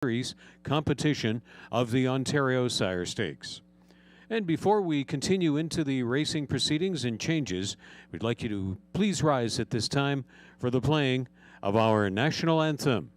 Series competition of the Ontario Sire Stakes. And before we continue into the racing proceedings and changes, we'd like you to please rise at this time for the playing of our national anthem.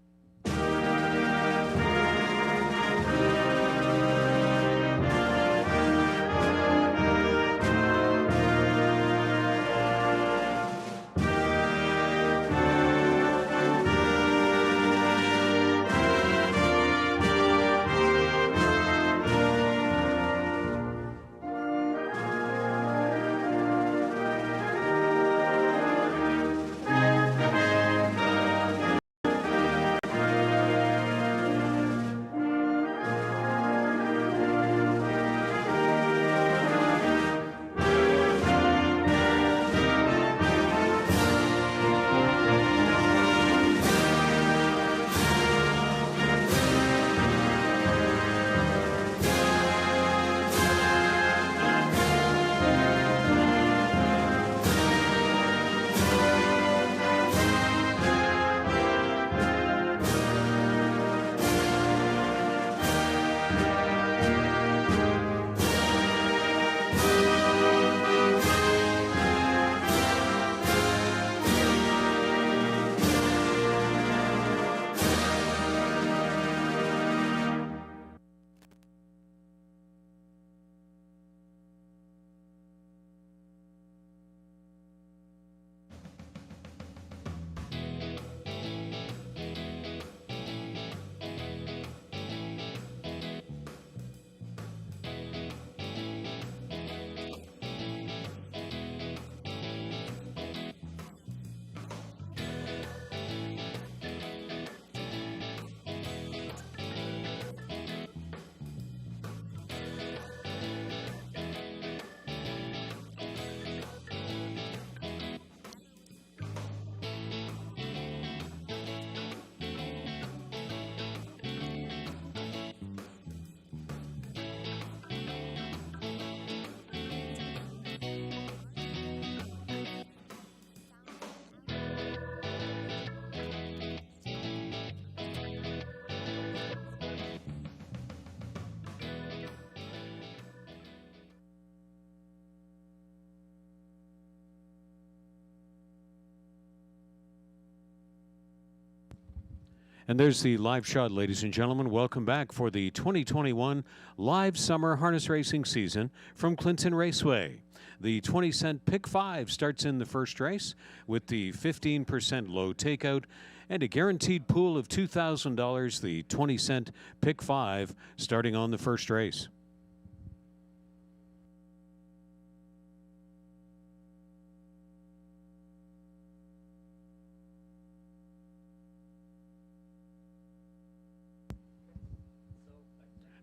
And there's the live shot, ladies and gentlemen. Welcome back for the 2021 live summer harness racing season from Clinton Raceway. The 20-cent Pick 5 starts in the first race with the 15% low takeout and a guaranteed pool of $2,000, the 20-cent Pick 5 starting on the first race.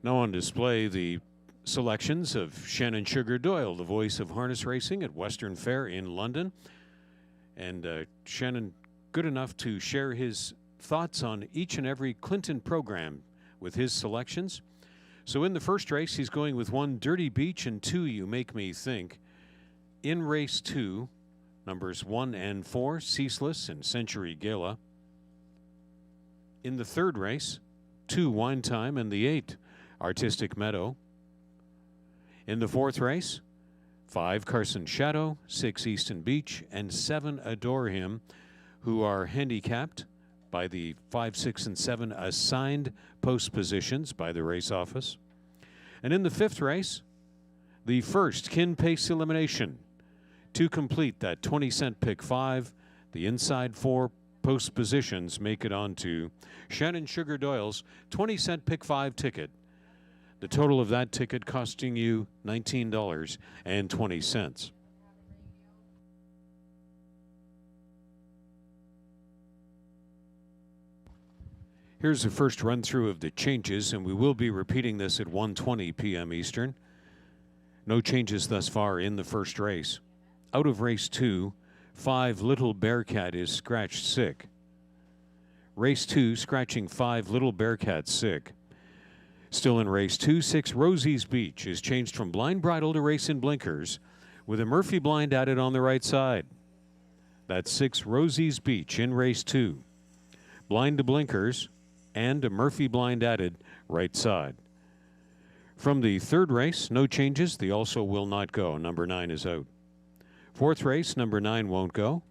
Now on display, the selections of Shannon Sugar Doyle, the voice of harness racing at Western Fair in London. And Shannon, good enough to share his thoughts on each and every Clinton program with his selections. So in the first race, he's going with 1 Dirty Beach and 2 You Make Me Think. In race 2, numbers 1 and 4, Ceaseless and Century Gala. In the third race, 2 Wine Time and the 8, Artistic Meadow. In the fourth race, 5 Carson Shadow, 6 Easton Beach, and 7 Adore Him, who are handicapped by the 5, 6, and 7 assigned post positions by the race office. And in the fifth race, the first Kin Pace elimination. To complete that 20-cent Pick 5, the inside 4 post positions make it onto Shannon Sugar Doyle's 20-cent Pick 5 ticket. The total of that ticket costing you $19.20. Here's the first run through of the changes, and we will be repeating this at 1:20 p.m. Eastern. No changes thus far in the first race. Out of race 2, 5 Little Bearcat is scratched sick. Race 2, scratching 5 Little Bearcat sick. Still in race 2, 6 Rosie's Beach is changed from blind bridle to race in blinkers with a Murphy blind added on the right side. That's 6 Rosie's Beach in race 2. Blind to blinkers and a Murphy blind added right side. From the third race, no changes. The also will not go. Number 9 is out. Fourth race, number 9 won't go.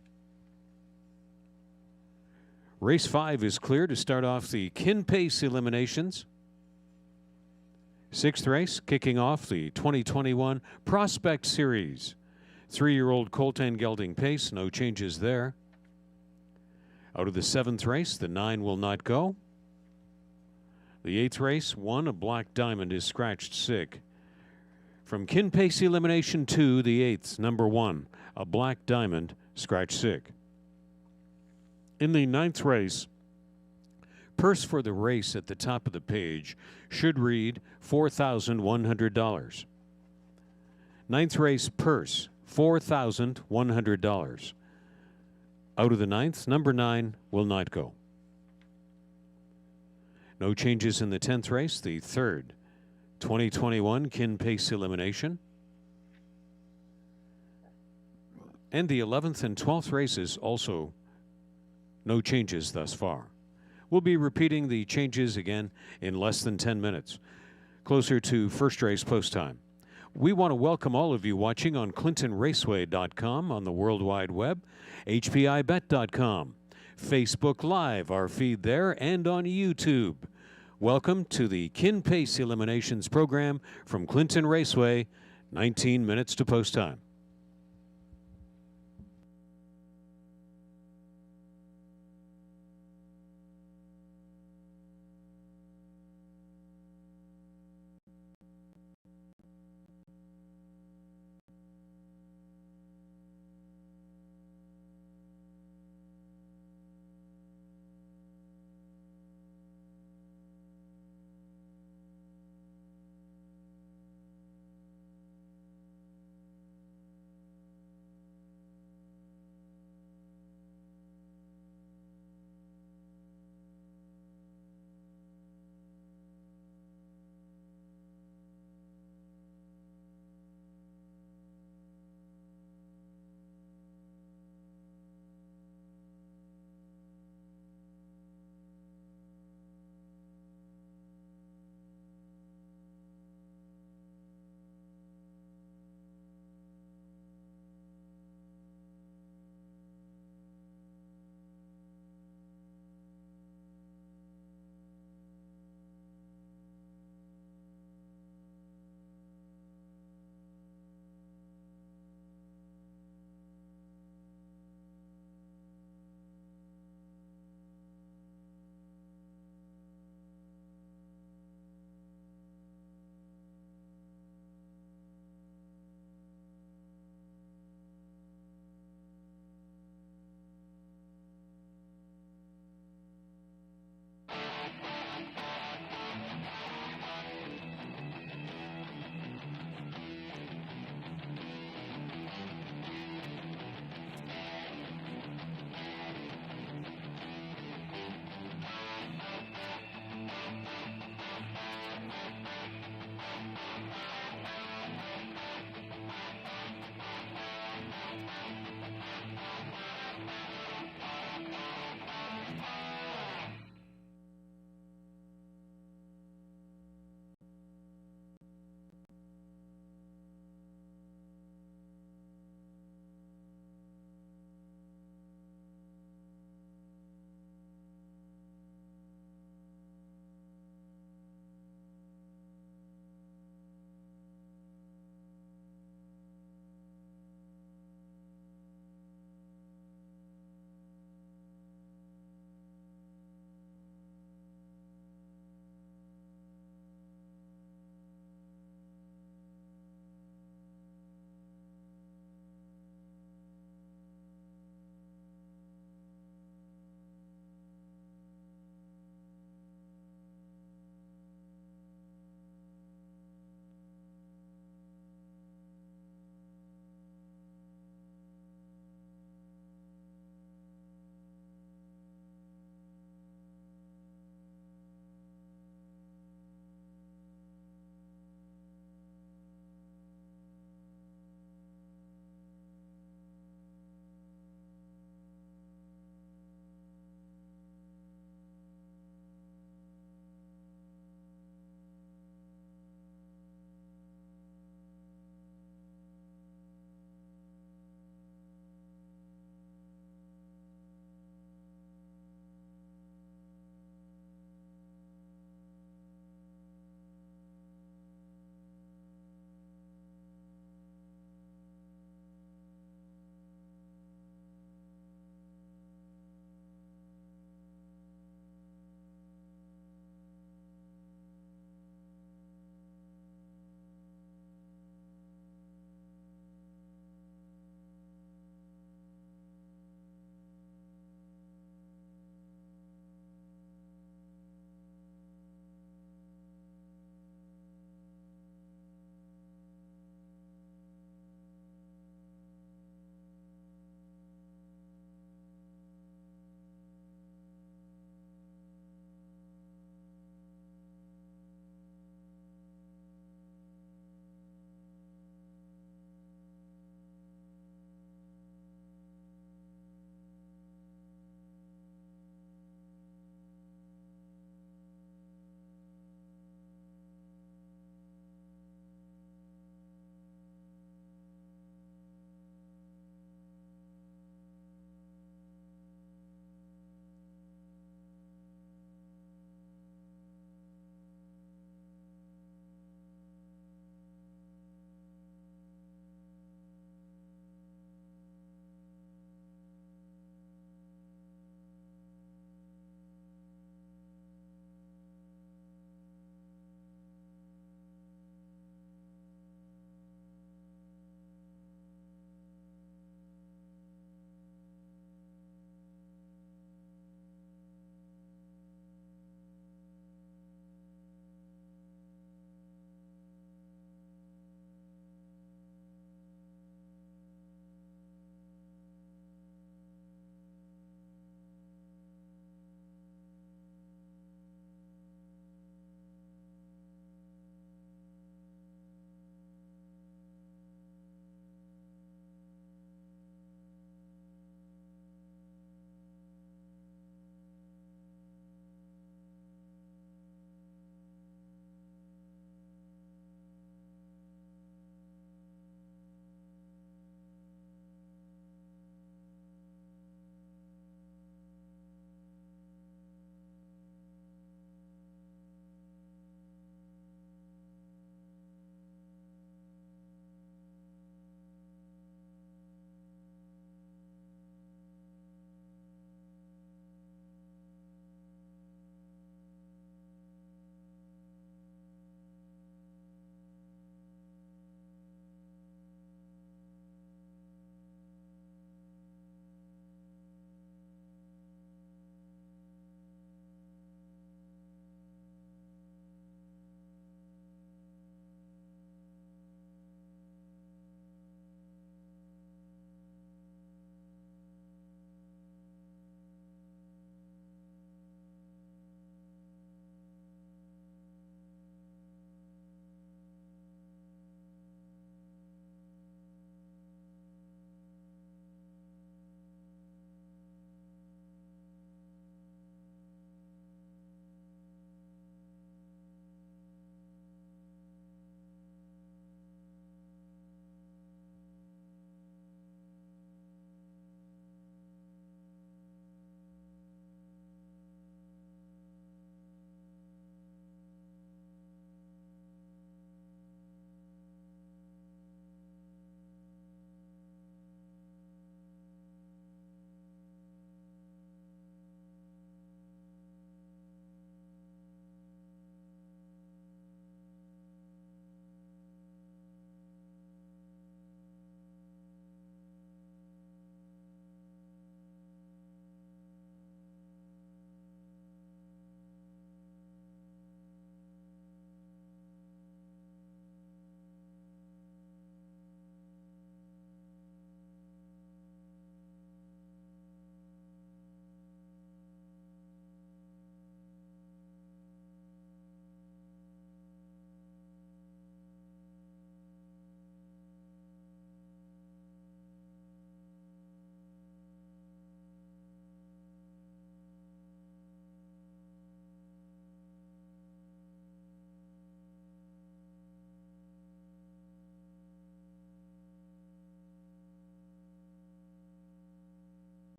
Race 5 is clear to start off the Kin Pace eliminations. Sixth race, kicking off the 2021 Prospect Series. 3-year-old Coltan Gelding Pace, no changes there. Out of the seventh race, the 9 will not go. The eighth race, 1, a Black Diamond, is scratched sick. From Kin Pace elimination 2, the eighth, number 1, a Black Diamond, scratched sick. In the ninth race, purse for the race at the top of the page should read $4,100. Ninth race purse, $4,100. Out of the ninth, number 9 will not go. No changes in the 10th race, the third 2021 Kin Pace elimination. And the 11th and 12th races also no changes thus far. We'll be repeating the changes again in less than 10 minutes, closer to first race post time. We want to welcome all of you watching on ClintonRaceway.com on the World Wide Web, HPIBet.com, Facebook Live, our feed there, and on YouTube. Welcome to the Kin Pace Eliminations program from Clinton Raceway, 19 minutes to post time.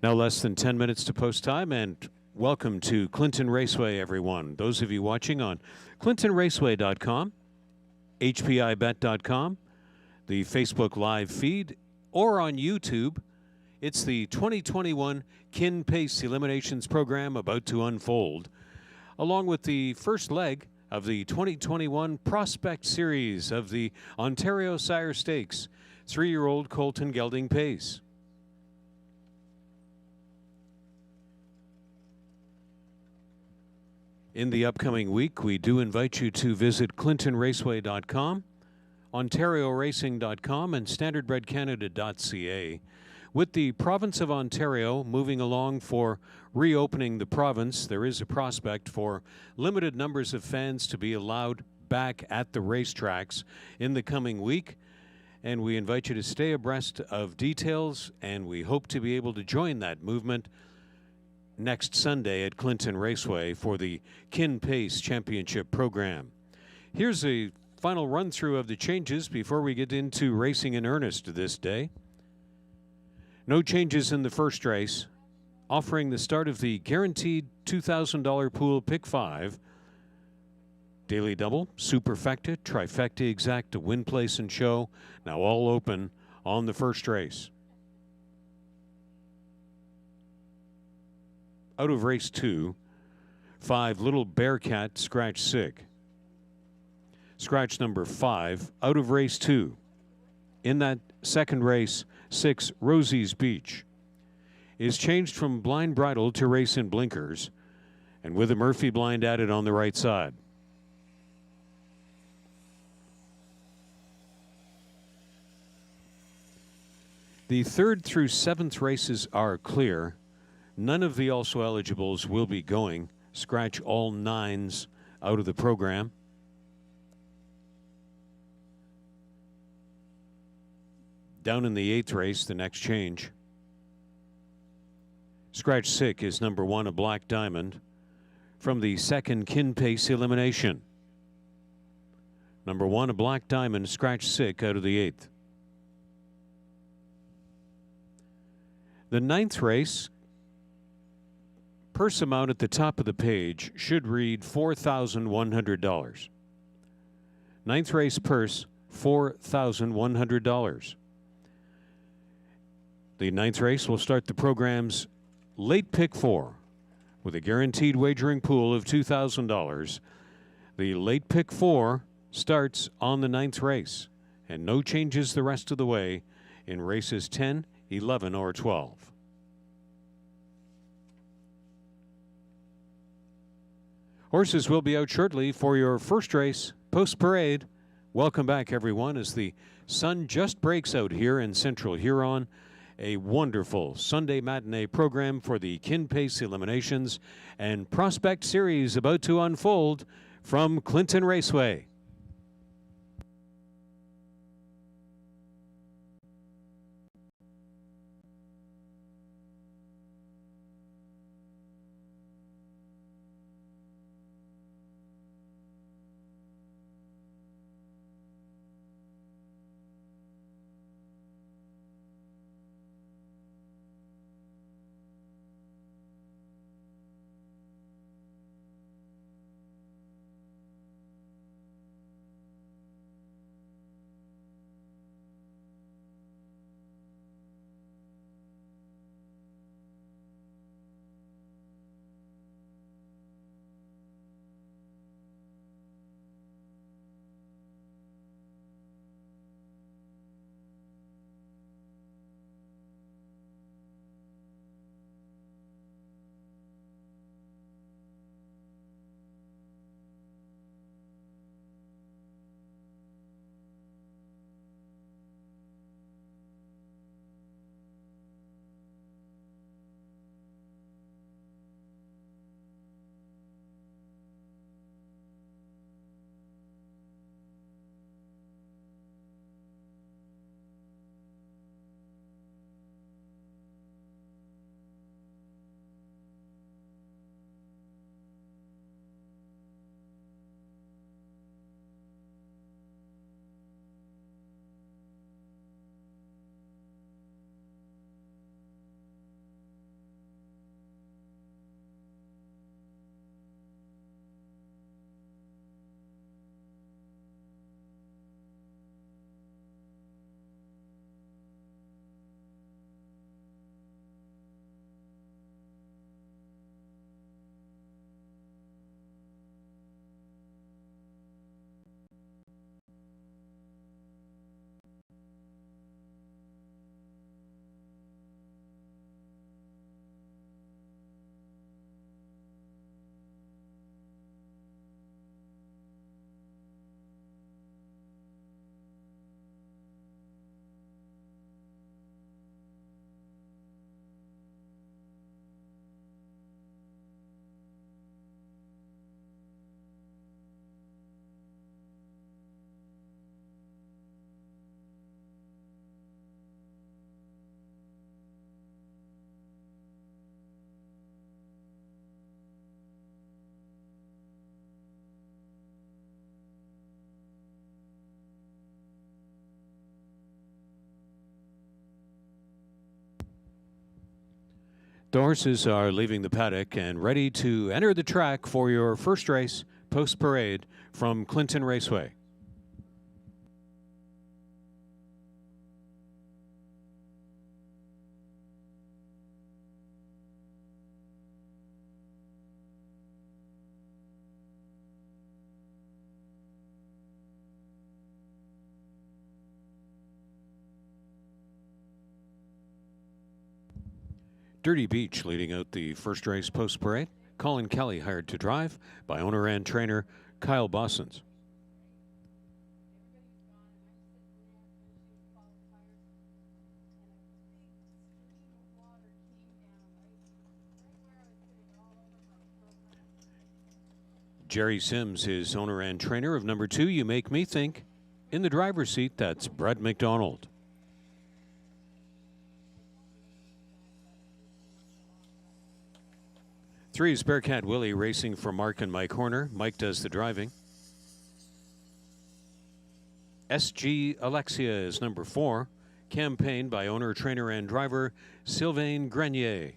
Now less than 10 minutes to post time, and welcome to Clinton Raceway, everyone. Those of you watching on ClintonRaceway.com, HPIBet.com, the Facebook Live feed, or on YouTube, it's the 2021 Kin Pace Eliminations program about to unfold, along with the first leg of the 2021 Prospect Series of the Ontario Sire Stakes, 3-year-old Colton Gelding Pace. In the upcoming week, we do invite you to visit ClintonRaceway.com, OntarioRacing.com, and StandardBredCanada.ca. With the province of Ontario moving along for reopening the province, there is a prospect for limited numbers of fans to be allowed back at the racetracks in the coming week. And we invite you to stay abreast of details, and we hope to be able to join that movement next Sunday at Clinton Raceway for the Kin Pace Championship program. Here's a final run-through of the changes before we get into racing in earnest this day. No changes in the first race, offering the start of the guaranteed $2,000 pool Pick 5. Daily Double, Superfecta, Trifecta Exacta, Win, Place, and Show, now all open on the first race. Out of race 2, 5 Little Bearcat Scratch Sick. Scratch number 5 out of race 2. In that second race, 6 Rosie's Beach is changed from blind bridle to race in blinkers, and with a Murphy blind added on the right side. The 3rd through 7th races are clear. None of the also eligibles will be going. Scratch all 9s out of the program. Down in the 8th race, the next change. Scratch Sick is number 1, a Black Diamond, from the second Kin Pace elimination. Number 1, a Black Diamond, Scratch Sick out of the 8th. The 9th race, purse amount at the top of the page should read $4,100. 9th race purse, $4,100. The 9th race will start the program's late pick 4 with a guaranteed wagering pool of $2,000. The late pick 4 starts on the 9th race, and no changes the rest of the way in races 10, 11, or 12. Horses will be out shortly for your first race, post parade. Welcome back, everyone, as the sun just breaks out here in Central Huron. A wonderful Sunday matinee program for the Kin Pace Eliminations and Prospect Series about to unfold from Clinton Raceway. The horses are leaving the paddock and ready to enter the track for your first race post-parade from Clinton Raceway. Dirty Beach leading out the first race post-parade. Colin Kelly hired to drive by owner and trainer Kyle Bossons. Jerry Sims is owner and trainer of number 2, You Make Me Think. In the driver's seat, that's Brad McDonald. Three is Bearcat Willie racing for Mark and Mike Horner. Mike does the driving. SG Alexia is number 4, campaigned by owner, trainer, and driver Sylvain Grenier.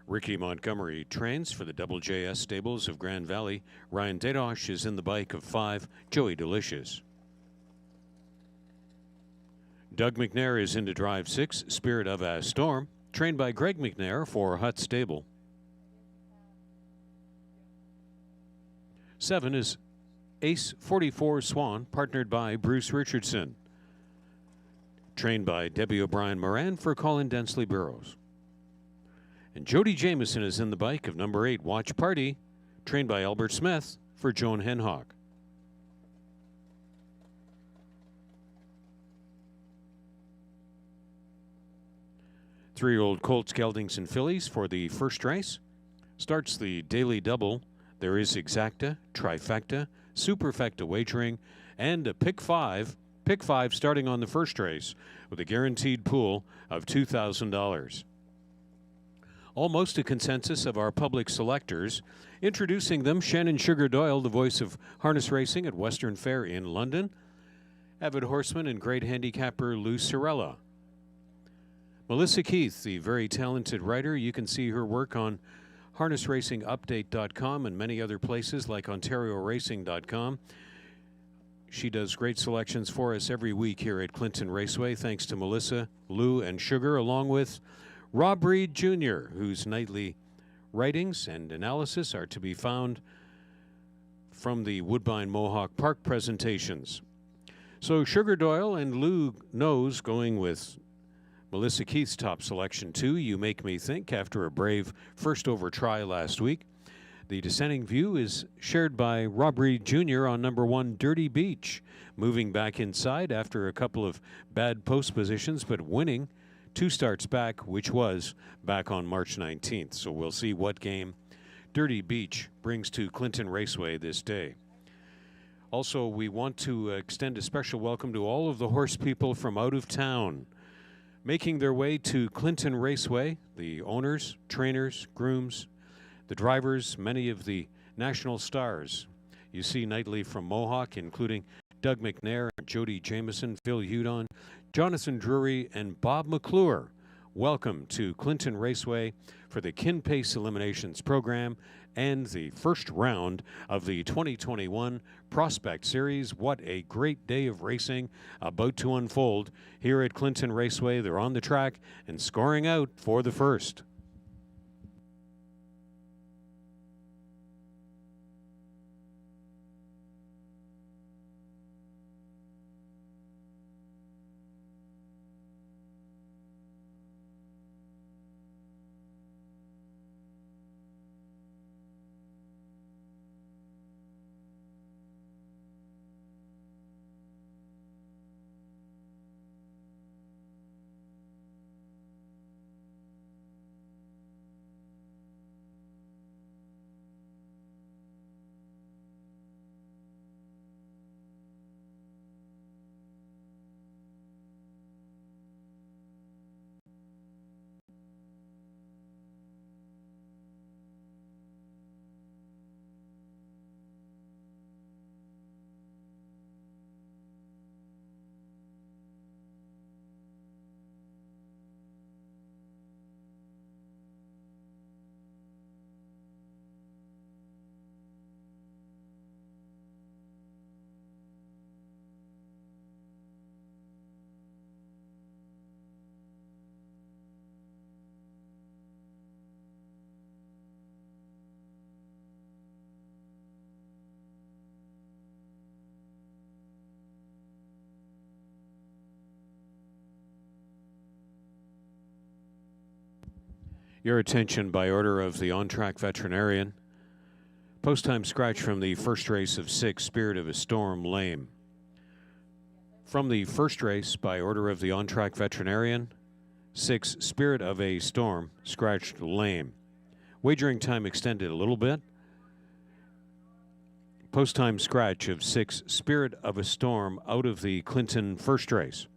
Ricky Montgomery trains for the Double JS stables of Grand Valley. Ryan Dadosh is in the bike of 5, Joey Delicious. Doug McNair is into drive 6, Spirit of a Storm, trained by Greg McNair for Hut Stable. 7 is Ace 44 Swan, partnered by Bruce Richardson, trained by Debbie O'Brien Moran for Colin Densley Burrows. And Jody Jameson is in the bike of number 8, Watch Party, trained by Albert Smith for Joan Henhock. Three-year-old Colts, Geldings, and Fillies for the first race. Starts the daily double. There is exacta, trifecta, superfecta wagering, and a pick 5. Pick 5 starting on the first race with a guaranteed pool of $2,000. Almost a consensus of our public selectors. Introducing them, Shannon Sugar Doyle, the voice of harness racing at Western Fair in London. Avid horseman and great handicapper Lou Sorella. Melissa Keith, the very talented writer. You can see her work on harnessracingupdate.com and many other places like OntarioRacing.com. She does great selections for us every week here at Clinton Raceway. Thanks to Melissa, Lou, and Sugar, along with Rob Reed Jr., whose nightly writings and analysis are to be found from the Woodbine Mohawk Park presentations. So Sugar Doyle and Lou Nose going with Melissa Keith's top selection 2, You Make Me Think, after a brave first over try last week. The descending view is shared by Rob Reed Jr. on number 1, Dirty Beach, moving back inside after a couple of bad post positions, but winning 2 starts back, which was back on March 19th. So we'll see what game Dirty Beach brings to Clinton Raceway this day. Also, we want to extend a special welcome to all of the horse people from out of town making their way to Clinton Raceway, the owners, trainers, grooms, the drivers, many of the national stars you see nightly from Mohawk, including Doug McNair, Jody Jameson, Phil Hudon, Jonathan Drury, and Bob McClure. Welcome to Clinton Raceway for the Kinpace Eliminations program and the first round of the 2021 Prospect Series. What a great day of racing about to unfold here at Clinton Raceway. They're on the track and scoring out for the first. Your attention by order of the on-track veterinarian. Post-time scratch from the first race of 6, Spirit of a Storm, lame. From the first race by order of the on-track veterinarian, 6, Spirit of a Storm, scratched lame. Wagering time extended a little bit. Post-time scratch of 6, Spirit of a Storm, out of the Clinton first race.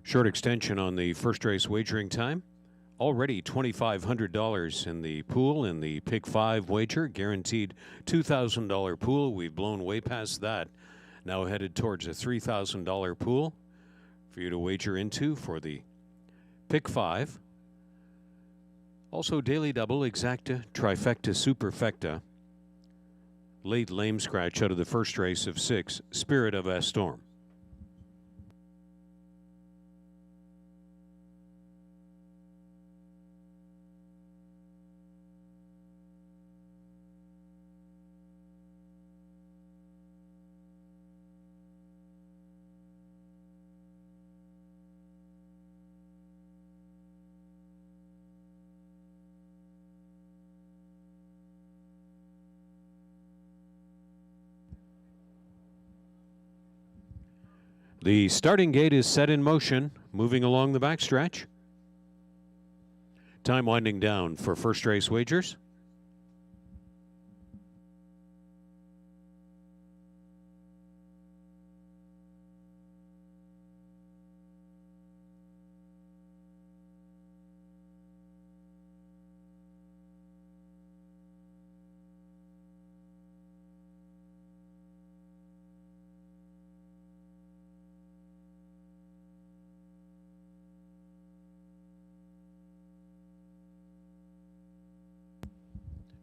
Short extension on the first race wagering time. Already $2,500 in the pool in the Pick 5 wager, guaranteed $2,000 pool. We've blown way past that. Now headed towards a $3,000 pool for you to wager into for the Pick 5. Also daily double, exacta, trifecta, superfecta. Late lame scratch out of the first race of 6, Spirit of a Storm. The starting gate is set in motion, moving along the backstretch. Time winding down for first race wagers.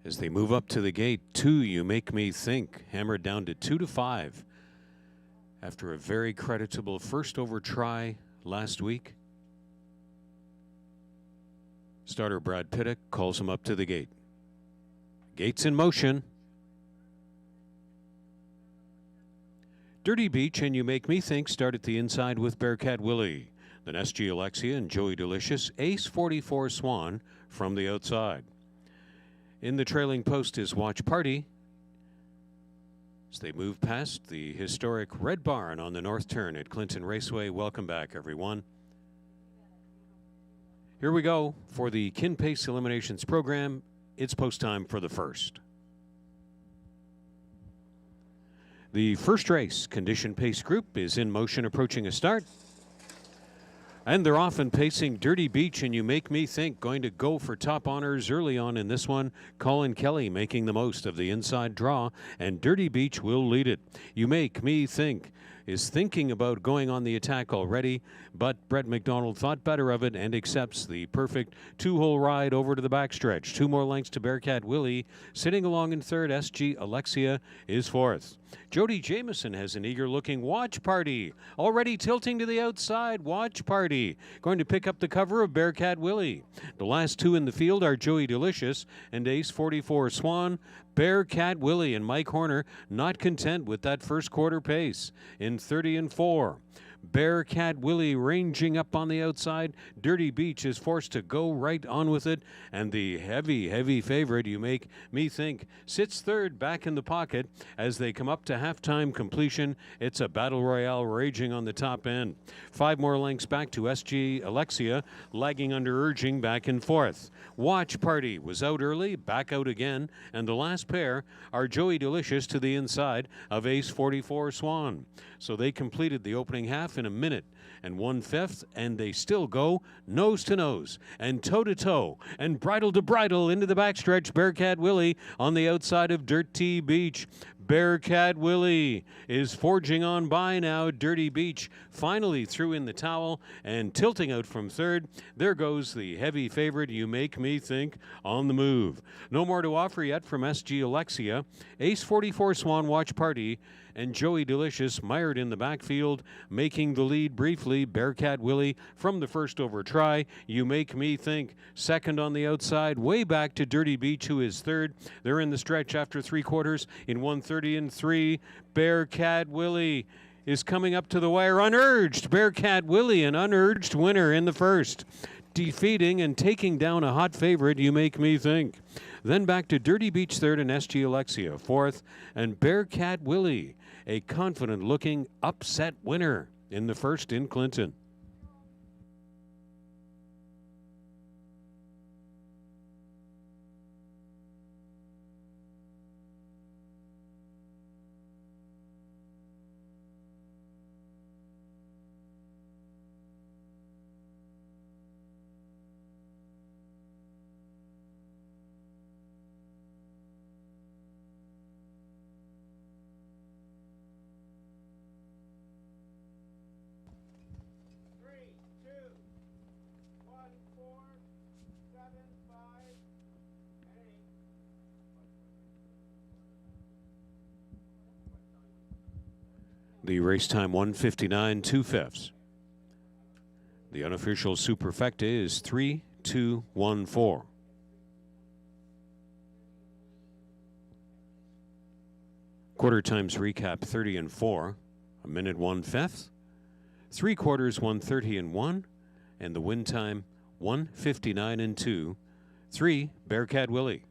As they move up to the gate, 2, You Make Me Think, hammered down to 2-5 after a very creditable first over try last week. Starter Brad Pittock calls him up to the gate. Gates in motion. Dirty Beach and You Make Me Think start at the inside with Bearcat Willie. Then SG Alexia and Joey Delicious, Ace 44 Swan from the outside. In the trailing post is Watch Party as they move past the historic Red Barn on the north turn at Clinton Raceway. Welcome back, everyone. Here we go for the Kin Pace Eliminations program. It's post time for the first. The first race, Condition Pace Group, is in motion approaching a start. And they're off and pacing. Dirty Beach and You Make Me Think going to go for top honors early on in this one. Colin Kelly making the most of the inside draw, and Dirty Beach will lead it. You Make Me Think is thinking about going on the attack already, but Brett McDonald thought better of it and accepts the perfect 2-hole ride over to the backstretch. 2 more lengths to Bearcat Willie. Sitting along in third, SG Alexia is fourth. Jody Jameson has an eager-looking Watch Party. Already tilting to the outside, Watch Party. Going to pick up the cover of Bearcat Willie. The last 2 in the field are Joey Delicious and Ace 44 Swan. Bearcat Willie and Mike Horner not content with that first quarter pace in 30-4. Bearcat Willie ranging up on the outside. Dirty Beach is forced to go right on with it. And the heavy favorite, You Make Me Think, sits third back in the pocket as they come up to halftime completion. It's a battle royale raging on the top end. 5 more lengths back to SG Alexia, lagging under Urging back in fourth. Watch Party was out early, back out again, and the last pair are Joey Delicious to the inside of Ace 44 Swan. So they completed the opening half in a minute and 1/5, and they still go nose to nose and toe to toe and bridle to bridle into the backstretch. Bearcat Willie on the outside of Dirty Beach. Bearcat Willie is forging on by now. Dirty Beach finally threw in the towel and tilting out from third. There goes the heavy favorite, You Make Me Think, on the move. No more to offer yet from SG Alexia. Ace 44 Swan, Watch Party, and Joey Delicious mired in the backfield, making the lead briefly. Bearcat Willie from the first over try. You Make Me Think second on the outside, way back to Dirty Beach, who is third. They're in the stretch after 3/4 in 1:30.3. Bearcat Willie is coming up to the wire unurged. Bearcat Willie, an unurged winner in the first, defeating and taking down a hot favorite, You Make Me Think. Then back to Dirty Beach third and SG Alexia fourth, and Bearcat Willie, a confident-looking upset winner in the first in Clinton. The race time 1:59 2/5. The unofficial superfecta is 3-2-1-4. Quarter times recap 30 and 4, a minute 1/5. 3/4 1:30 and 1, and the win time 1:59 and 2. 3 Bearcat Willie.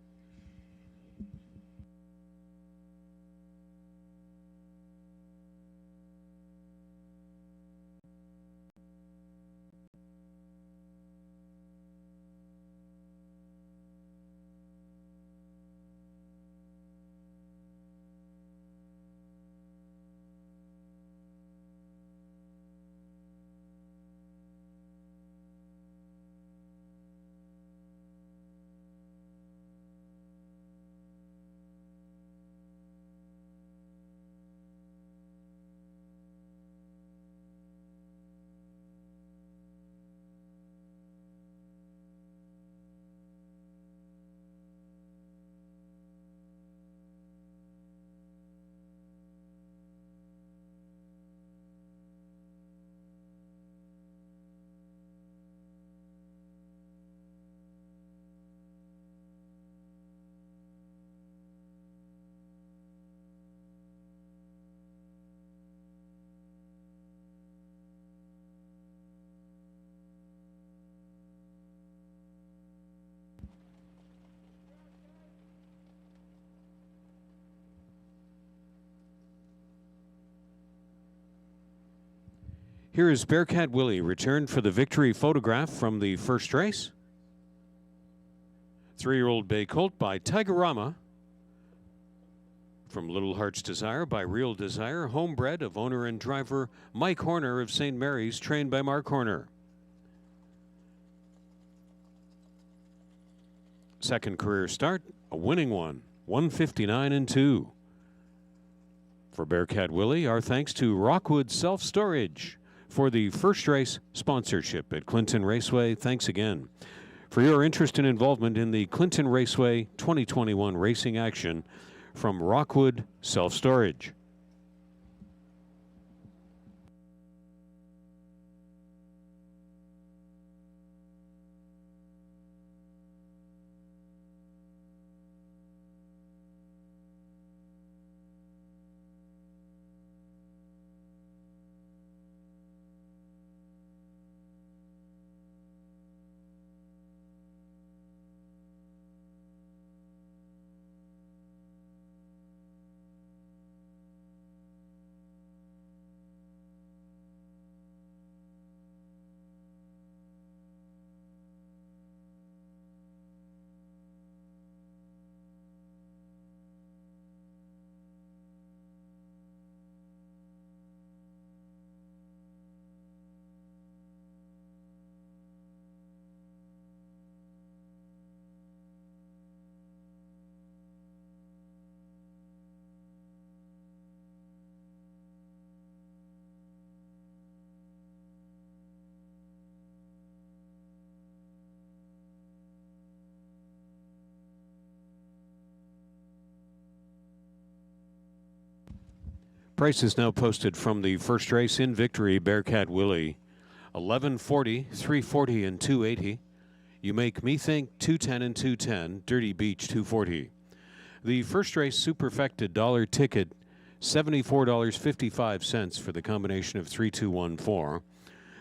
Here is Bearcat Willie, returned for the victory photograph from the first race. 3-year-old bay colt by Tigerama. From Little Heart's Desire by Real Desire, homebred of owner and driver Mike Horner of St. Mary's, trained by Mark Horner. Second career start, a winning one, 1:59 and 2. For Bearcat Willie, our thanks to Rockwood Self-Storage for the first race sponsorship at Clinton Raceway. Thanks again for your interest and involvement in the Clinton Raceway 2021 racing action from Rockwood Self-Storage. Price is now posted from the first race in victory, Bearcat Willie. 1140, 340, and 280. You Make Me Think, 210 and 210. Dirty Beach, 240. The first race superfecta dollar ticket, $74.55 for the combination of 3214.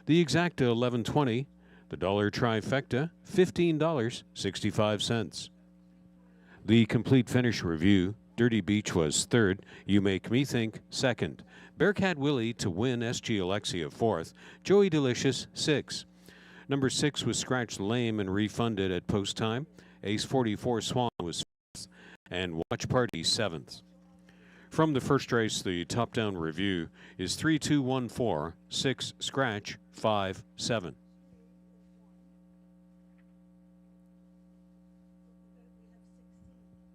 The exacta 1120. The dollar trifecta, $15.65. The complete finish review, Dirty Beach was third. You Make Me Think, second. Bearcat Willie to win, SG Alexia fourth. Joey Delicious, six. Number 6 was scratched lame and refunded at post time. Ace 44 Swan was fifth, and Watch Party seventh. From the first race, the top-down review is 3214, 6 scratch, 5 7.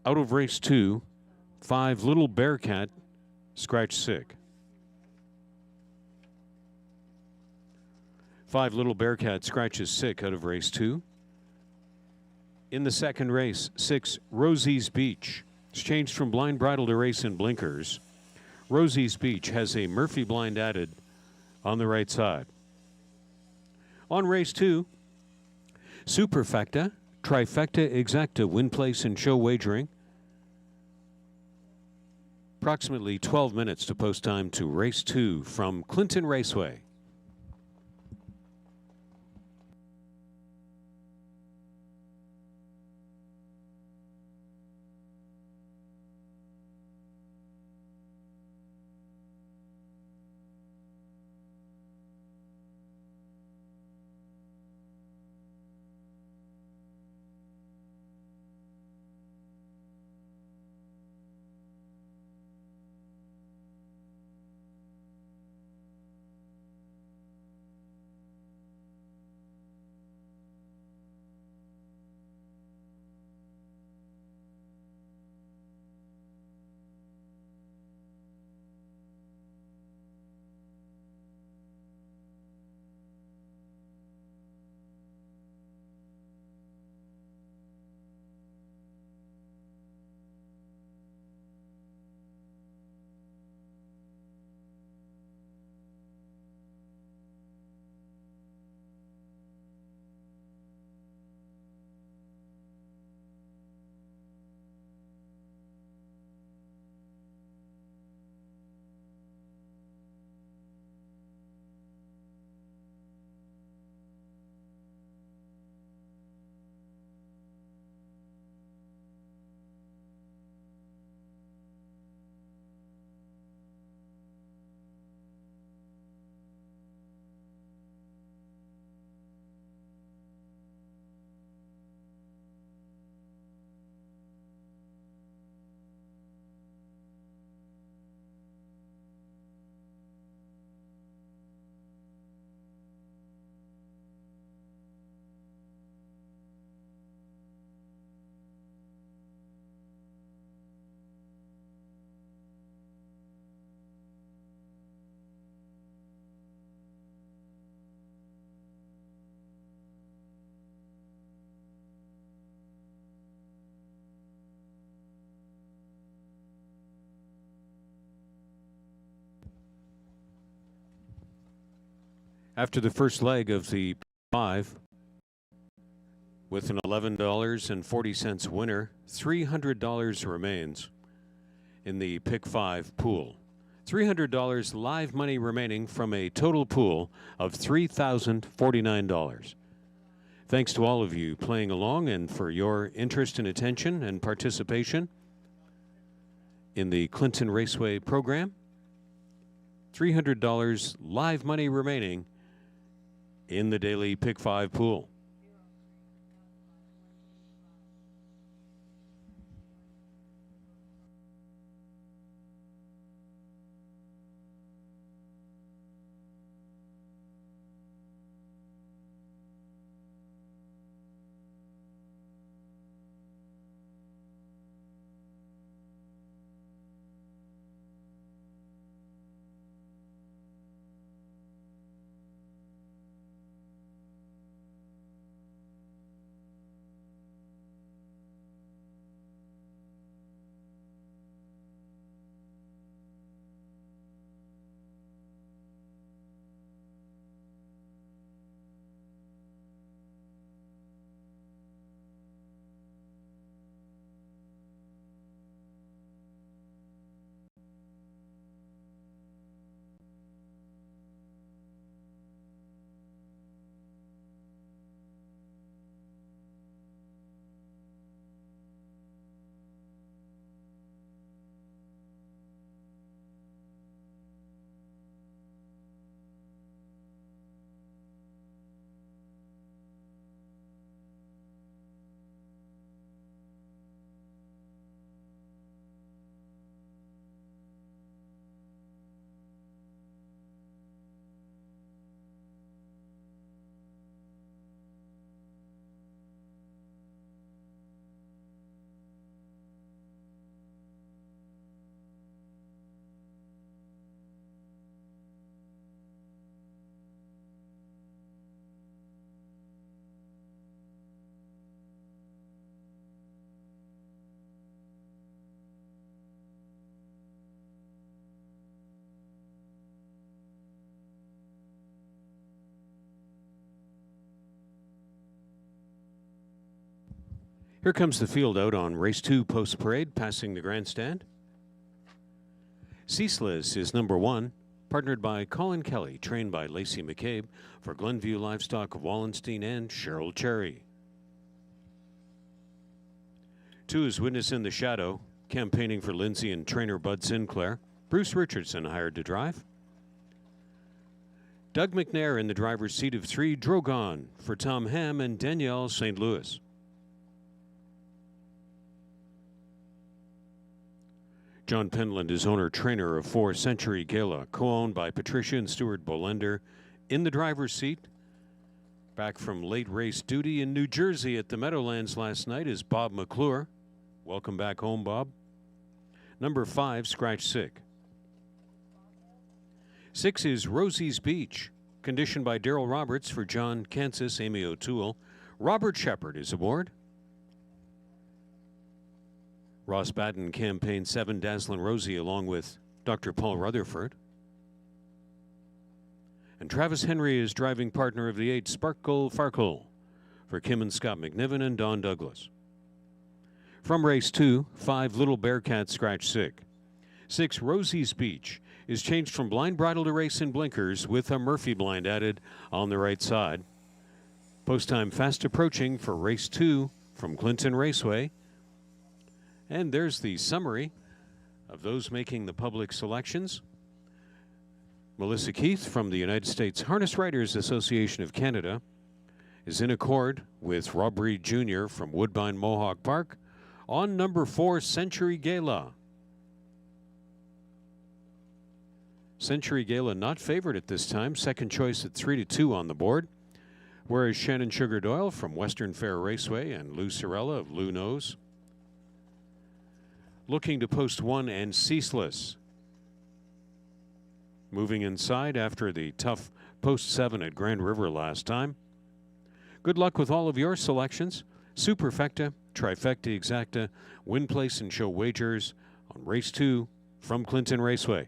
Out of race 2, 5 Little Bearcat, scratch sick. 5 Little Bearcat scratches sick out of race 2. In the second race, 6 Rosie's Beach. It's changed from blind bridle to race in blinkers. Rosie's Beach has a Murphy blind added on the right side. On race 2, Superfecta, Trifecta, Exacta, win place and show wagering. Approximately 12 minutes to post time to race 2 from Clinton Raceway. After the first leg of the 5, with an $11.40 winner, $300 remains in the Pick 5 pool. $300 live money remaining from a total pool of $3,049. Thanks to all of you playing along and for your interest and attention and participation in the Clinton Raceway program. $300 live money remaining in the daily Pick 5 pool. Here comes the field out on race 2 post parade, passing the grandstand. Ceaseless is number 1, partnered by Colin Kelly, trained by Lacey McCabe for Glenview Livestock of Wallenstein and Cheryl Cherry. 2 is Witness in the Shadow, campaigning for Lindsay and trainer Bud Sinclair. Bruce Richardson hired to drive. Doug McNair in the driver's seat of 3, Drogon for Tom Ham and Danielle St. Louis. John Penland is owner-trainer of 4, Century Gala, co-owned by Patricia and Stuart Bolender. In the driver's seat, back from late race duty in New Jersey at the Meadowlands last night, is Bob McClure. Welcome back home, Bob. Number 5, Scratch Sick. 6 is Rosie's Beach, conditioned by Daryl Roberts for John Kansas, Amy O'Toole. Robert Shepard is aboard. Ross Batten campaigned 7, Dazzlin' Rosie, along with Dr. Paul Rutherford. And Travis Henry is driving partner of the 8, Sparkle Farkle, for Kim and Scott McNiven and Don Douglas. From race 2, 5, Little Bearcat Scratch Sick. 6, Rosie's Beach is changed from blind bridle to race in blinkers with a Murphy blind added on the right side. Post time fast approaching for race 2 from Clinton Raceway. And there's the summary of those making the public selections. Melissa Keith from the United States Harness Writers Association of Canada is in accord with Rob Reed Jr. from Woodbine Mohawk Park on number 4, Century Gala. Century Gala not favored at this time, second choice at 3-2 on the board, whereas Shannon Sugar Doyle from Western Fair Raceway and Lou Sorella of Lou Knows looking to post 1 and Ceaseless. Moving inside after the tough post 7 at Grand River last time. Good luck with all of your selections. Superfecta, Trifecta Exacta, win, place, and show wagers on race 2 from Clinton Raceway.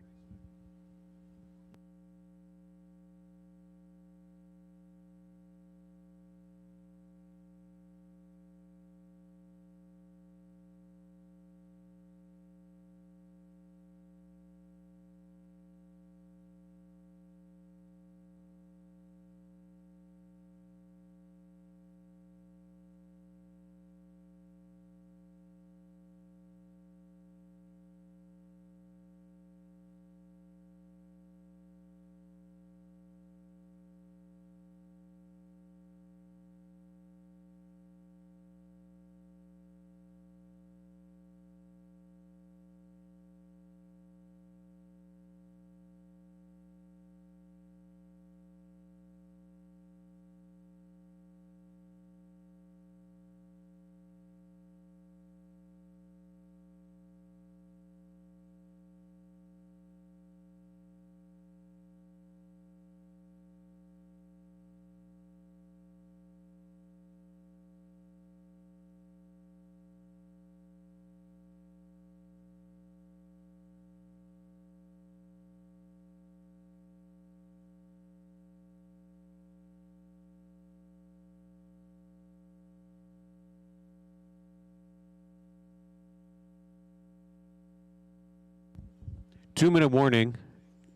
Two-minute warning,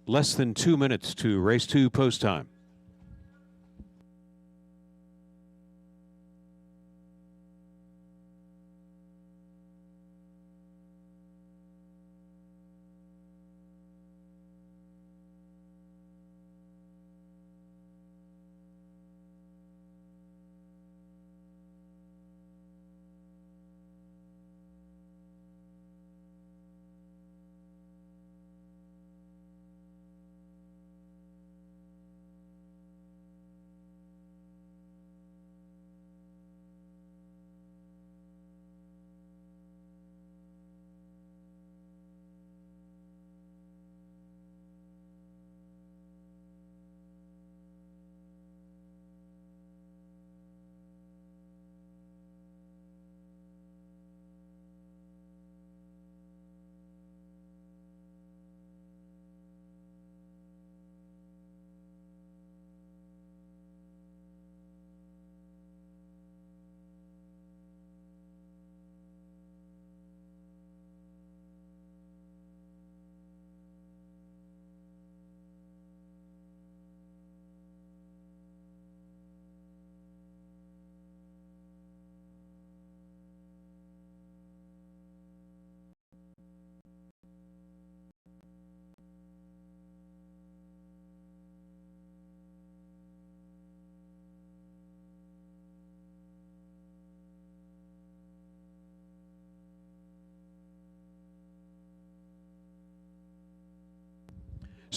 less than 2 minutes to race 2 post time.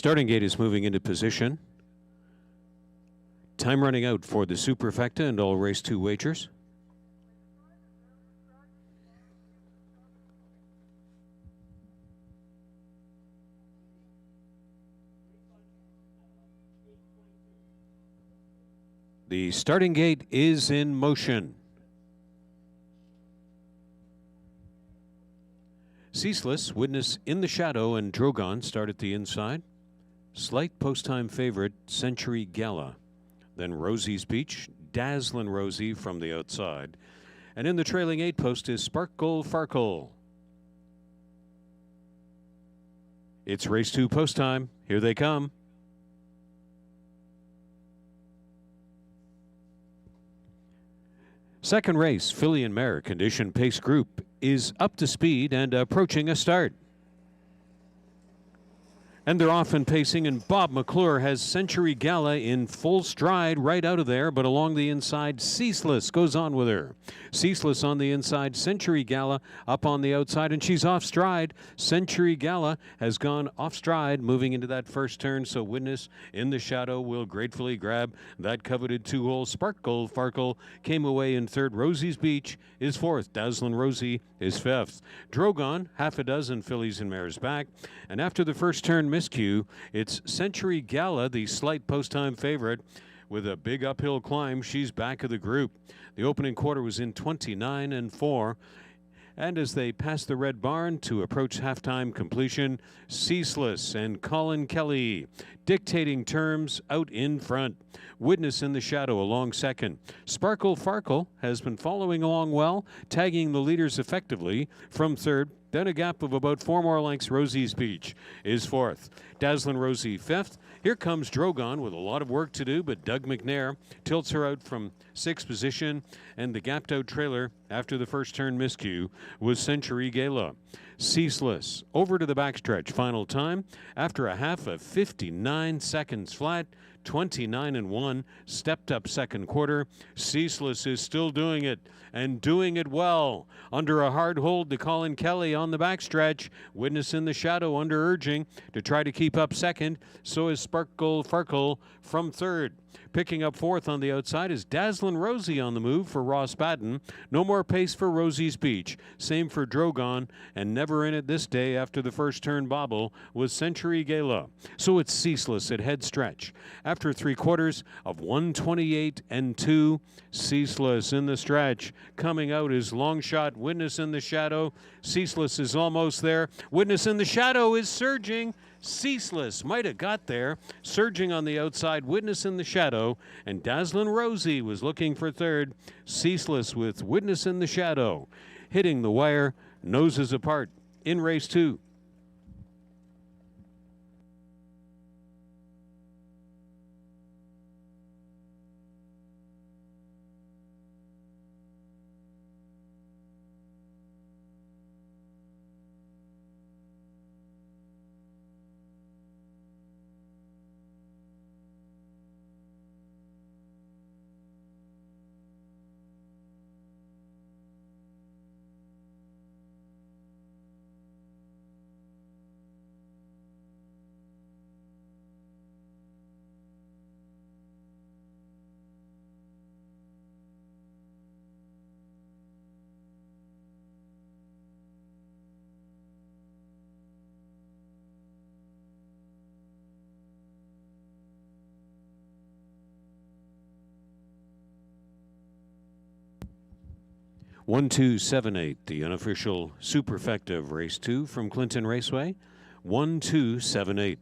Starting gate is moving into position. Time running out for the Superfecta and all race 2 wagers. The starting gate is in motion. Ceaseless, Witness in the Shadow, and Drogon start at the inside. Slight post-time favorite, Century Gala. Then Rosie's Beach, Dazzlin' Rosie from the outside. And in the trailing 8 post is Sparkle Farkle. It's race 2 post time. Here they come. Second race, Filly and Mare Condition Pace Group is up to speed and approaching a start. And they're off and pacing, and Bob McClure has Century Gala in full stride right out of there, but along the inside, Ceaseless goes on with her. Ceaseless on the inside, Century Gala up on the outside, and she's off stride. Century Gala has gone off stride, moving into that first turn, so Witness in the Shadow will gratefully grab that coveted 2-hole. Sparkle Farkle came away in third. Rosie's Beach is fourth. Dazzlin' Rosie is fifth. Drogon, half a dozen fillies and mares back, and after the first turn miscue, it's Century Gala, the slight post-time favorite. With a big uphill climb, she's back of the group. The opening quarter was in 29-4. And as they pass the Red Barn to approach halftime completion, Ceaseless and Colin Kelly dictating terms out in front. Witness in the Shadow along second. Sparkle Farkle has been following along well, tagging the leaders effectively from third. Then a gap of about 4 more lengths. Rosie's Beach is fourth. Dazzlin' Rosie fifth. Here comes Drogon with a lot of work to do, but Doug McNair tilts her out from sixth position, and the gapped out trailer after the first turn miscue was Century Gala. Ceaseless over to the backstretch. Final time after a half of 59 seconds flat. 29-1, stepped up second quarter. Ceaseless is still doing it, and doing it well. Under a hard hold to Colin Kelly on the backstretch. Witness in the Shadow under urging to try to keep up second. So is Sparkle Farkle from third. Picking up fourth on the outside is Dazzlin' Rosie on the move for Ross Batten. No more pace for Rosie's Beach. Same for Drogon, and never in it this day after the first turn bobble was Century Gala. So it's Ceaseless at head stretch. After 3/4 of 128-2, Ceaseless in the stretch. Coming out is long shot Witness in the Shadow. Ceaseless is almost there. Witness in the Shadow is surging. Ceaseless might have got there. Surging on the outside, Witness in the Shadow, and Dazzlin' Rosie was looking for third. Ceaseless with Witness in the Shadow. Hitting the wire, noses apart in race 2. One, 2, 7, 8, the unofficial superfecta of race 2 from Clinton Raceway. 1, 2, 7, 8.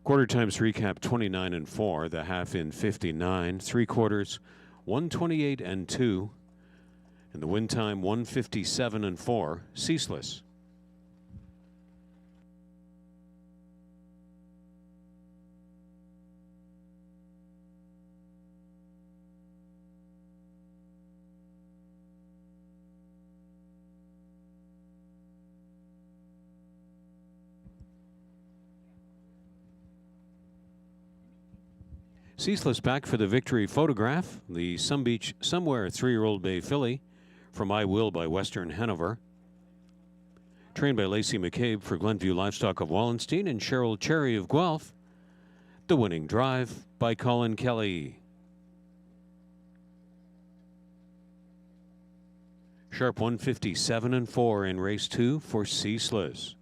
Quarter times recap 29 and 4, the half in 59, 3/4 128 and 2, and the win time 157 and 4, ceaseless. Ceaseless back for the victory photograph. The Sun Beach Somewhere 3-year-old bay filly from I Will by Western Hanover. Trained by Lacey McCabe for Glenview Livestock of Wallenstein and Cheryl Cherry of Guelph. The Winning Drive by Colin Kelly. Sharp 157 and 4 in race 2 for Ceaseless.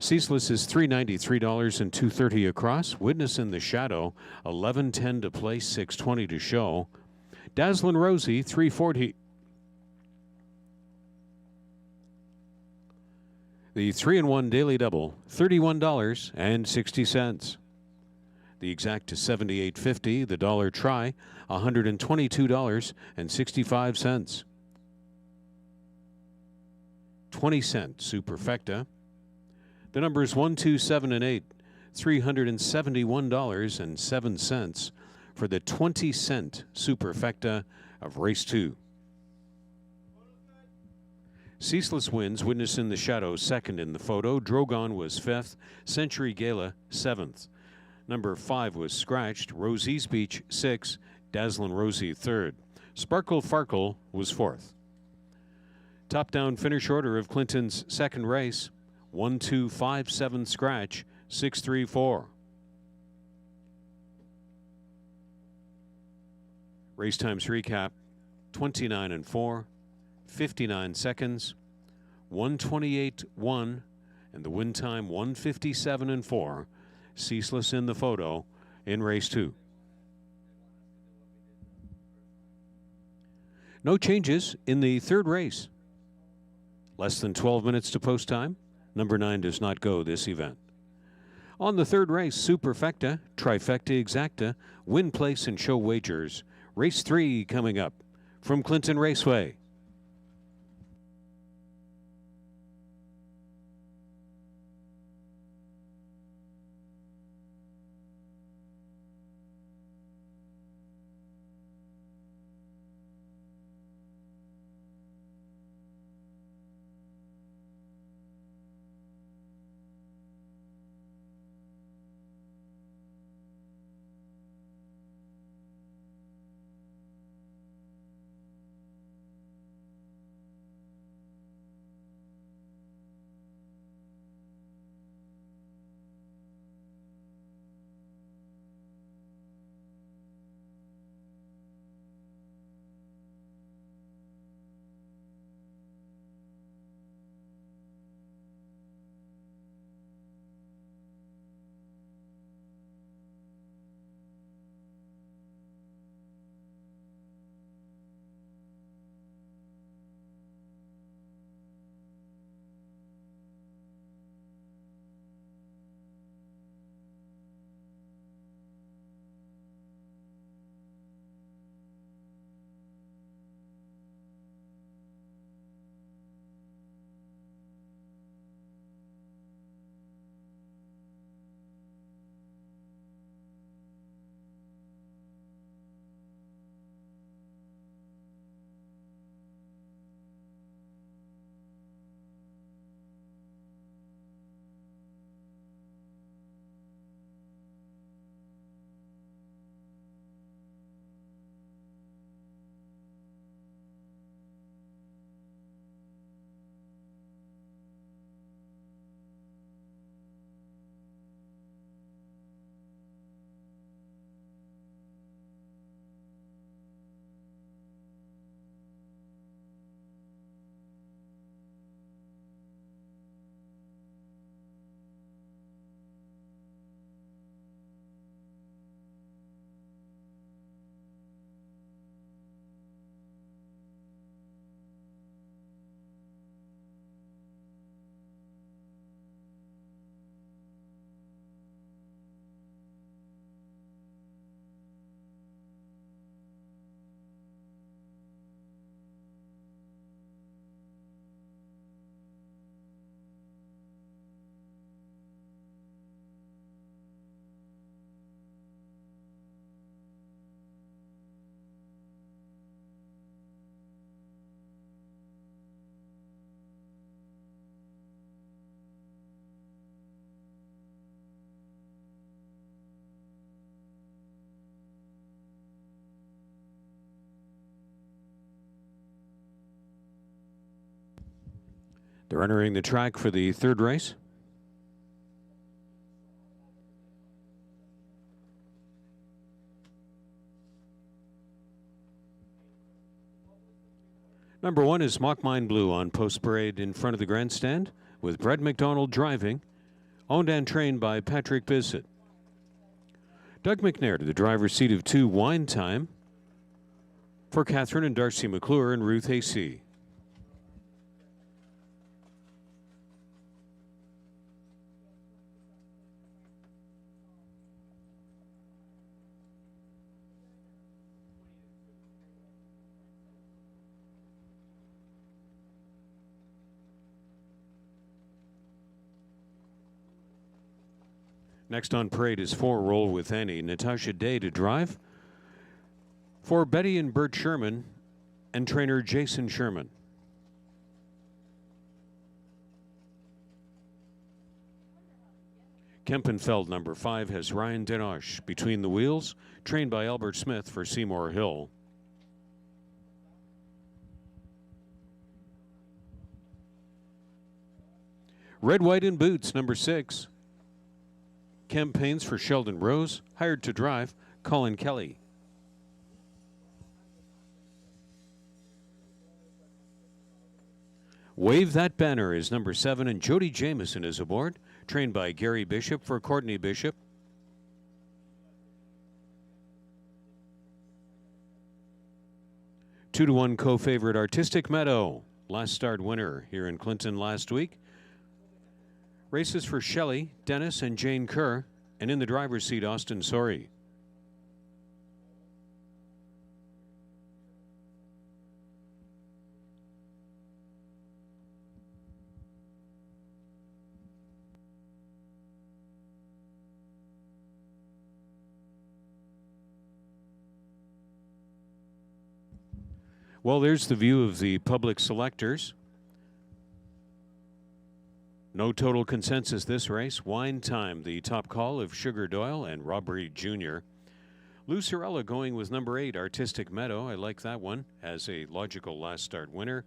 Ceaseless is $393 and $230 across. Witness in the Shadow, 11.10 to play, 6.20 to show. Dazzlin' Rosie, $340. The 3-in-1 Daily Double, $31.60. The exact to $78.50. The dollar try, $122.65. 20-cent Superfecta. The numbers 1, 2, 7, and 8, $371.07 for the 20-cent Superfecta of race 2. Ceaseless wins. Witness in the Shadow, second in the photo. Drogon was 5th. Century Gala, 7th. Number 5 was scratched. Rosie's Beach, 6th. Dazzlin' Rosie, 3rd. Sparkle Farkle was 4th. Top-down finish order of Clinton's second race. 1, 2, 5, 7 scratch, 6, 3, 4. Race times recap 29 and 4, 59 seconds, 128 1, and the win time 157 and 4. Ceaseless in the photo in race 2. No changes in the third race. Less than 12 minutes to post time. Number 9 does not go this event. On the third race, Superfecta, Trifecta Exacta, Win Place and Show Wagers. Race 3 coming up from Clinton Raceway. They're entering the track for the third race. Number 1 is Mock Mine Blue on post parade in front of the grandstand with Brett McDonald driving, owned and trained by Patrick Bissett. Doug McNair to the driver's seat of 2, Wine Time, for Catherine and Darcy McClure and Ruth AC. Next on parade is 4, Roll With Any, Natasha Day to drive, for Betty and Bert Sherman and trainer Jason Sherman. Kempenfeld, number 5, has Ryan Denosh between the wheels, trained by Albert Smith for Seymour Hill. Red, White, and Boots, number 6. Campaigns for Sheldon Rose, hired to drive Colin Kelly. Wave That Banner is number 7, and Jody Jameson is aboard, trained by Gary Bishop for Courtney Bishop. Two to 1 co-favorite Artistic Meadow, last start winner here in Clinton last week. Races for Shelley, Dennis, and Jane Kerr, and in the driver's seat, Austin Sorey. Well, there's the view of the public selectors. No total consensus this race. Wine Time, the top call of Sugar Doyle and Rob Reed Jr. Lucerella going with number 8, Artistic Meadow. I like that one as a logical last start winner.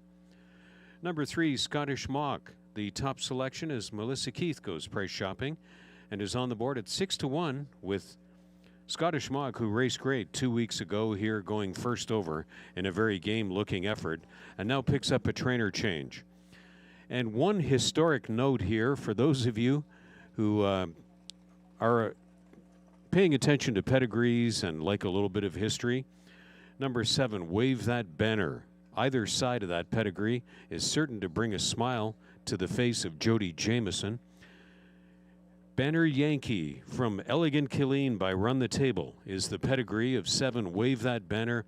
Number 3, Scottish Mock. The top selection as Melissa Keith goes price shopping and is on the board at 6 to 1 with Scottish Mock, who raced great 2 weeks ago here, going first over in a very game-looking effort, and now picks up a trainer change. And one historic note here for those of you who are paying attention to pedigrees and like a little bit of history. Number 7, Wave That Banner. Either side of that pedigree is certain to bring a smile to the face of Jody Jameson. Banner Yankee from Elegant Killeen by Run the Table is the pedigree of 7, Wave That Banner.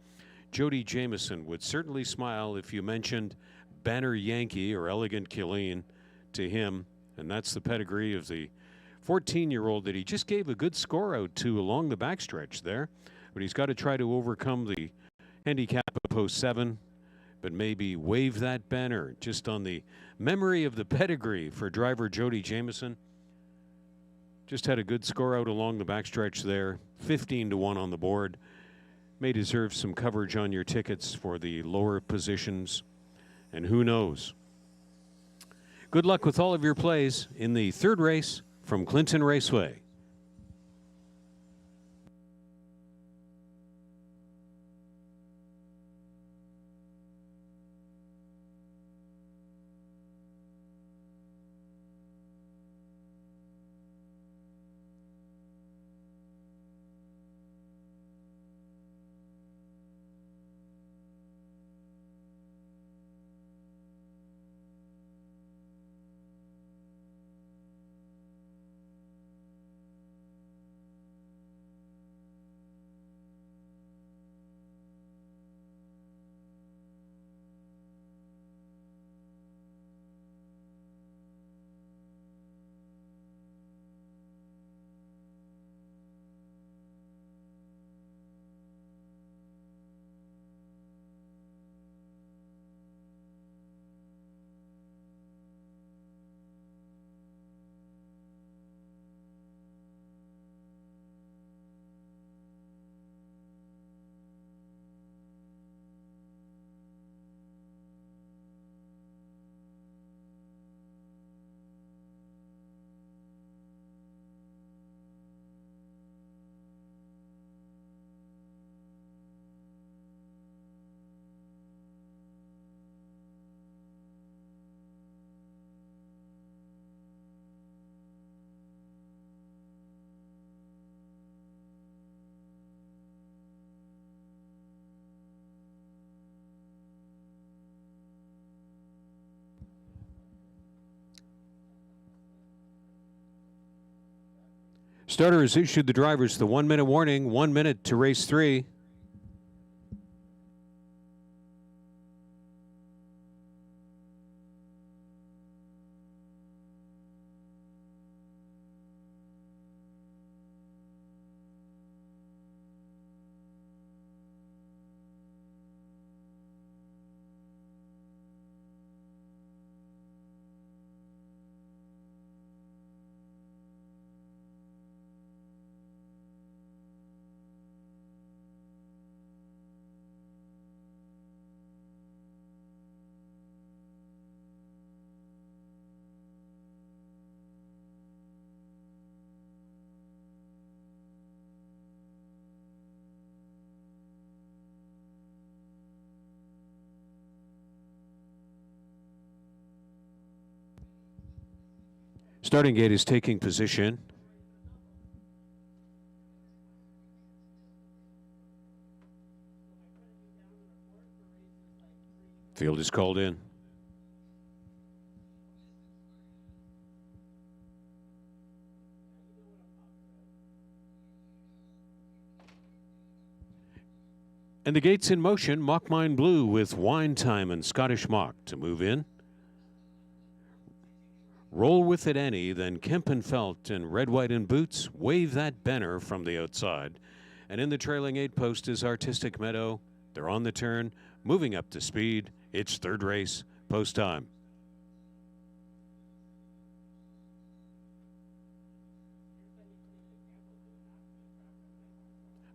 Jody Jameson would certainly smile if you mentioned Banner Yankee or Elegant Killeen to him, and that's the pedigree of the 14-year-old that he just gave a good score out to along the backstretch there, but he's got to try to overcome the handicap of post 7, but maybe Wave That Banner just on the memory of the pedigree for driver Jody Jameson. Just had a good score out along the backstretch there, 15 to 1 on the board. May deserve some coverage on your tickets for the lower positions, and who knows. Good luck with all of your plays in the third race from Clinton Raceway. Starter has issued the drivers the 1 minute warning, 1 minute to race 3. Starting gate is taking position. Field is called in. And the gate's in motion. Mock Mine Blue with Wine Time and Scottish Mock to move in. Roll With It Any, then Kempenfelt and Red, White, and Boots. Wave That Banner from the outside. And in the trailing 8 post is Artistic Meadow. They're on the turn, moving up to speed. It's third race, post time.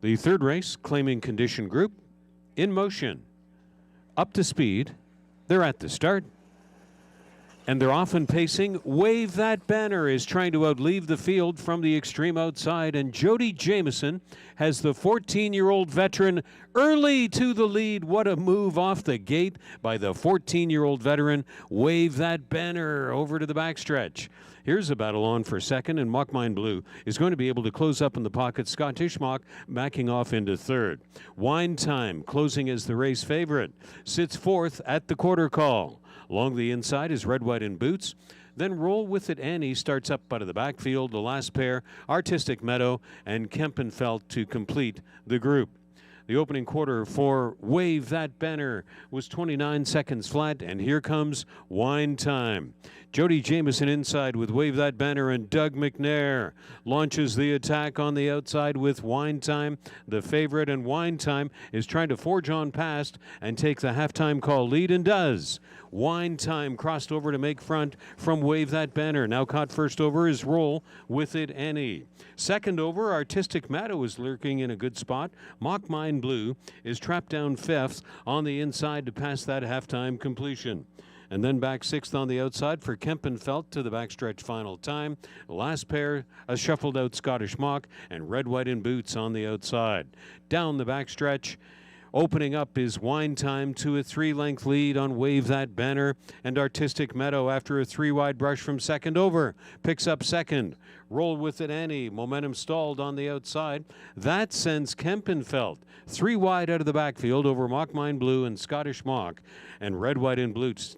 The third race, claiming condition group, in motion. Up to speed. They're at the start. And they're often pacing. Wave That Banner is trying to outleave the field from the extreme outside. And Jody Jamieson has the 14-year-old veteran early to the lead. What a move off the gate by the 14-year-old veteran. Wave That Banner over to the backstretch. Here's a battle on for second, and Mock Mine Blue is going to be able to close up in the pocket. Scottish Mock backing off into third. Wine Time closing as the race favorite. Sits fourth at the quarter call. Along the inside is Red, White, and Boots. Then Roll With It Annie starts up out of the backfield. The last pair, Artistic Meadow and Kempenfelt to complete the group. The opening quarter for Wave That Banner was 29 seconds flat, and here comes Wine Time. Jody Jamieson inside with Wave That Banner, and Doug McNair launches the attack on the outside with Wine Time, the favorite, and Wine Time is trying to forge on past and take the halftime call lead, and does. Wine Time crossed over to make front from Wave That Banner. Now caught first over is Roll With It Annie. Second over, Artistic Meadow is lurking in a good spot. Mock Mine Blue is trapped down fifth on the inside to pass that halftime completion. And then back sixth on the outside for Kempenfelt to the backstretch final time. Last pair, a shuffled out Scottish Mock, and Red, White, and Boots on the outside. Down the backstretch, opening up is Wine Time to a 3-length lead on Wave That Banner, and Artistic Meadow after a 3-wide brush from second over picks up second. Roll With It Annie, momentum stalled on the outside. That sends Kempenfelt 3 wide out of the backfield over Mock Mine Blue and Scottish Mock, and Red, White, and Boots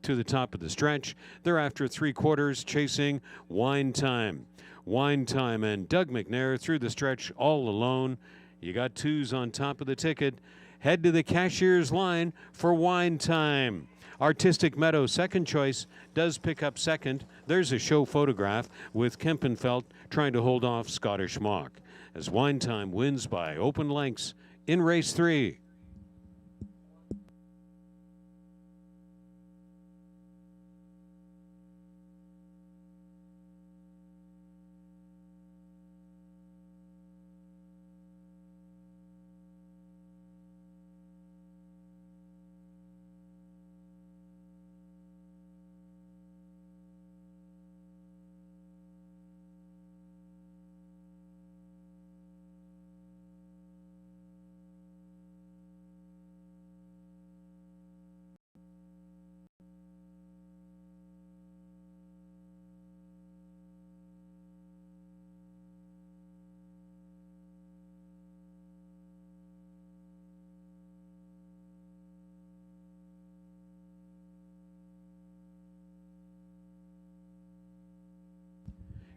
to the top of the stretch. They're after 3/4 chasing Wine Time. Wine Time and Doug McNair through the stretch all alone. You got twos on top of the ticket. Head to the cashier's line for Wine Time. Artistic Meadow, second choice, does pick up second. There's a show photograph with Kempenfelt trying to hold off Scottish Mock as Wine Time wins by open lengths in race 3.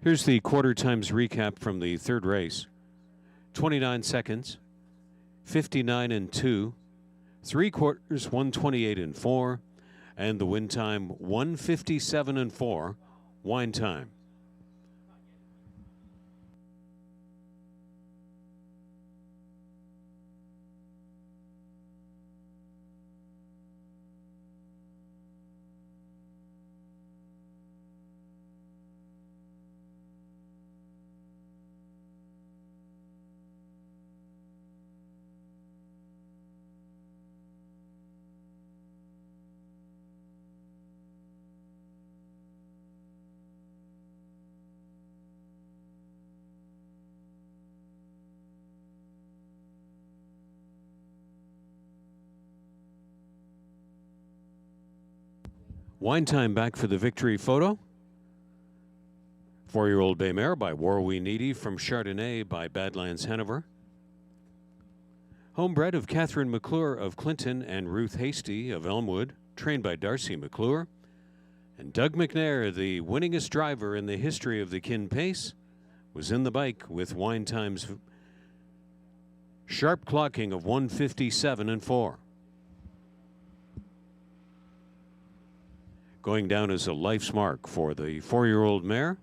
Here's the quarter times recap from the third race. 29 seconds, 59 and 2, 3/4, 128 and 4, and the win time 157 and 4, wine time. Wine time back for the victory photo. 4-year-old Bay Mare by Warwee Needy from Chardonnay by Badlands Hanover. Homebred of Catherine McClure of Clinton and Ruth Hasty of Elmwood, trained by Darcy McClure. And Doug McNair, the winningest driver in the history of the Kin Pace, was in the bike with wine times sharp clocking of 157 and 4. Going down as a life's mark for the 4-year-old mare.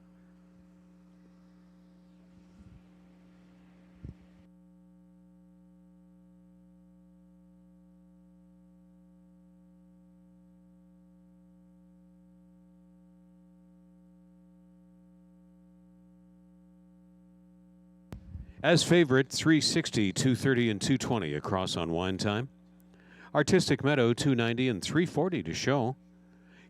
As favorite, 360, 230, and 220 across on wine time. Artistic Meadow, 290 and 340 to show.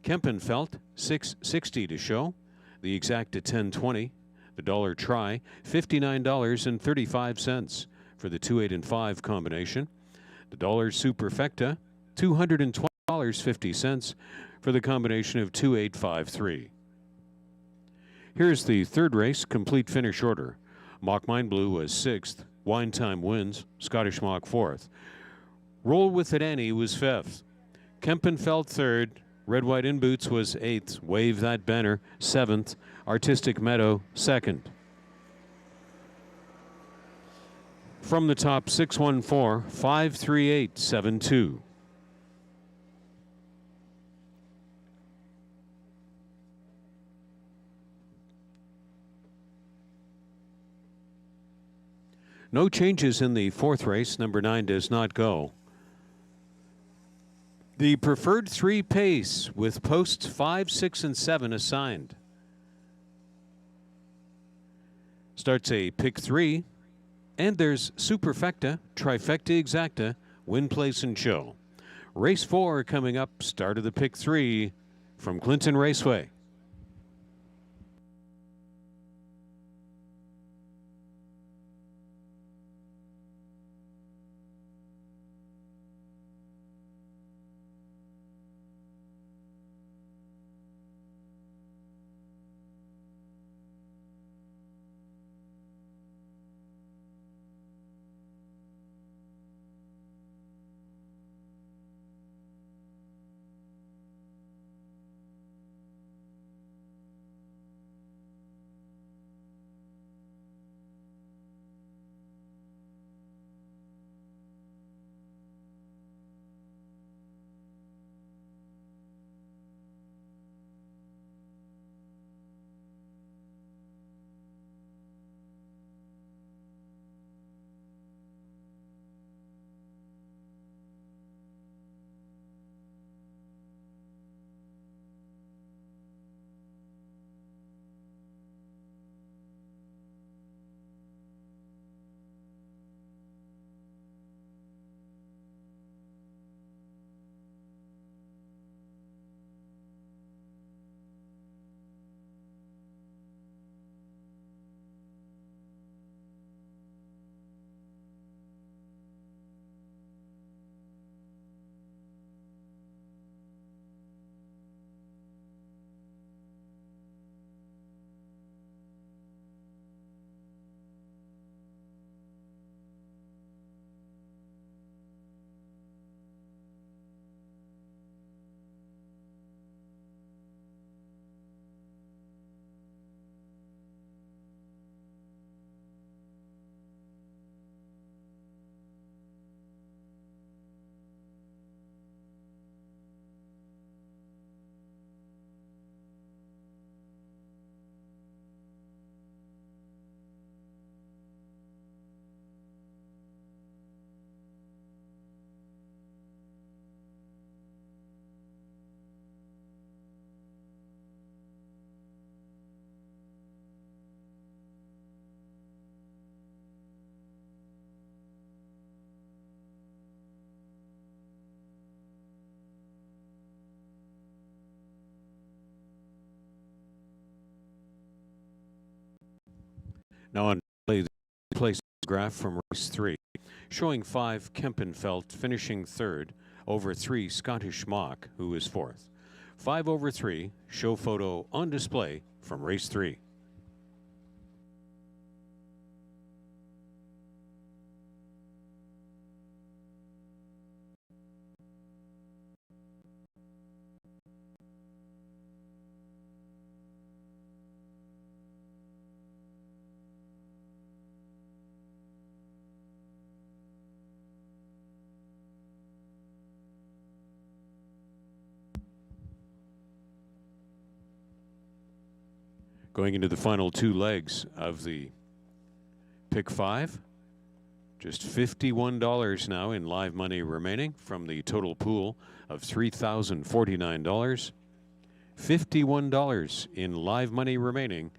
Kempenfelt, 660 to show. The exact at 1020. The dollar try, $59.35 for the 2, 8, and 5 combination. The dollar superfecta, $212.50 for the combination of 2, 8, 5, 3. Here's the third race, complete finish order. Mock Mine Blue was 6th. Wine Time wins. Scottish Mock 4th. Roll With It Annie was 5th. Kempenfelt 3rd. Red, White, in Boots was 8th. Wave That Banner, 7th. Artistic Meadow, 2nd. From the top, 614, 53872. No changes in the fourth race. Number 9 does not go. The preferred 3 pace with posts 5, 6, and 7 assigned. Starts a pick 3, and there's superfecta, trifecta exacta, win, place, and show. Race 4 coming up, start of the pick 3 from Clinton Raceway. Now on play the place graph from race 3, showing 5 Kempenfelt finishing third over 3 Scottish Mock, who is fourth. 5 over 3, show photo on display from race 3. Going into the final 2 legs of the pick 5. Just $51 now in live money remaining from the total pool of $3,049. $51 in live money remaining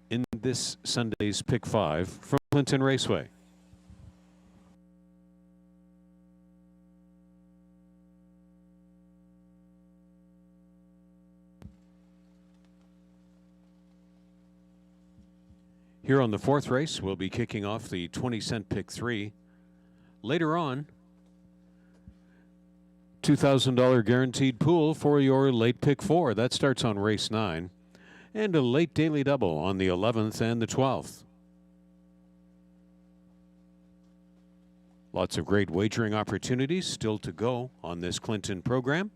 in this Sunday's pick 5 from Clinton Raceway. Here on the 4th race, we'll be kicking off the 20-cent pick 3. Later on, $2,000 guaranteed pool for your late pick 4. That starts on race 9. And a late daily double on the 11th and the 12th. Lots of great wagering opportunities still to go on this Clinton program.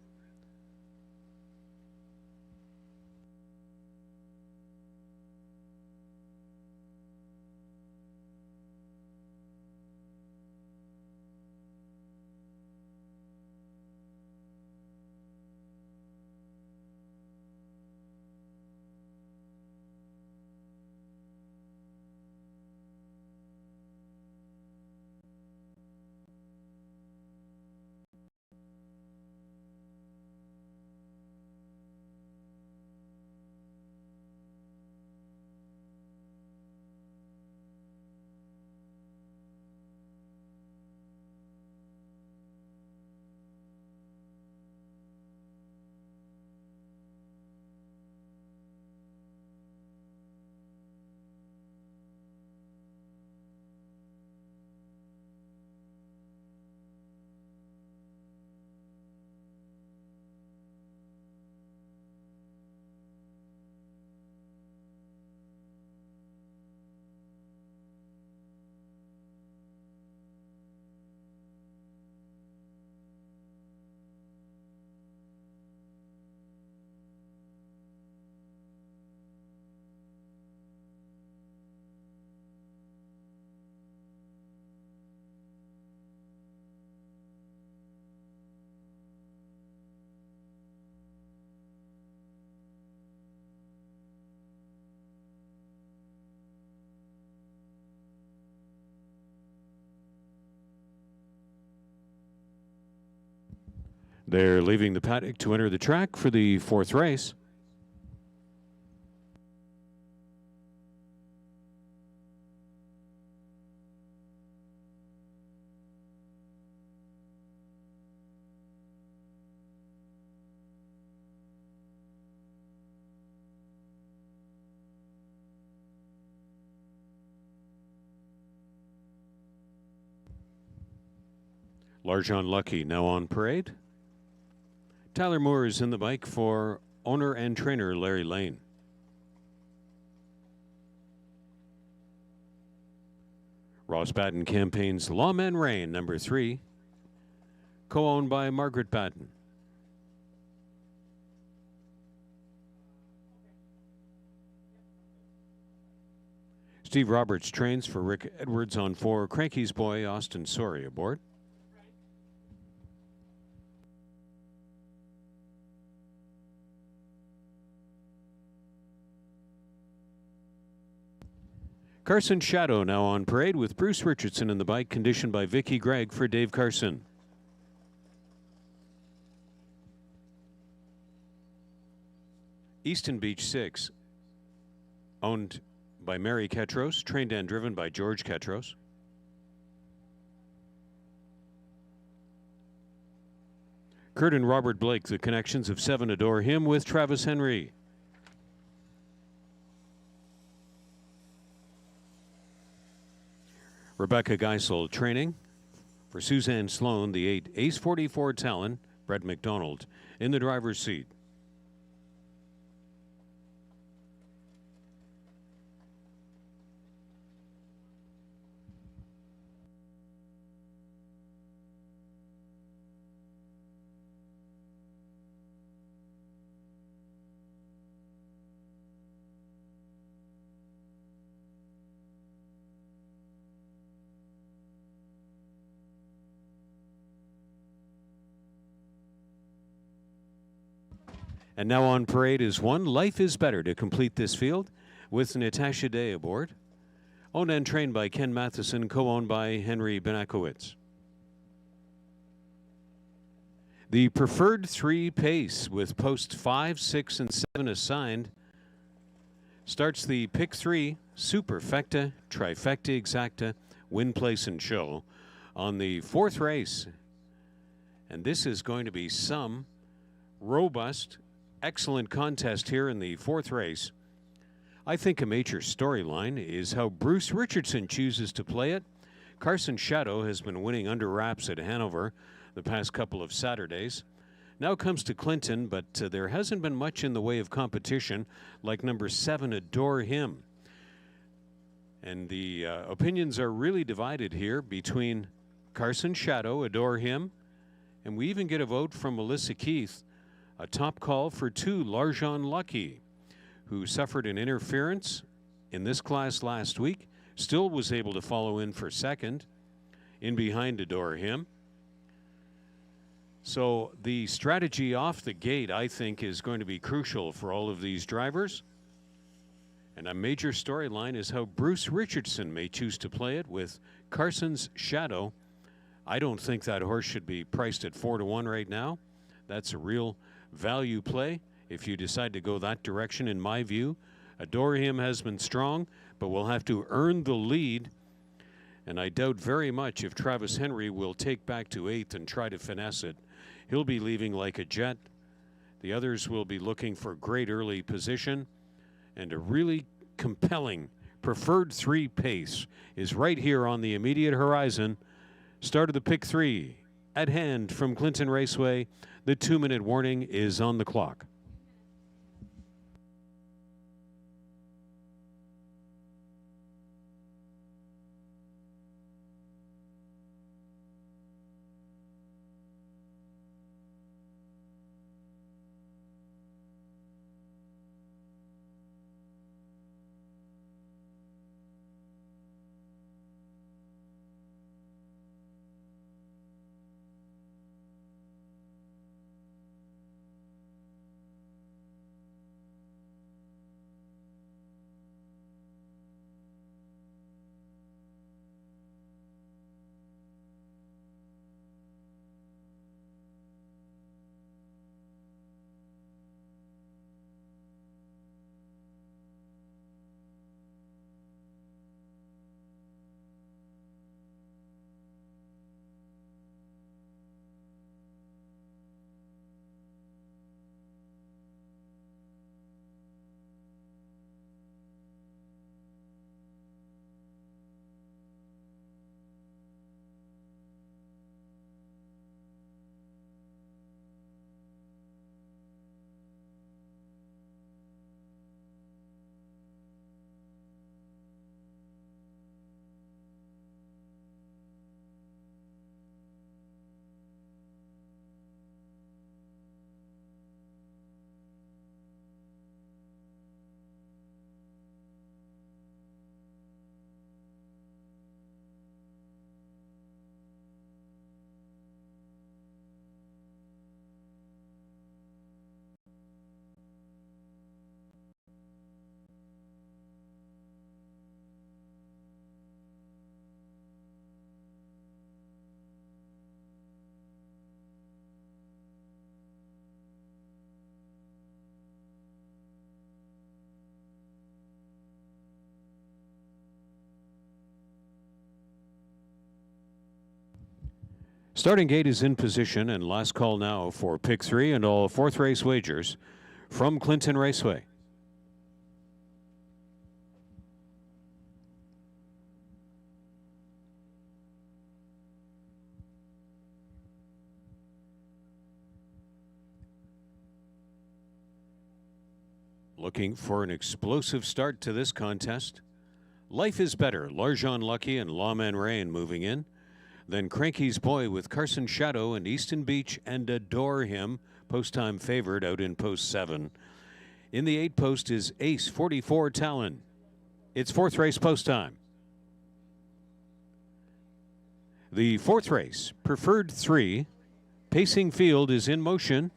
They're leaving the paddock to enter the track for the 4th race. Larjon Lucky now on parade. Tyler Moore is in the bike for owner and trainer Larry Lane. Ross Batten campaigns Lawman Rain, number 3, co-owned by Margaret Batten. Steve Roberts trains for Rick Edwards on 4, Cranky's boy Austin Sorey aboard. Carson Shadow now on parade with Bruce Richardson in the bike, conditioned by Vicky Gregg for Dave Carson. Easton Beach 6, owned by Mary Ketros, trained and driven by George Ketros. Kurt and Robert Blake, the connections of 7 adore him with Travis Henry. Rebecca Geisel training. For Suzanne Sloan, the 8 Ace 44 Talon, Brett McDonald in the driver's seat. And now on parade is one Life is Better to complete this field with Natasha Day aboard. Owned and trained by Ken Matheson, co-owned by Henry Benakowitz. The preferred 3 pace with posts 5, 6, and 7 assigned starts the pick 3 Superfecta, Trifecta Exacta, Win, Place, and Show on the 4th race. And this is going to be some robust, excellent contest here in the 4th race. I think a major storyline is how Bruce Richardson chooses to play it. Carson Shadow has been winning under wraps at Hanover the past couple of Saturdays. Now comes to Clinton, but there hasn't been much in the way of competition like number 7, Adore Him. And the opinions are really divided here between Carson Shadow, Adore Him, and we even get a vote from Melissa Keith. A top call for 2, Larjon Lucky, who suffered an interference in this class last week, still was able to follow in for 2nd, in behind Adore Him. So the strategy off the gate, I think, is going to be crucial for all of these drivers. And a major storyline is how Bruce Richardson may choose to play it with Carson's Shadow. I don't think that horse should be priced at 4-1 right now. That's a real value play if you decide to go that direction, in my view. Adore Him has been strong, but will have to earn the lead. And I doubt very much if Travis Henry will take back to 8th and try to finesse it. He'll be leaving like a jet. The others will be looking for great early position. And a really compelling preferred 3 pace is right here on the immediate horizon. Start of the pick 3 at hand from Clinton Raceway. The 2-minute warning is on the clock. Starting gate is in position, and last call now for pick 3 and all 4th race wagers from Clinton Raceway. Looking for an explosive start to this contest. Life is Better, Larjon Lucky and Lawman Rain moving in. Then Cranky's Boy with Carson Shadow and Easton Beach and Adore Him, post time favored out in post 7. In the 8 post is Ace 44 Talon. It's 4th race post time. The 4th race, Preferred 3, Pacing Field is in motion.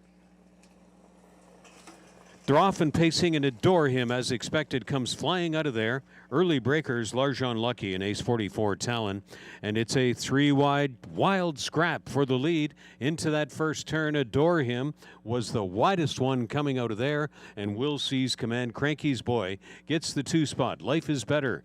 They're off and pacing, and Adore Him, as expected, comes flying out of there. Early breakers, Larjon Lucky and Ace 44 Talon. And it's a 3-wide wild scrap for the lead into that first turn. Adore Him was the widest one coming out of there, and Will C's command. Cranky's Boy gets the 2 spot. Life is Better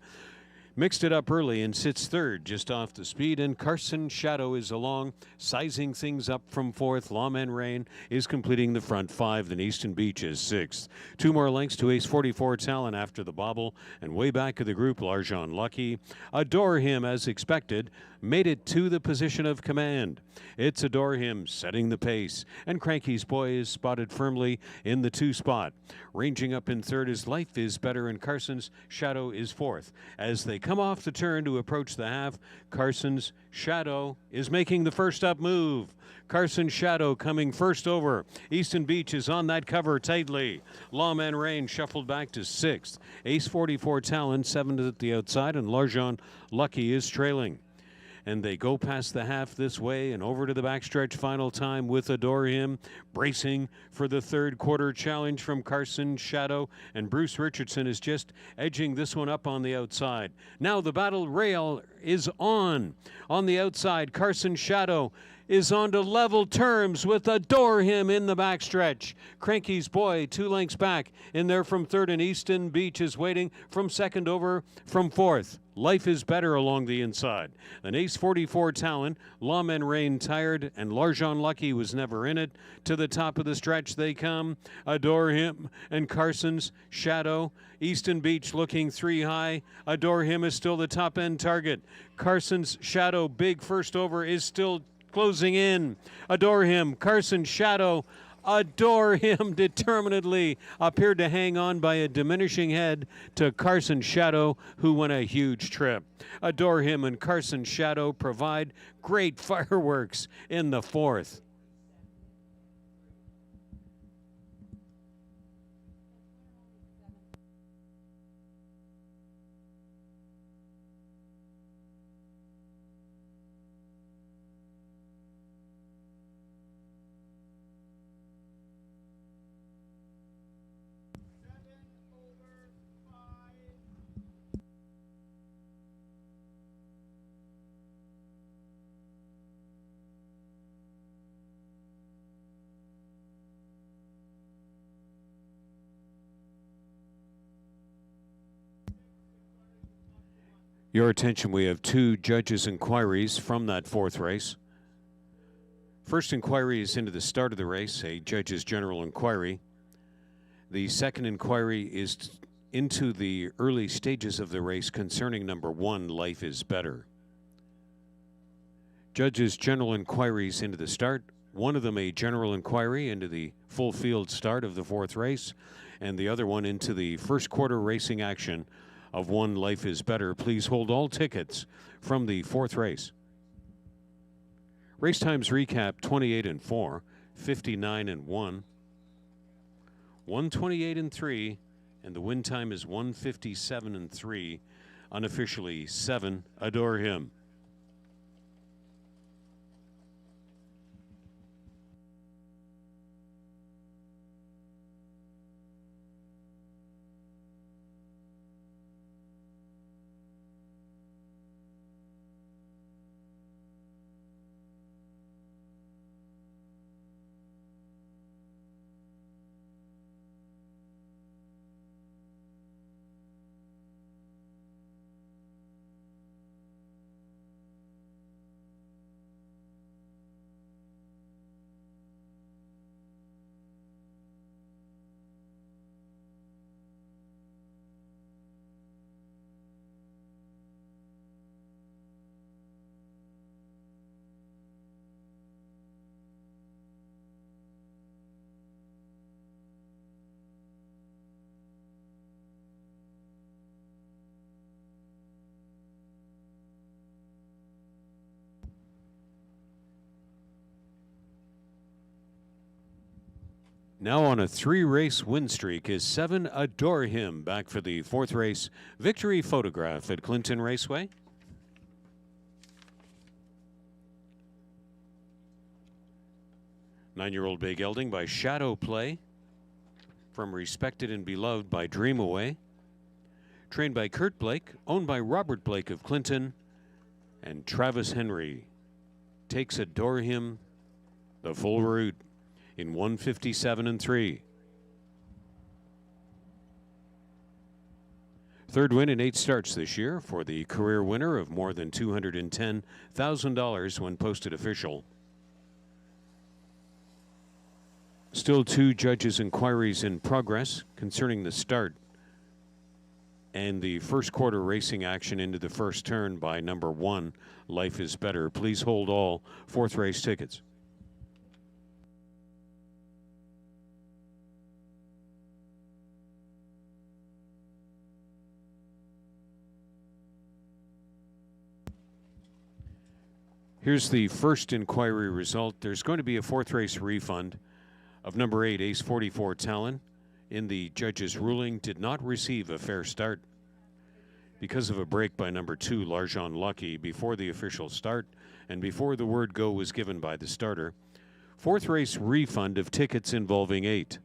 mixed it up early and sits 3rd just off the speed, and Carson Shadow is along, sizing things up from 4th. Lawman Rain is completing the front 5, then Easton Beach is 6th. 2 more lengths to Ace 44 Talon after the bobble, and way back of the group, Larjon Lucky. Adore Him, as expected, made it to the position of command. It's Adore Him setting the pace, and Cranky's Boy is spotted firmly in the 2 spot. Ranging up in 3rd is Life is Better, and Carson's Shadow is 4th. As they come off the turn to approach the half, Carson's Shadow is making the first up move. Carson Shadow coming first over. Easton Beach is on that cover tightly. Lawman Rain shuffled back to 6th. Ace 44 Talon 7th at the outside, and Larjon Lucky is trailing. And they go past the half this way and over to the backstretch final time with Adore Him, bracing for the 3rd quarter challenge from Carson Shadow, and Bruce Richardson is just edging this one up on the outside. Now the battle rail is on the outside. Carson Shadow is on to level terms with Adore Him in the backstretch. Cranky's Boy 2 lengths back in there from 3rd, and Easton Beach is waiting from 2nd over from 4th. Life is Better along the inside. Then Ace 44 Talon, Lawman Rain tired, and Larjon Lucky was never in it. To the top of the stretch they come. Adore Him and Carson's Shadow. Easton Beach looking 3 high. Adore Him is still the top end target. Carson's Shadow, big first over, is still closing in. Adore Him, Carson Shadow, Adore Him determinedly appeared to hang on by a diminishing head to Carson Shadow, who won a huge trip. Adore Him and Carson Shadow provide great fireworks in the 4th. Your attention, we have 2 judges' inquiries from that 4th race. First inquiry is into the start of the race, a judge's general inquiry. The second inquiry is into the early stages of the race concerning number 1, Life is Better. Judges' general inquiries into the start. One of them a general inquiry into the full field start of the 4th race, and the other one into the first quarter racing action of 1, Life is Better. Please hold all tickets from the 4th race. Race times recap: 28 and 4, 59 and 1, 128 and 3, and the win time is 157 and 3. Unofficially 7, Adore Him. Now on a 3-race win streak is 7 Adore Him, back for the 4th race victory photograph at Clinton Raceway. Nine-year-old Bay Gelding by Shadow Play, from Respected and Beloved by Dream Away. Trained by Kurt Blake, owned by Robert Blake of Clinton, and Travis Henry takes Adore Him the full route in 157 3. Third win in 8 starts this year for the career winner of more than $210,000 when posted official. Still 2 judges' inquiries in progress concerning the start and the first quarter racing action into the first turn by number 1, Life is Better. Please hold all 4th race tickets. Here's the first inquiry result. There's going to be a 4th race refund of number 8, Ace 44 Talon. In the judge's ruling, did not receive a fair start because of a break by number 2, Larjon Lucky, before the official start and before the word go was given by the starter. 4th race refund of tickets involving 8.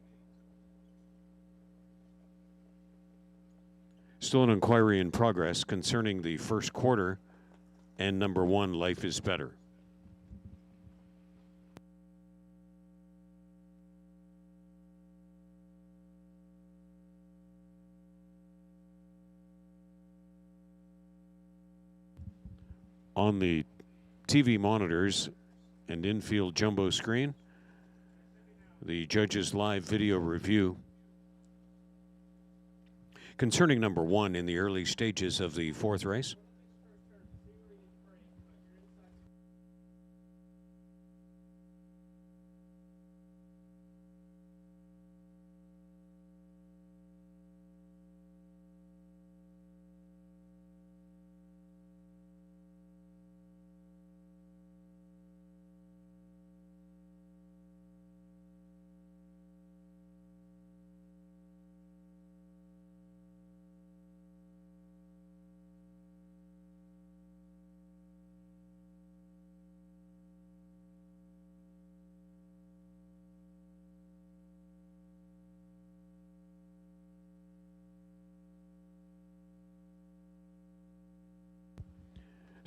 Still an inquiry in progress concerning the first quarter and number 1, Life is Better. On the TV monitors and infield jumbo screen, the judge's live video review concerning number 1 in the early stages of the 4th race.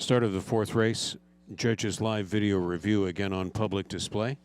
Start of the 4th race, judge's live video review again on public display.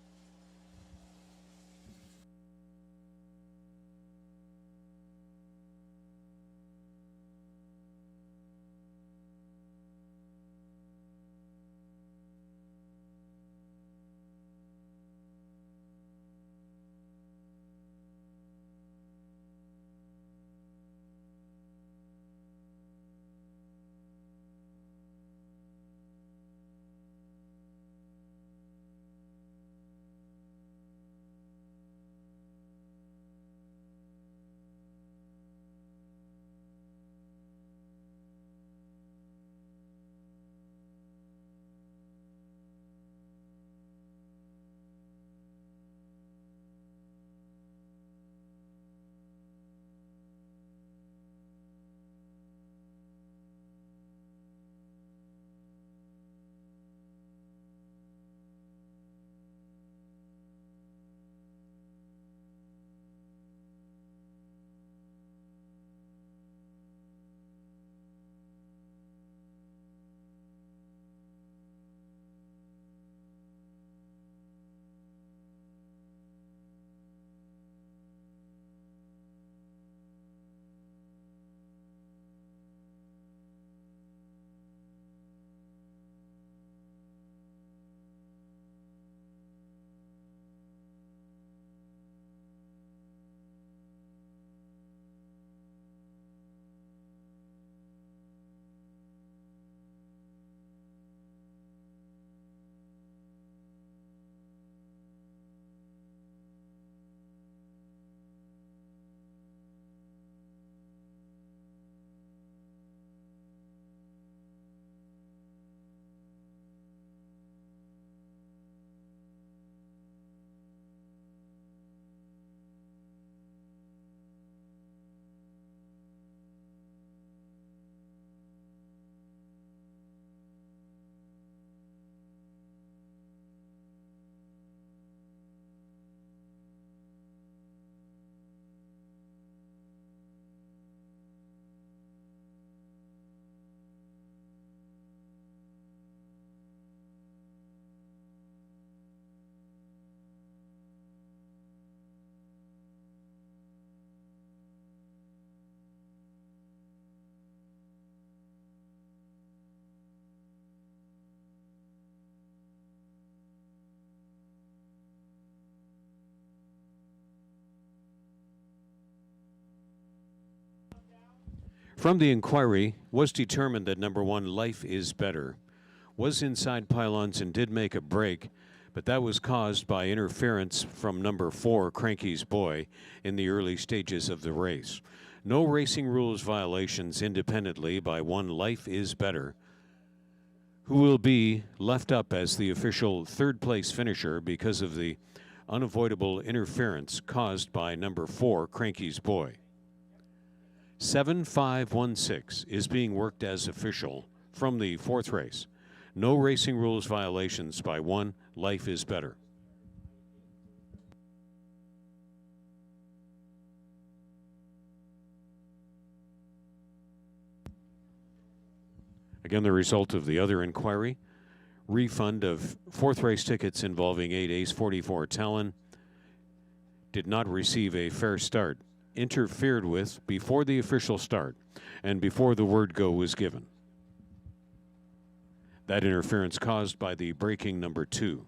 From the inquiry, was determined that number 1, Life is Better, was inside pylons and did make a break, but that was caused by interference from number 4, Cranky's Boy, in the early stages of the race. No racing rules violations independently by 1, Life is Better, who will be left up as the official third-place finisher because of the unavoidable interference caused by number 4, Cranky's Boy. 7516 is being worked as official from the 4th race. No racing rules violations by 1, Life is Better. Again, the result of the other inquiry. Refund of 4th race tickets involving 8 Ace 44 Talon. Did not receive a fair start. Interfered with before the official start and before the word go was given. That interference caused by the breaking number 2.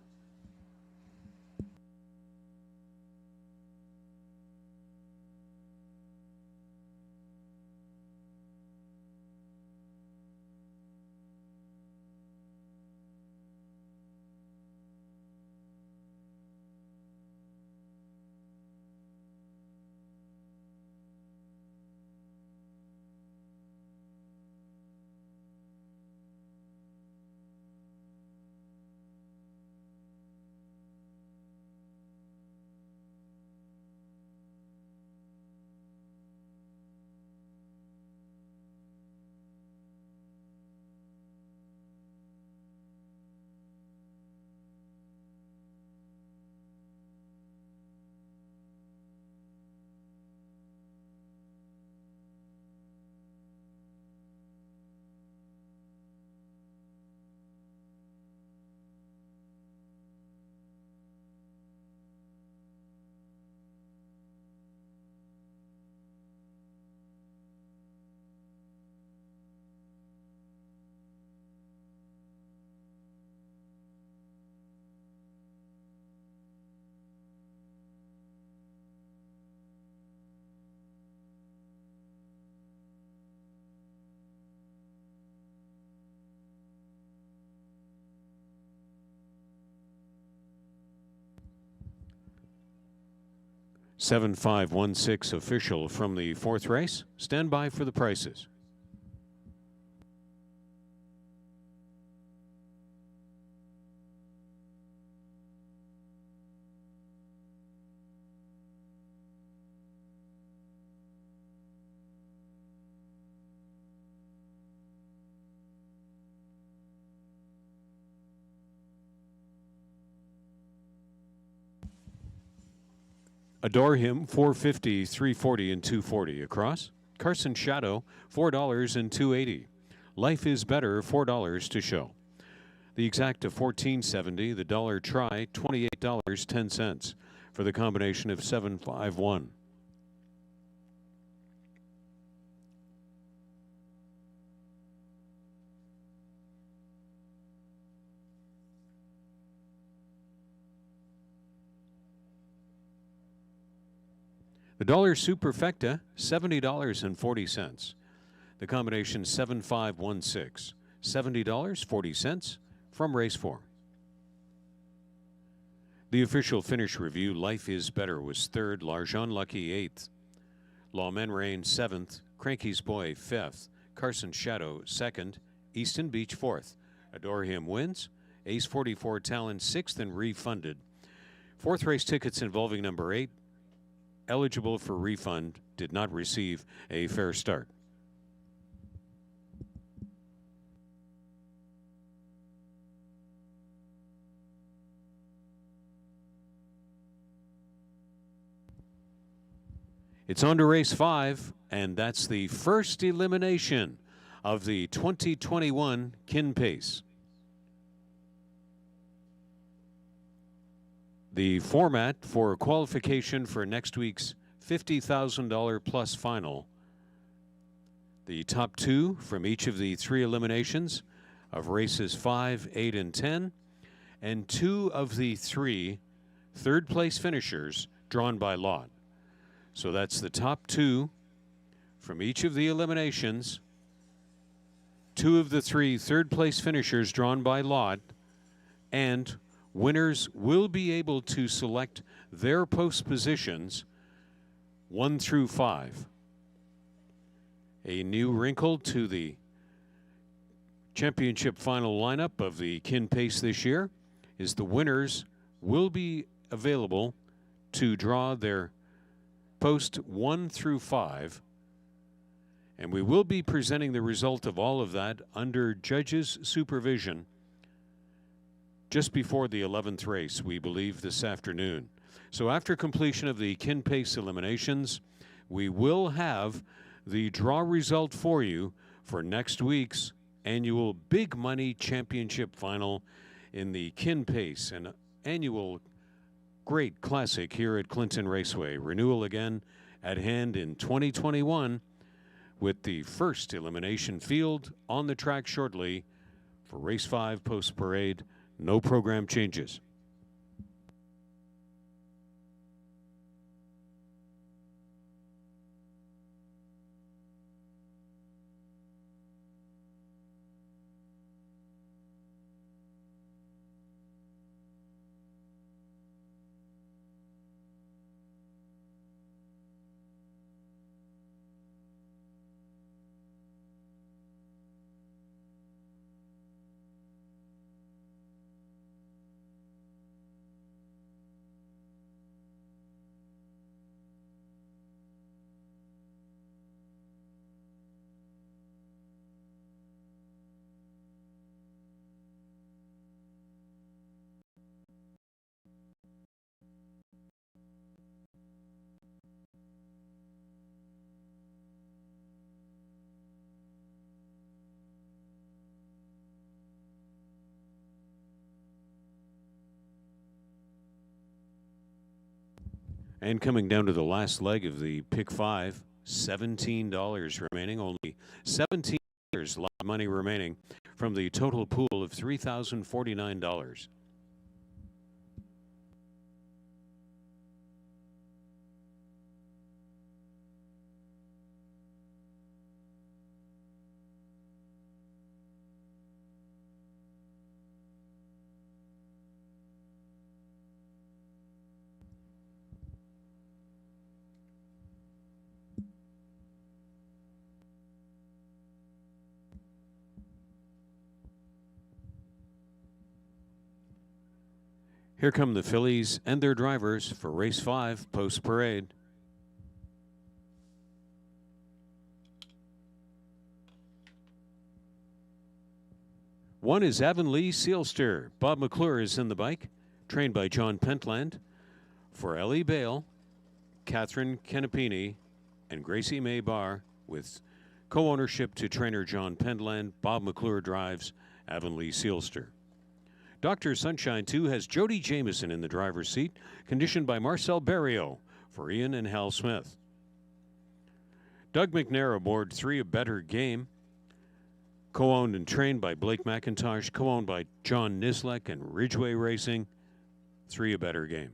$7,516 official from the 4th race. Stand by for the prices. Adore Him, $4.50, $3.40, and $2.40 across. Carson Shadow, $4 and $2.80. Life is Better, $4 to show. The exacta, $14.70. The dollar try, $28.10 for the combination of 751. The dollar superfecta, $70.40. The combination 7516, $70.40 from race 4. The official finish review, Life is Better was 3rd, L'Argent Lucky 8th, Lawmen Rain 7th, Cranky's Boy 5th, Carson Shadow 2nd, Easton Beach 4th. Adore Him wins, Ace 44 Talon 6th and refunded. 4th race tickets involving number 8, eligible for refund, did not receive a fair start. It's on to race 5, and that's the first elimination of the 2021 Kin Pace. The format for qualification for next week's $50,000 plus final. The top 2 from each of the 3 eliminations of races 5, 8, and 10, and 2 of the 3 third-place finishers drawn by lot. So that's the top 2 from each of the eliminations, 2 of the 3 third-place finishers drawn by lot, and winners will be able to select their post positions 1 through 5. A new wrinkle to the championship final lineup of the Kin Pace this year is the winners will be available to draw their post 1 through 5, and we will be presenting the result of all of that under judges' supervision just before the 11th race, we believe, this afternoon. So after completion of the Kin Pace eliminations, we will have the draw result for you for next week's annual Big Money Championship final in the Kin Pace, an annual great classic here at Clinton Raceway. Renewal again at hand in 2021 with the first elimination field on the track shortly for Race 5 Post Parade. No program changes. And coming down to the last leg of the Pick 5, $17 remaining, only $17 live money remaining from the total pool of $3,049. Here come the fillies and their drivers for Race 5 Post Parade. One is Avonlea Sealster. Bob McClure is in the bike, trained by John Pentland. For Ellie Bale, Catherine Canapini, and Gracie May Barr, with co-ownership to trainer John Pentland. Bob McClure drives Avonlea Sealster. Dr. Sunshine 2 has Jody Jameson in the driver's seat, conditioned by Marcel Barrio for Ian and Hal Smith. Doug McNair aboard 3 A Better Game, co-owned and trained by Blake McIntosh, co-owned by John Nislek and Ridgeway Racing, 3 A Better Game.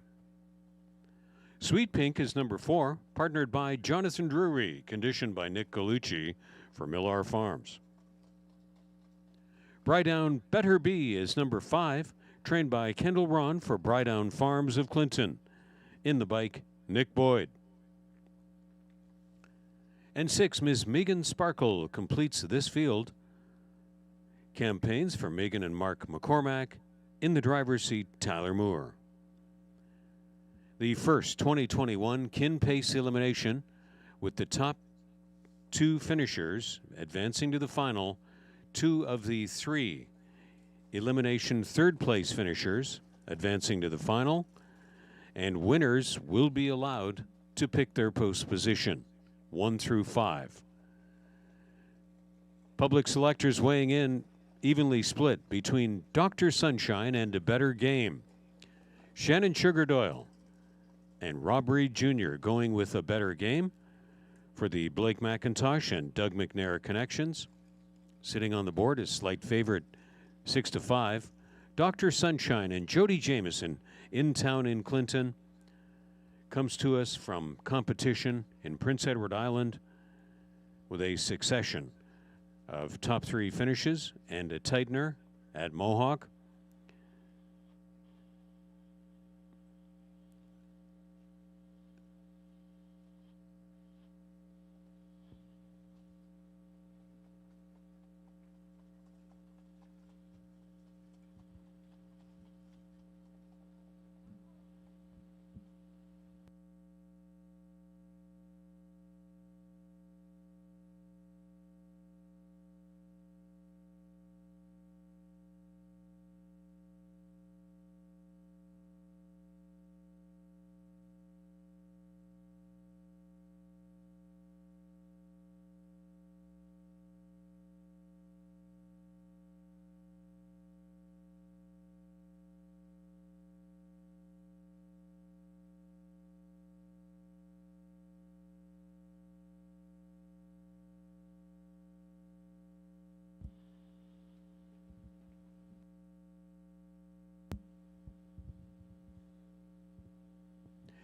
Sweet Pink is number 4, partnered by Jonathan Drury, conditioned by Nick Galucci for Millar Farms. Brydown Better Be is number 5, trained by Kendall Ron for Brydown Farms of Clinton. In the bike, Nick Boyd. And 6, Ms. Megan Sparkle completes this field. Campaigns for Megan and Mark McCormack. In the driver's seat, Tyler Moore. The first 2021 Kin Pace elimination with the top 2 finishers advancing to the final. 2 of the 3 elimination third-place finishers advancing to the final, and winners will be allowed to pick their post position, 1 through 5. Public selectors weighing in evenly split between Dr. Sunshine and A Better Game. Shannon Sugar Doyle and Rob Reed Jr. going with A Better Game for the Blake McIntosh and Doug McNair connections. Sitting on the board is slight favorite 6-5. Dr. Sunshine and Jody Jameson in town in Clinton. Comes to us from competition in Prince Edward Island. with a succession of top 3 finishes and a tightener at Mohawk.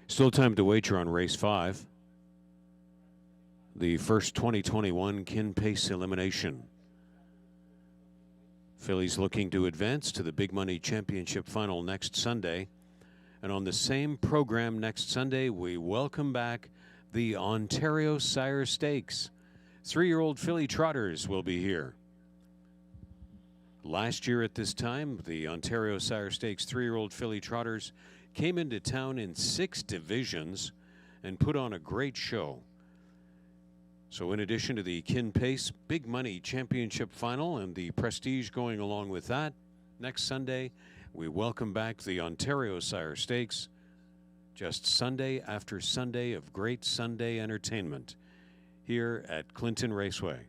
Still time to wager on race 5. The first 2021 Kin Pace elimination. Fillies looking to advance to the Big Money Championship final next Sunday. And on the same program next Sunday, we welcome back the Ontario Sire Stakes. 3-year-old filly trotters will be here. Last year at this time, the Ontario Sire Stakes 3-year-old filly trotters came into town in 6 divisions and put on a great show. So in addition to the Kin Pace Big Money Championship final and the prestige going along with that, next Sunday we welcome back the Ontario Sire Stakes. Just Sunday after Sunday of great Sunday entertainment here at Clinton Raceway.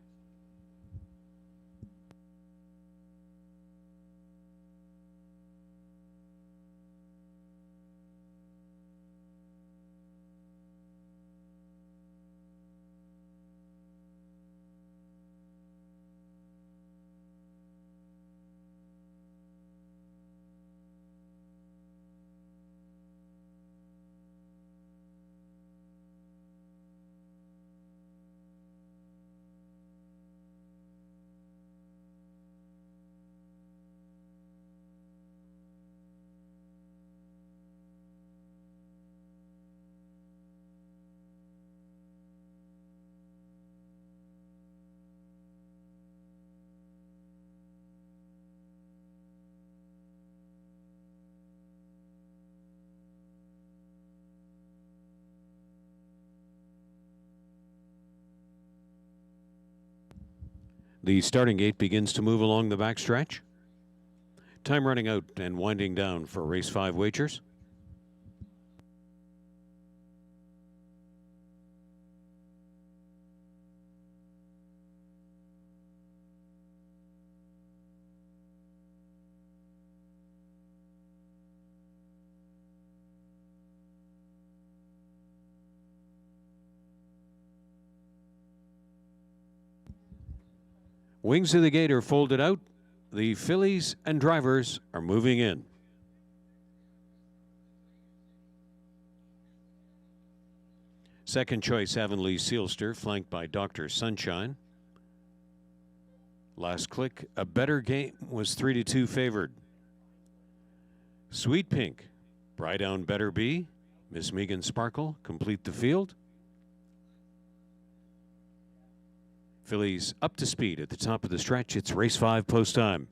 The starting gate begins to move along the backstretch. Time running out and winding down for race 5 wagers. Wings of the gate are folded out. The fillies and drivers are moving in. Second choice, Avonlea Sealster, flanked by Dr. Sunshine. Last click, A Better Game was 3-2 favored. Sweet Pink, Bry Down Better Be, Miss Megan Sparkle complete the field. Fillies up to speed at the top of the stretch. It's race 5 post time.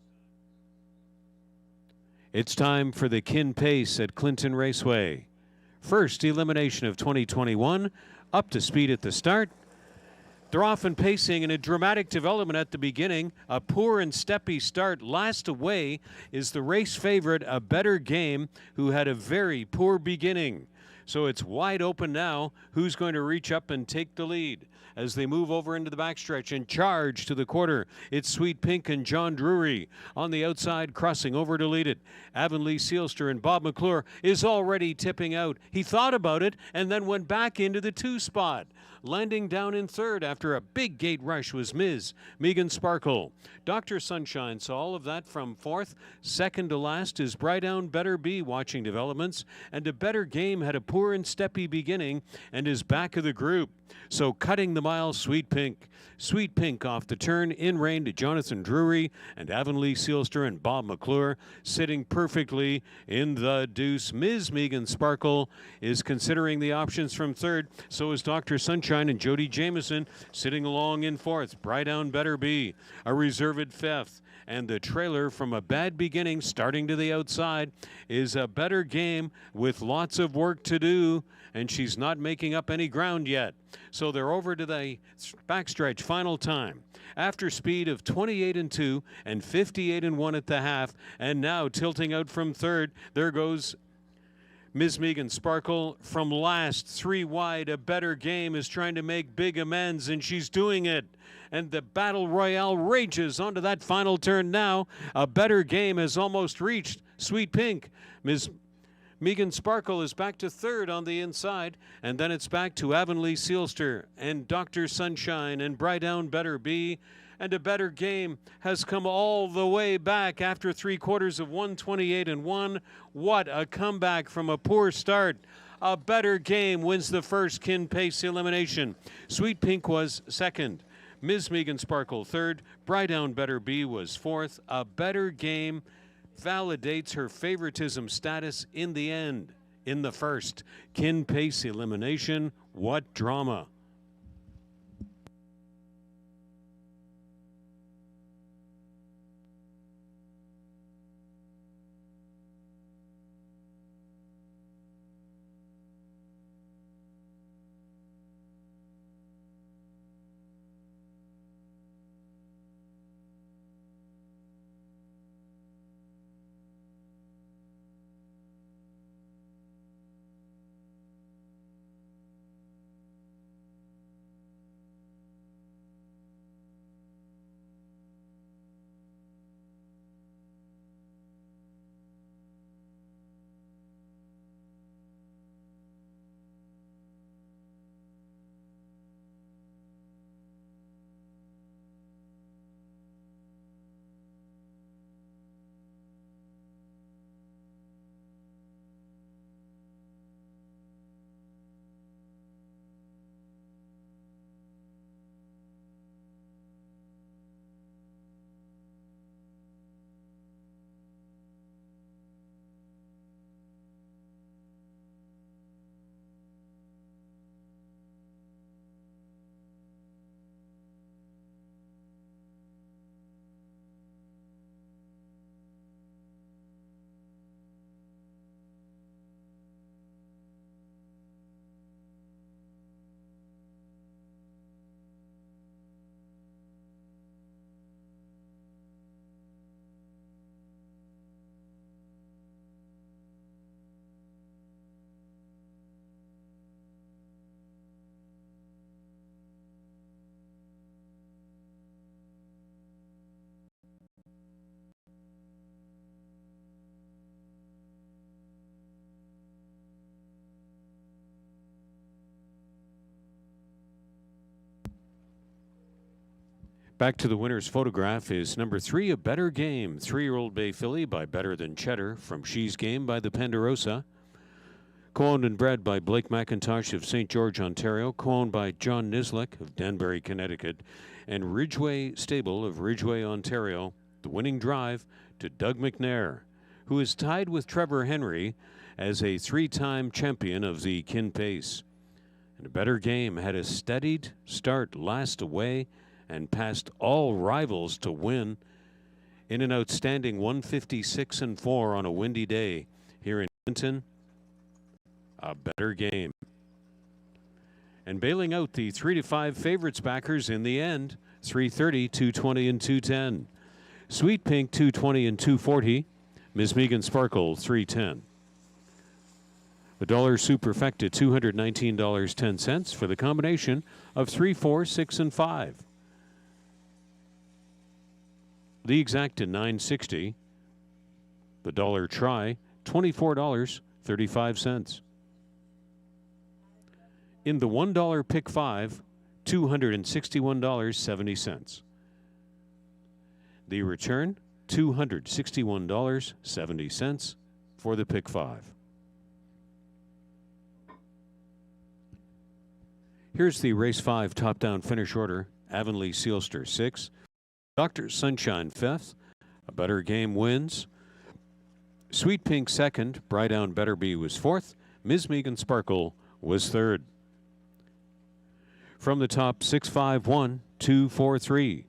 It's time for the Kin Pace at Clinton Raceway. First elimination of 2021, up to speed at the start. They're off and pacing in a dramatic development at the beginning. A poor and steppy start. Last away is the race favorite, A Better Game, who had a very poor beginning. So it's wide open now. Who's going to reach up and take the lead? As they move over into the backstretch and charge to the quarter, it's Sweet Pink and John Drury on the outside, crossing over to lead it. Avonlea Sealster and Bob McClure is already tipping out. He thought about it and then went back into the 2 spot. Landing down in 3rd after a big gate rush was Ms. Megan Sparkle. Dr. Sunshine saw all of that from 4th. Second to last is Bry Down Better Be, watching developments. And A Better Game had a poor poor and steppy beginning and is back of the group. So cutting the mile, Sweet Pink. Sweet Pink off the turn, in rein to Jonathan Drury and Avonlea Sealster and Bob McClure, sitting perfectly in the deuce. Ms. Megan Sparkle is considering the options from third. So is Dr. Sunshine and Jody Jameson sitting along in fourth. Brydown Better Be, a reserved fifth. And the trailer from a bad beginning starting to the outside is a Better Game with lots of work to do, and she's not making up any ground yet. So they're over to the backstretch final time. After speed of 28-2 and 58-1 at the half, and now tilting out from third, there goes Ms. Megan Sparkle from last, 3 wide. A Better Game is trying to make big amends, and she's doing it. And the battle royale rages onto that final turn now. A Better Game has almost reached Sweet Pink. Ms. Megan Sparkle is back to third on the inside, and then it's back to Avonlea Sealster and Dr. Sunshine and Brydown Better Be. And A Better Game has come all the way back after 3/4 of 128-1. What a comeback from a poor start. A Better Game wins the first Kin Pace elimination. Sweet Pink was second. Ms. Megan Sparkle third. Brydown Better Be was fourth. A Better Game validates her favoritism status in the end, in the first Kin Pace elimination. What drama. Back to the winner's photograph is number 3, A Better Game. 3-year-old bay filly by Better Than Cheddar from She's Game by the Ponderosa. Co-owned and bred by Blake McIntosh of St. George, Ontario. Co-owned by John Nislick of Danbury, Connecticut. And Ridgeway Stable of Ridgeway, Ontario. The winning drive to Doug McNair, who is tied with Trevor Henry as a 3-time champion of the Kin Pace. And A Better Game had a steadied start last away and passed all rivals to win in an outstanding 156-4 on a windy day here in Edmonton. A Better Game. And bailing out the 3-5 favorites backers in the end, 330, 220, and 210. Sweet Pink, 220 and 240. Ms. Megan Sparkle, 310. The dollar superfecta, $219.10 for the combination of 3, 4, 6, and 5. The exacta, $9.60. The dollar try, $24.35. In the $1 pick 5, $261.70. The return, $261.70 for the pick 5. Here's the race 5 top-down finish order. Avonlea Sealster 6, Dr. Sunshine 5th, A Better Game wins. Sweet Pink 2nd, Brydown Better Be was 4th, Ms. Megan Sparkle was 3rd. From the top, 6, 5, 1, 2, 4, 3.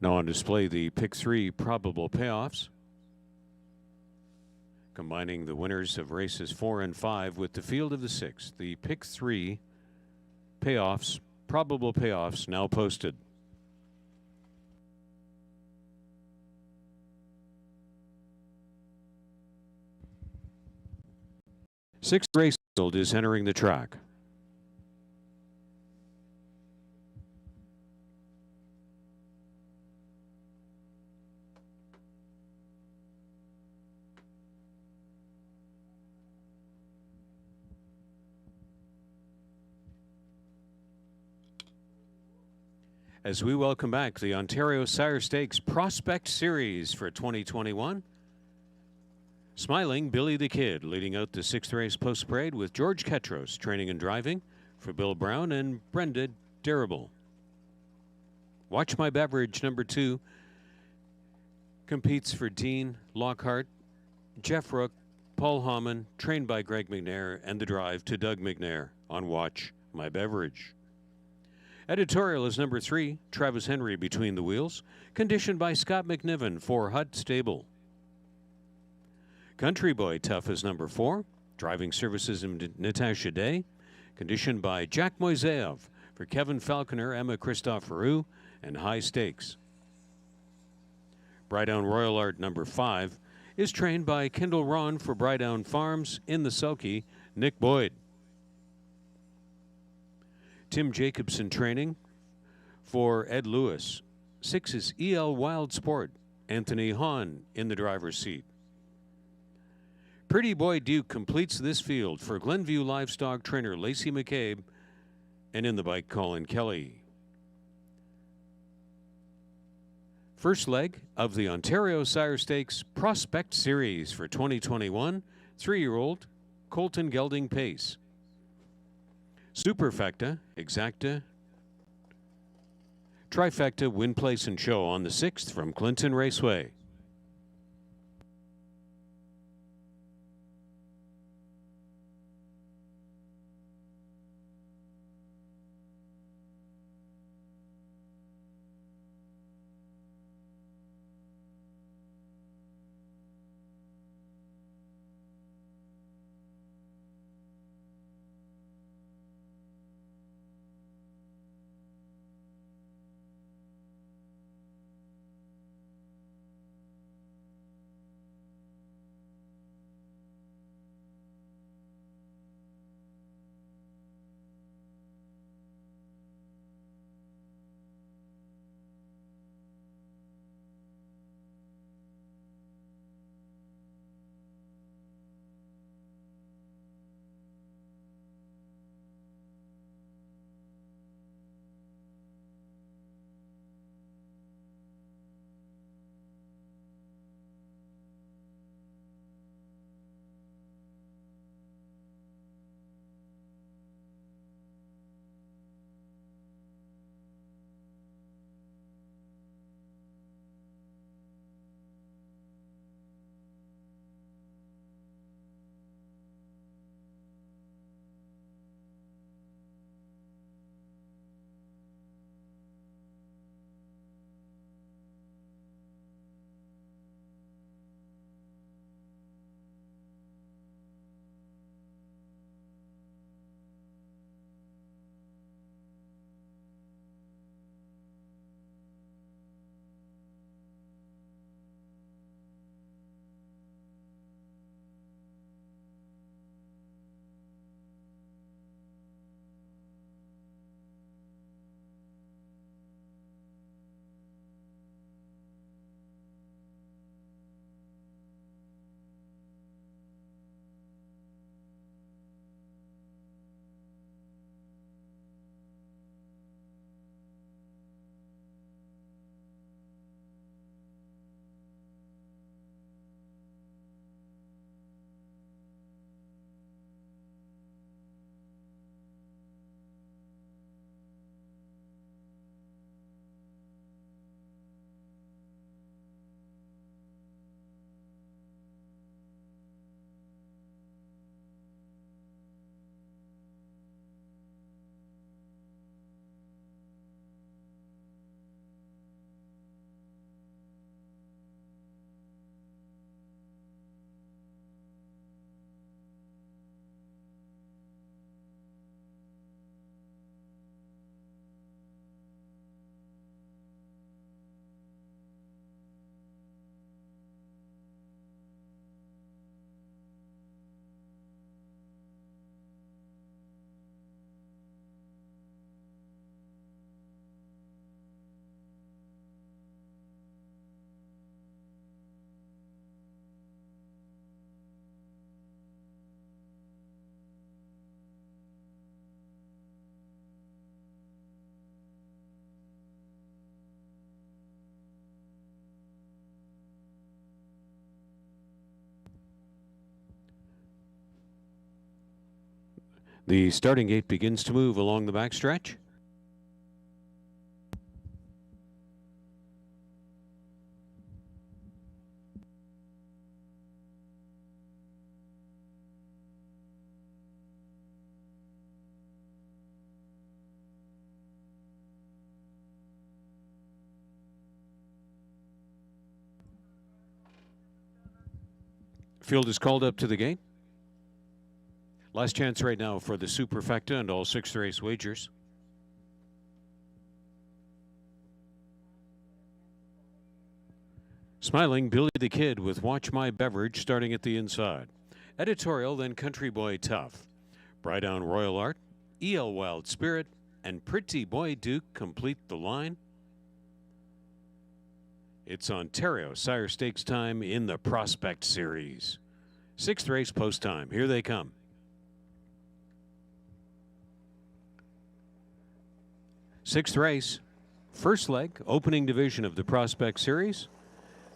Now on display, the pick 3 probable payoffs, combining the winners of races 4 and 5 with the field of the 6. The pick 3 payoffs Probable payoffs now posted. Sixth race field is entering the track. As we welcome back the Ontario Sire Stakes Prospect Series for 2021. Smiling Billy the Kid leading out the sixth race post-parade with George Ketros training and driving for Bill Brown and Brenda Darrable. Watch My Beverage number 2 competes for Dean Lockhart, Jeff Rook, Paul Hamann, trained by Greg McNair, and the drive to Doug McNair on Watch My Beverage. Editorial is number 3, Travis Henry Between the Wheels, conditioned by Scott McNiven for Hut Stable. Country Boy Tough is number 4, driving services in Natasha Day, conditioned by Jack Moiseev for Kevin Falconer, Emma Christopherou, and High Stakes. Brydown Royal Art number 5 is trained by Kendall Ron for Brydown Farms in the sulky Nick Boyd. Tim Jacobson training for Ed Lewis. 6 is EL Wild Sport, Anthony Hahn in the driver's seat. Pretty Boy Duke completes this field for Glenview Livestock trainer Lacey McCabe, and in the bike Colin Kelly. First leg of the Ontario Sire Stakes Prospect Series for 2021, 3-year-old Colton Gelding Pace. Superfecta, Exacta, Trifecta, Win, Place, and Show on the 6th from Clinton Raceway. The starting gate begins to move along the backstretch. Field is called up to the gate. Last chance right now for the superfecta and all sixth race wagers. Smiling Billy the Kid with Watch My Beverage starting at the inside. Editorial, then Country Boy Tough. Brydown Royal Art, EL Wild Spirit, and Pretty Boy Duke complete the line. It's Ontario Sire Stakes time in the Prospect Series. Sixth race post time. Here they come. Sixth race, first leg, opening division of the Prospect Series.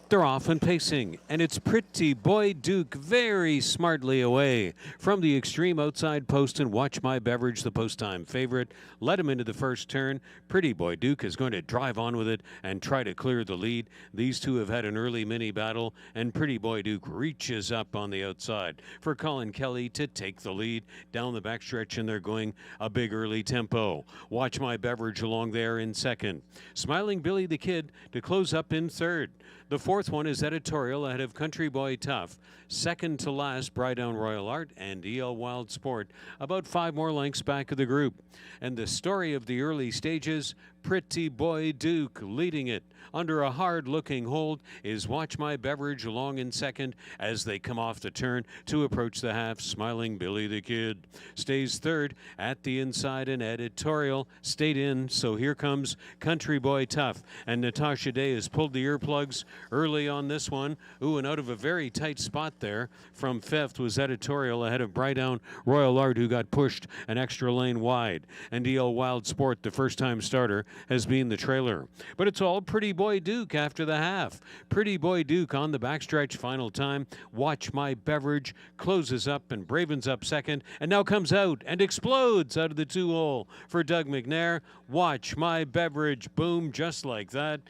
They're off and pacing, and it's Pretty Boy Duke very smartly away from the extreme outside post, and Watch My Beverage, the post-time favorite, led him into the first turn. Pretty Boy Duke is going to drive on with it and try to clear the lead. These two have had an early mini battle, and Pretty Boy Duke reaches up on the outside for Colin Kelly to take the lead down the backstretch, and they're going a big early tempo. Watch My Beverage along there in second. Smiling Billy the Kid to close up in third. The fourth one is Editorial ahead of Country Boy Tough. Second to last, Brydown Royal Art and EL Wild Sport, about 5 more lengths back of the group. And the story of the early stages, Pretty Boy Duke leading it. Under a hard-looking hold is Watch My Beverage along in second as they come off the turn to approach the half. Smiling Billy the Kid stays third at the inside, and Editorial stayed in. So here comes Country Boy Tough, and Natasha Day has pulled the earplugs early on this one. Ooh, and out of a very tight spot there from fifth was Editorial ahead of Brydown Royal Art, who got pushed an extra lane wide. And EL Wild Sport, the first-time starter, has been the trailer. But it's all Pretty Boy Duke after the half. Pretty Boy Duke on the backstretch final time. Watch My Beverage closes up and bravens up second, and now comes out and explodes out of the 2-hole for Doug McNair. Watch My Beverage, boom, just like that,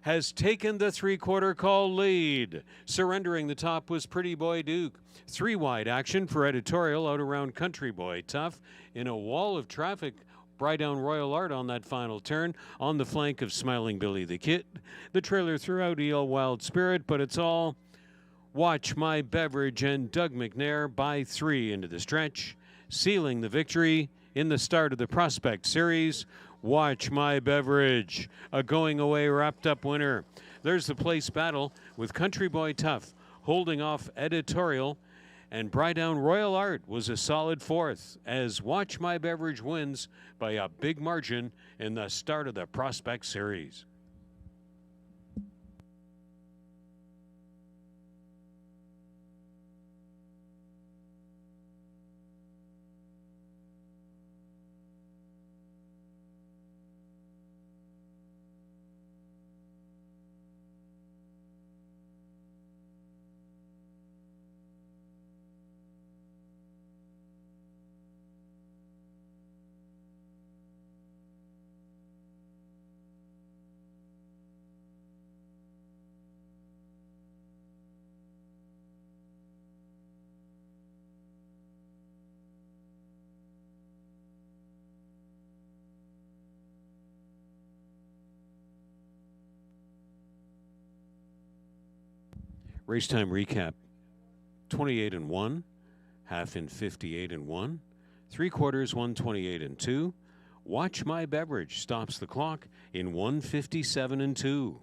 has taken the three-quarter call lead. Surrendering the top was Pretty Boy Duke. 3-wide action for Editorial out around Country Boy Tough in a wall of traffic. Brydown Royal Art on that final turn on the flank of Smiling Billy the Kid. The trailer throughout EL Wild Spirit, but it's all Watch My Beverage and Doug McNair by 3 into the stretch, sealing the victory in the start of the Prospect Series. Watch My Beverage, a going-away wrapped-up winner. There's the place battle with Country Boy Tough holding off Editorial, and Brydown Royal Art was a solid fourth as Watch My Beverage wins by a big margin in the start of the Prospect Series. Race time recap: 28-1, half in 58-1, 3/4 128-2. Watch My Beverage stops the clock in 157-2.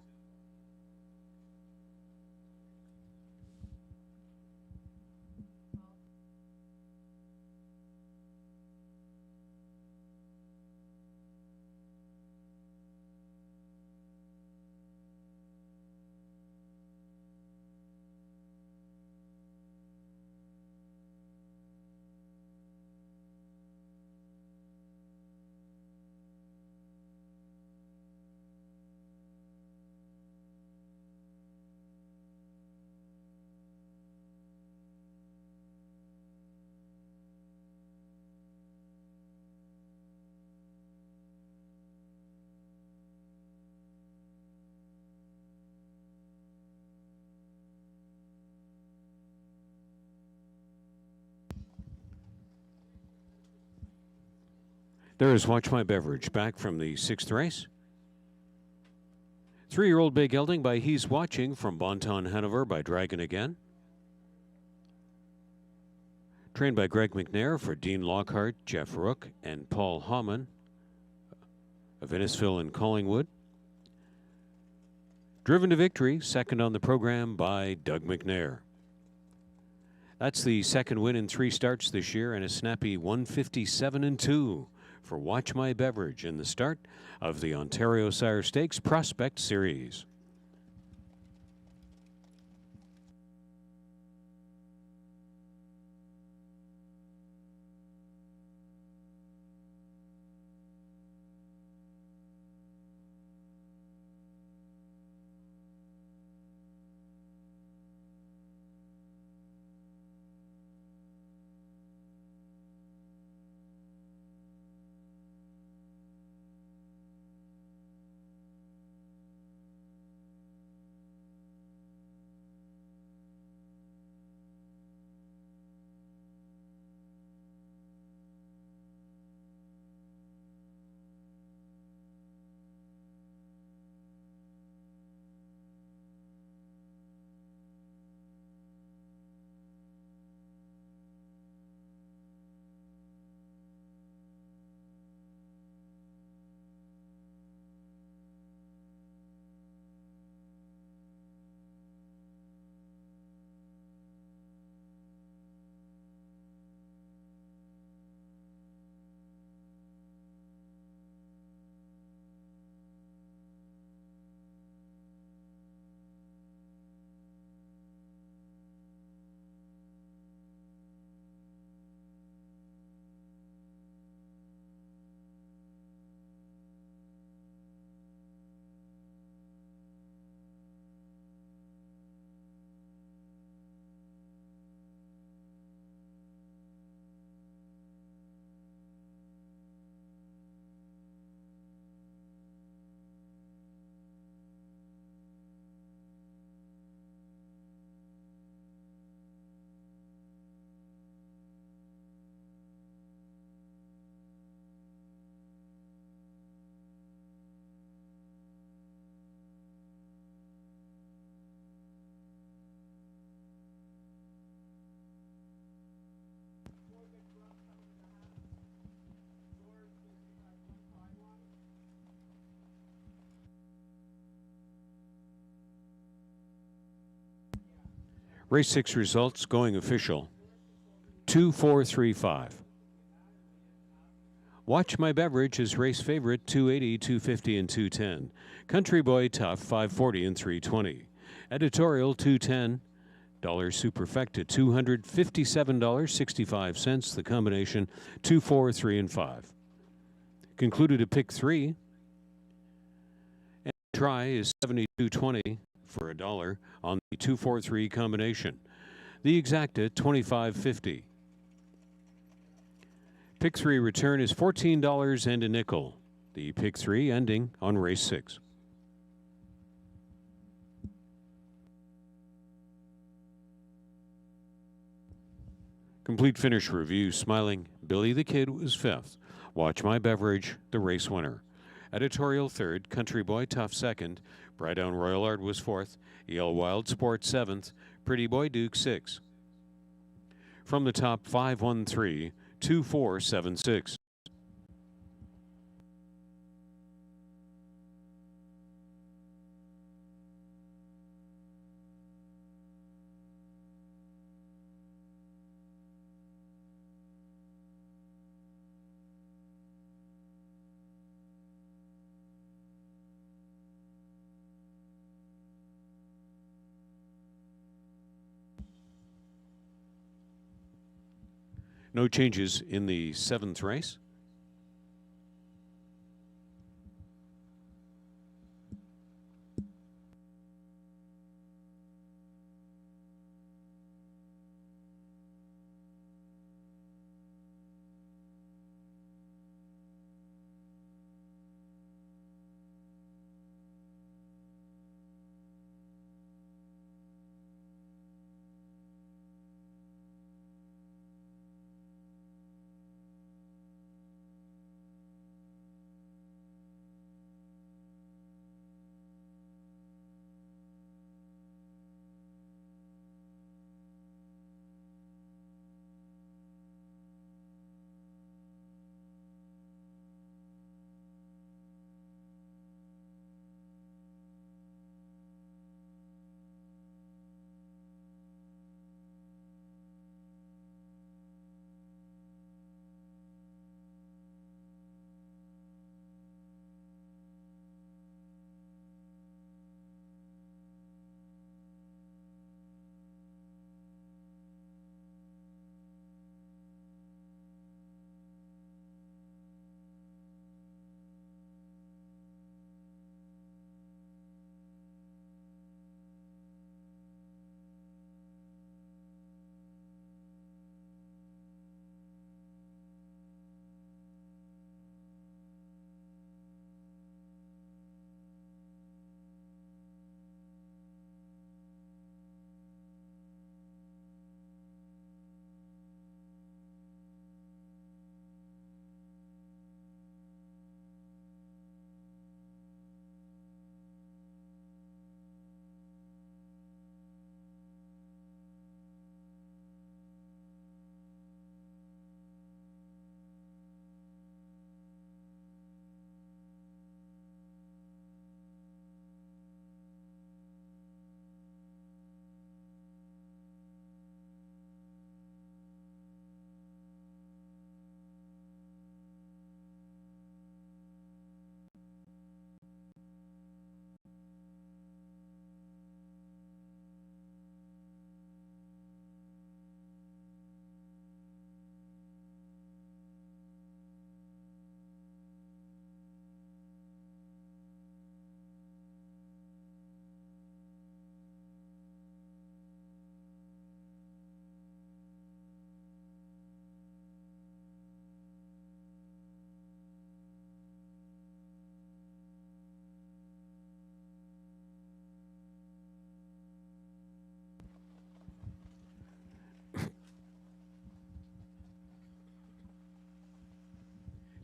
There is Watch My Beverage back from the 6th race. 3-year-old Bay Gelding by He's Watching from Bonton, Hanover by Dragon Again. Trained by Greg McNair for Dean Lockhart, Jeff Rook, and Paul Hauman of Innisfil and Collingwood. Driven to Victory, second on the program by Doug McNair. That's the second win in 3 starts this year and a snappy 157-2 for Watch My Beverage in the start of the Ontario Sire Stakes Prospect Series. Race 6 results going official. 2, 4, 3, 5. Watch My Beverage is race favorite 280, 250, and 210. Country Boy Tough 540 and 320. Editorial $210. Superfecta $257.65. The combination 2, 4, 3, and 5. Concluded at pick 3. And try is $72.20 for $1 on the 2, 4, 3 combination. The exacta $25.50. Pick 3 return is $14 and a nickel. The pick 3 ending on race 6. Complete finish review. Smiling Billy the Kid was 5th. Watch My Beverage, the race winner. Editorial 3rd. Country Boy Tough 2nd. Brightdown Royal Art was 4th. EL Wild Sport 7th. Pretty Boy Duke 6th. From the top, 513, 2476. No changes in the 7th race.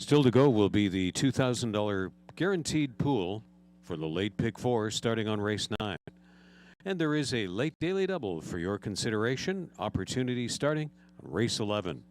Still to go will be the $2,000 guaranteed pool for the late pick 4 starting on race 9. And there is a late daily double for your consideration. Opportunity starting on race 11.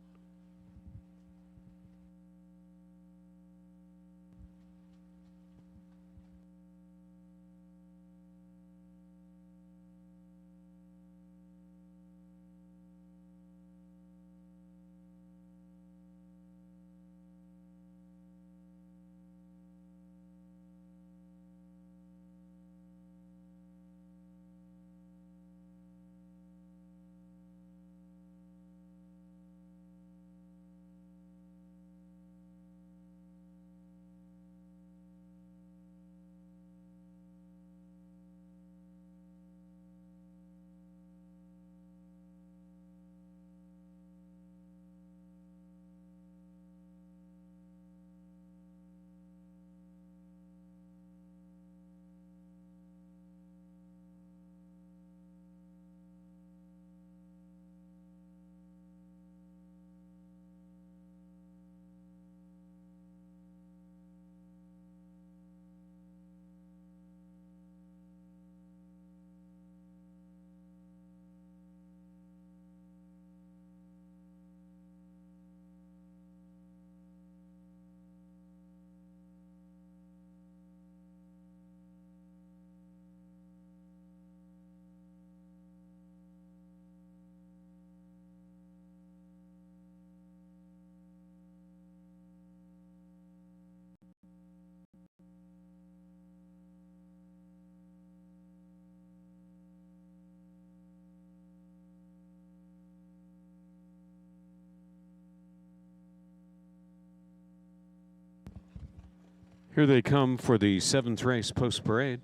Here they come for the 7th race post-parade.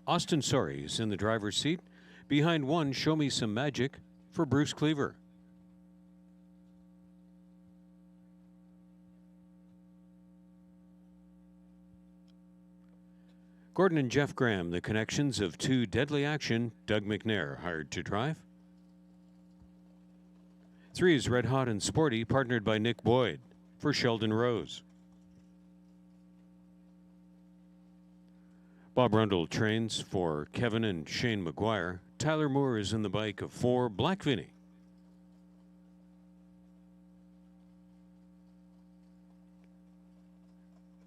Austin Sorry is in the driver's seat. Behind 1, Show Me Some Magic for Bruce Cleaver. Gordon and Jeff Graham, the connections of 2 Deadly Action, Doug McNair, hired to drive. 3 is Red Hot and Sporty, partnered by Nick Boyd for Sheldon Rose. Bob Rundle trains for Kevin and Shane McGuire. Tyler Moore is in the bike of 4, Black Vinny.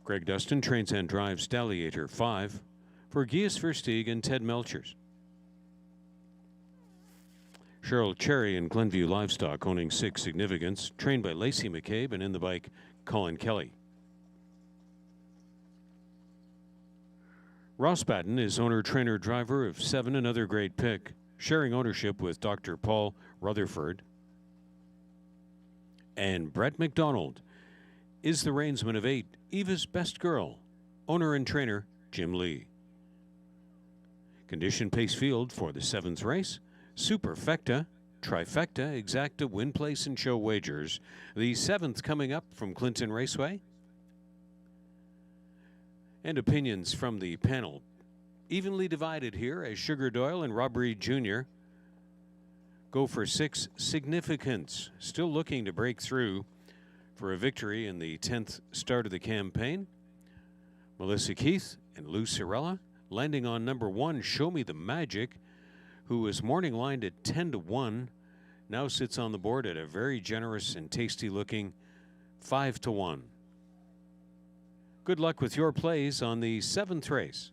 Greg Dustin trains and drives Stalliator 5 for Gies Versteeg and Ted Melchers. Cheryl Cherry and Glenview Livestock, owning 6 Significance, trained by Lacey McCabe, and in the bike, Colin Kelly. Ross Batten is owner-trainer-driver of 7, another great pick, sharing ownership with Dr. Paul Rutherford. And Brett McDonald is the reinsman of 8, Eva's Best Girl, owner and trainer Jim Lee. Condition pace field for the 7th race, Superfecta, Trifecta, Exacta, Win Place, and Show Wagers. The 7th coming up from Clinton Raceway. And opinions from the panel evenly divided here as Sugar Doyle and Rob Reed Jr. go for 6 Significance, still looking to break through for a victory in the 10th start of the campaign. Melissa Keith and Lou Cirella landing on number 1, Show Me the Magic, who was morning lined at 10-1, now sits on the board at a very generous and tasty looking 5-1. Good luck with your plays on the 7th race.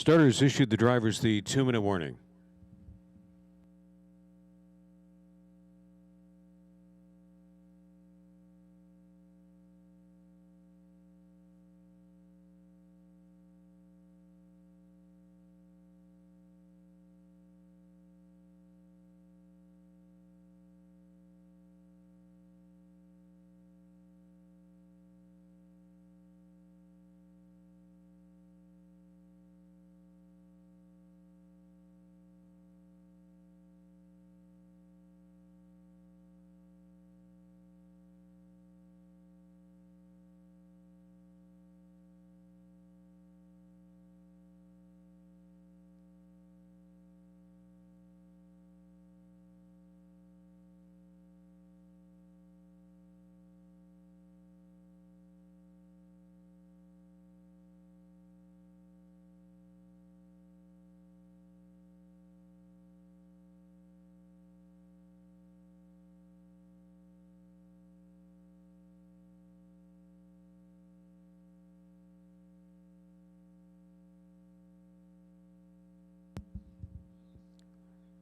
Starters issued the drivers the 2-minute warning.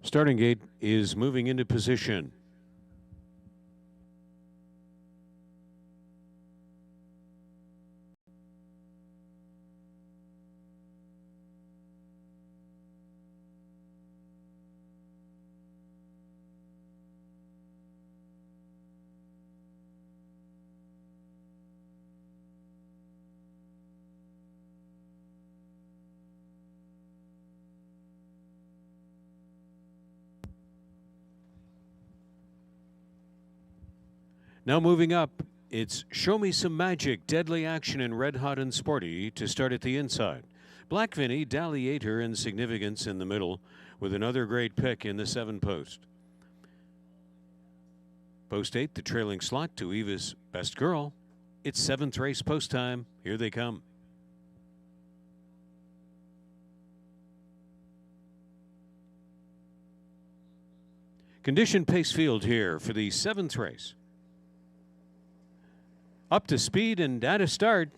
Starting gate is moving into position. Now moving up, it's Show Me Some Magic, Deadly Action, and Red Hot and Sporty to start at the inside. Black Vinny, Dalliator, and Significance in the middle with another great pick in the 7-post. Post 8, the trailing slot to Eva's Best Girl. It's 7th race post time. Here they come. Condition pace field here for the 7th race. Up to speed and at a start.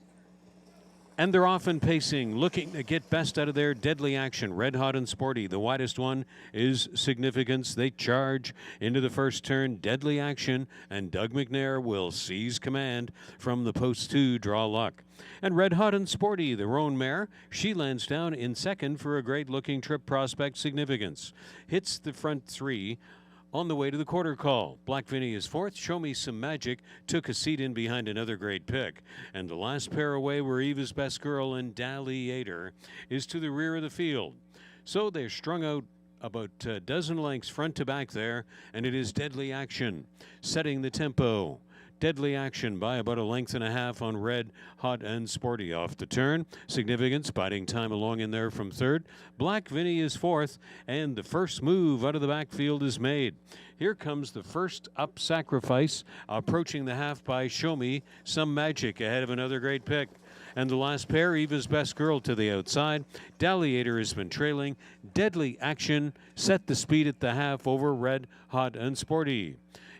And they're off and pacing, looking to get best out of their Deadly Action. Red Hot and Sporty. The widest one is Significance. They charge into the first turn. Deadly Action and Doug McNair will seize command from the post 2 draw luck. And Red Hot and Sporty, the roan mare, she lands down in second for a great looking trip prospect. Significance hits the front 3 on the way to the quarter call. Black Vinny is 4th. Show Me Some Magic took a seat in behind another great pick. And the last pair away were Eva's Best Girl and Dalliator is to the rear of the field. So they're strung out about a dozen lengths front to back there, and it is Deadly Action setting the tempo. Deadly Action by about 1.5 lengths on Red Hot and Sporty off the turn. Significance biding time along in there from 3rd. Black Vinny is 4th, and the first move out of the backfield is made. Here comes the first up sacrifice, approaching the half by Show Me Some Magic ahead of another great pick. And the last pair, Eva's Best Girl to the outside. Dalliator has been trailing. Deadly Action set the speed at the half over Red Hot and Sporty.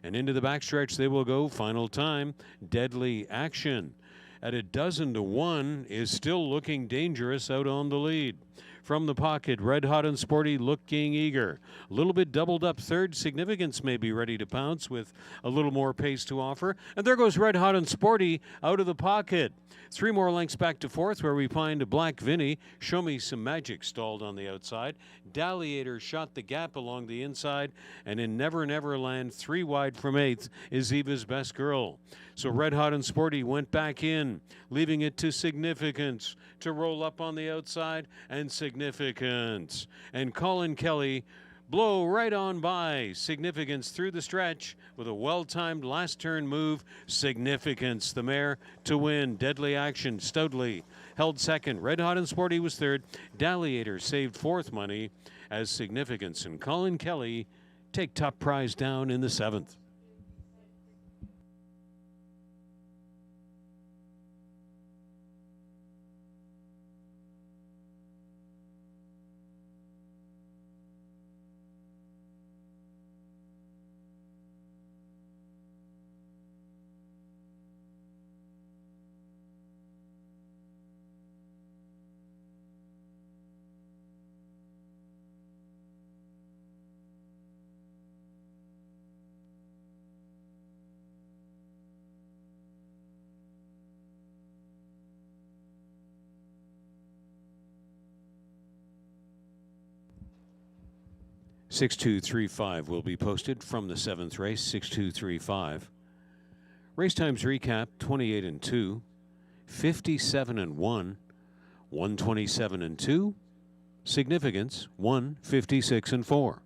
And into the backstretch they will go. Final time, Deadly Action at 12-1 is still looking dangerous out on the lead. From the pocket, Red Hot and Sporty looking eager. A little bit doubled up 3rd. Significance may be ready to pounce with a little more pace to offer. And there goes Red Hot and Sporty out of the pocket. 3 more lengths back to 4th, where we find Black Vinny. Show Me Some Magic stalled on the outside. Dalliator shot the gap along the inside. And in Never Never Land, 3 wide from 8th, is Eva's Best Girl. So Red Hot and Sporty went back in, leaving it to Significance to roll up on the outside, and Significance. And Colin Kelly blow right on by Significance through the stretch with a well-timed last turn move. Significance, the mare, to win. Deadly Action stoutly held 2nd. Red Hot and Sporty was 3rd. Dalliator saved 4th money as Significance and Colin Kelly take top prize down in the 7th. 6235 will be posted from the 7th race, 6235. Race times recap: 28 and 2, 57 and 1, 127 and 2. Significance: 1, 56 and 4.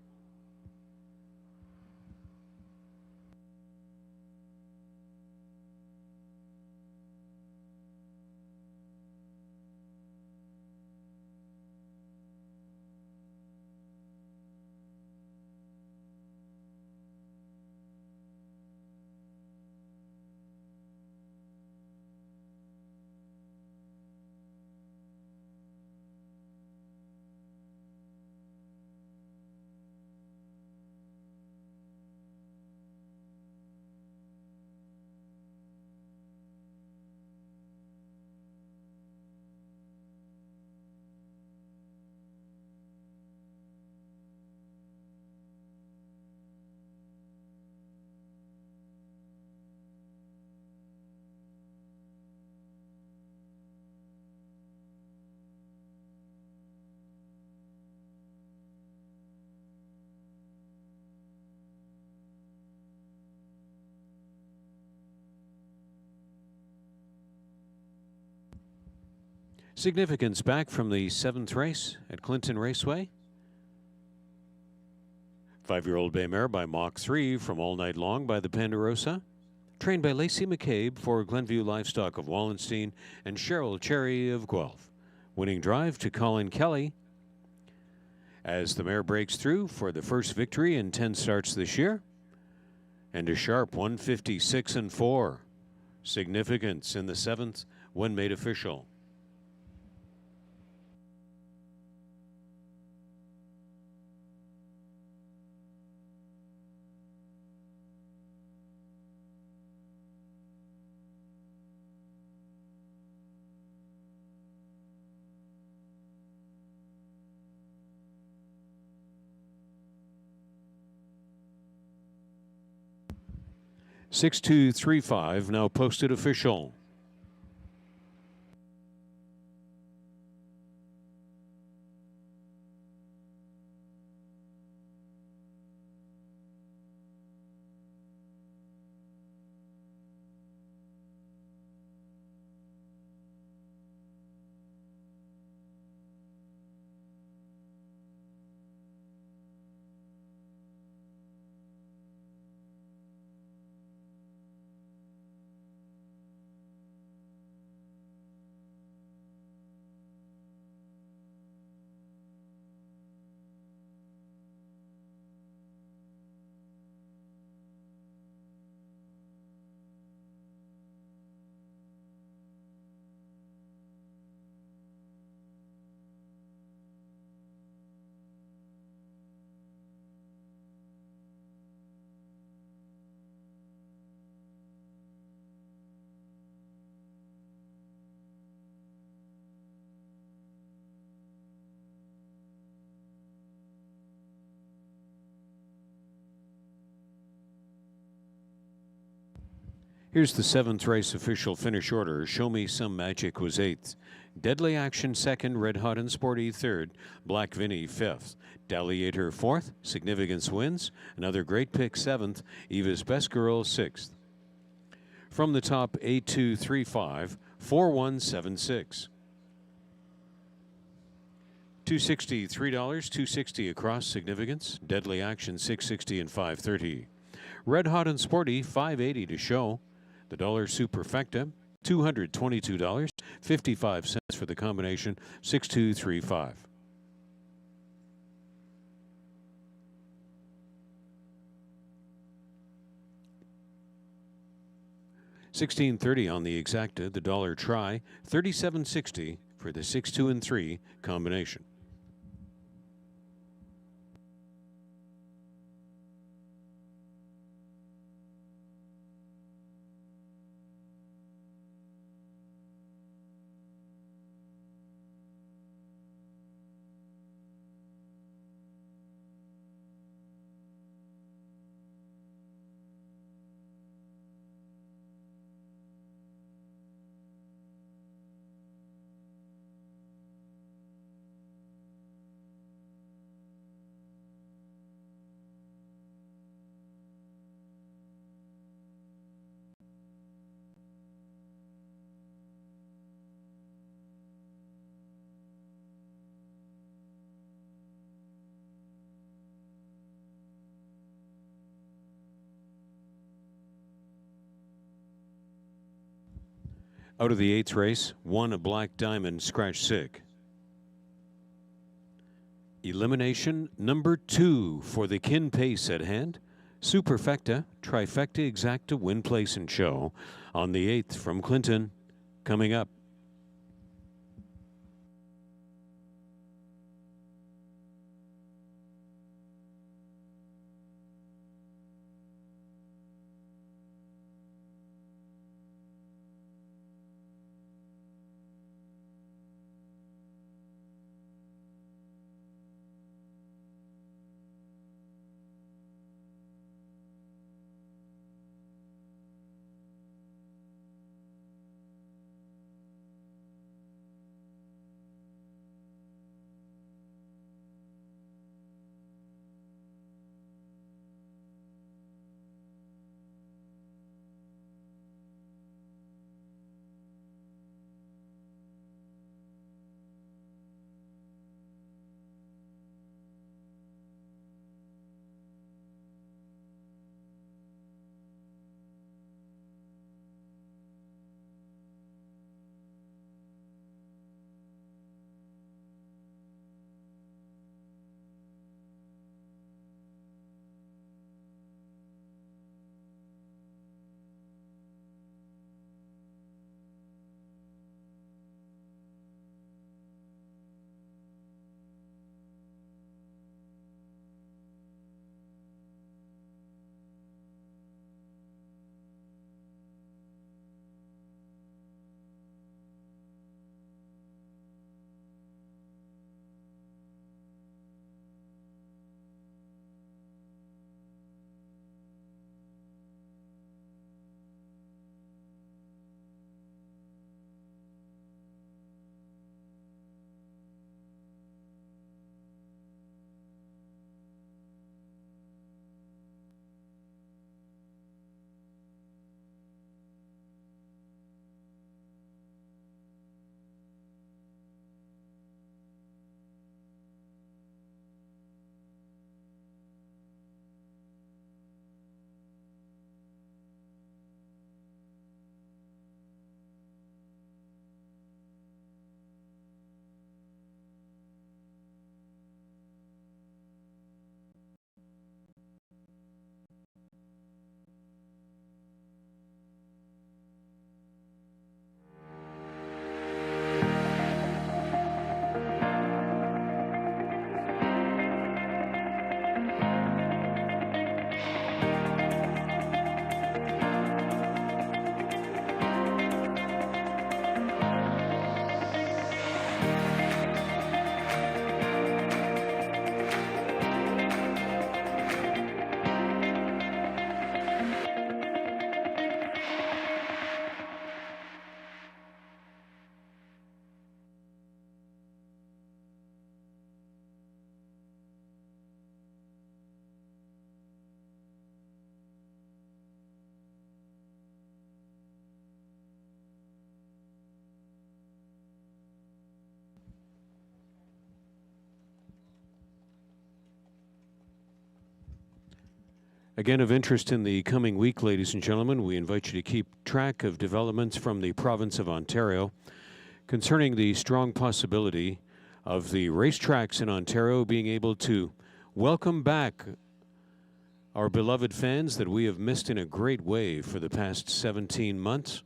Significance back from the 7th race at Clinton Raceway. 5-year-old bay mare by Mach 3 from All Night Long by the Ponderosa. Trained by Lacey McCabe for Glenview Livestock of Wallenstein and Cheryl Cherry of Guelph. Winning drive to Colin Kelly as the mare breaks through for the first victory in 10 starts this year. And a sharp 156 and 4. Significance in the 7th when made official. $6,235 now posted official. Here's the 7th race official finish order. Show Me Some Magic was 8th. Deadly Action 2nd. Red Hot and Sporty 3rd. Black Vinny 5th. Dalliator 4th. Significance wins. Another Great Pick 7th. Eva's Best Girl 6th. From the top, 8235, 4176. $260, $3, $260 across. Significance. Deadly Action 660 and 530. Red Hot and Sporty 580 to show. The dollar Superfecta $222, 55 cents for the combination. 6235. $16.30 on the exacta. The dollar try $37.60 for the 6, 2, and 3 combination. Out of the 8th race, 1 a black diamond scratch sig. Elimination number 2 for the kin pace at hand. Superfecta, trifecta exacta, win, place, and show on the 8th from Clinton. Coming up. Again, of interest in the coming week, ladies and gentlemen, we invite you to keep track of developments from the province of Ontario concerning the strong possibility of the racetracks in Ontario being able to welcome back our beloved fans that we have missed in a great way for the past 17 months.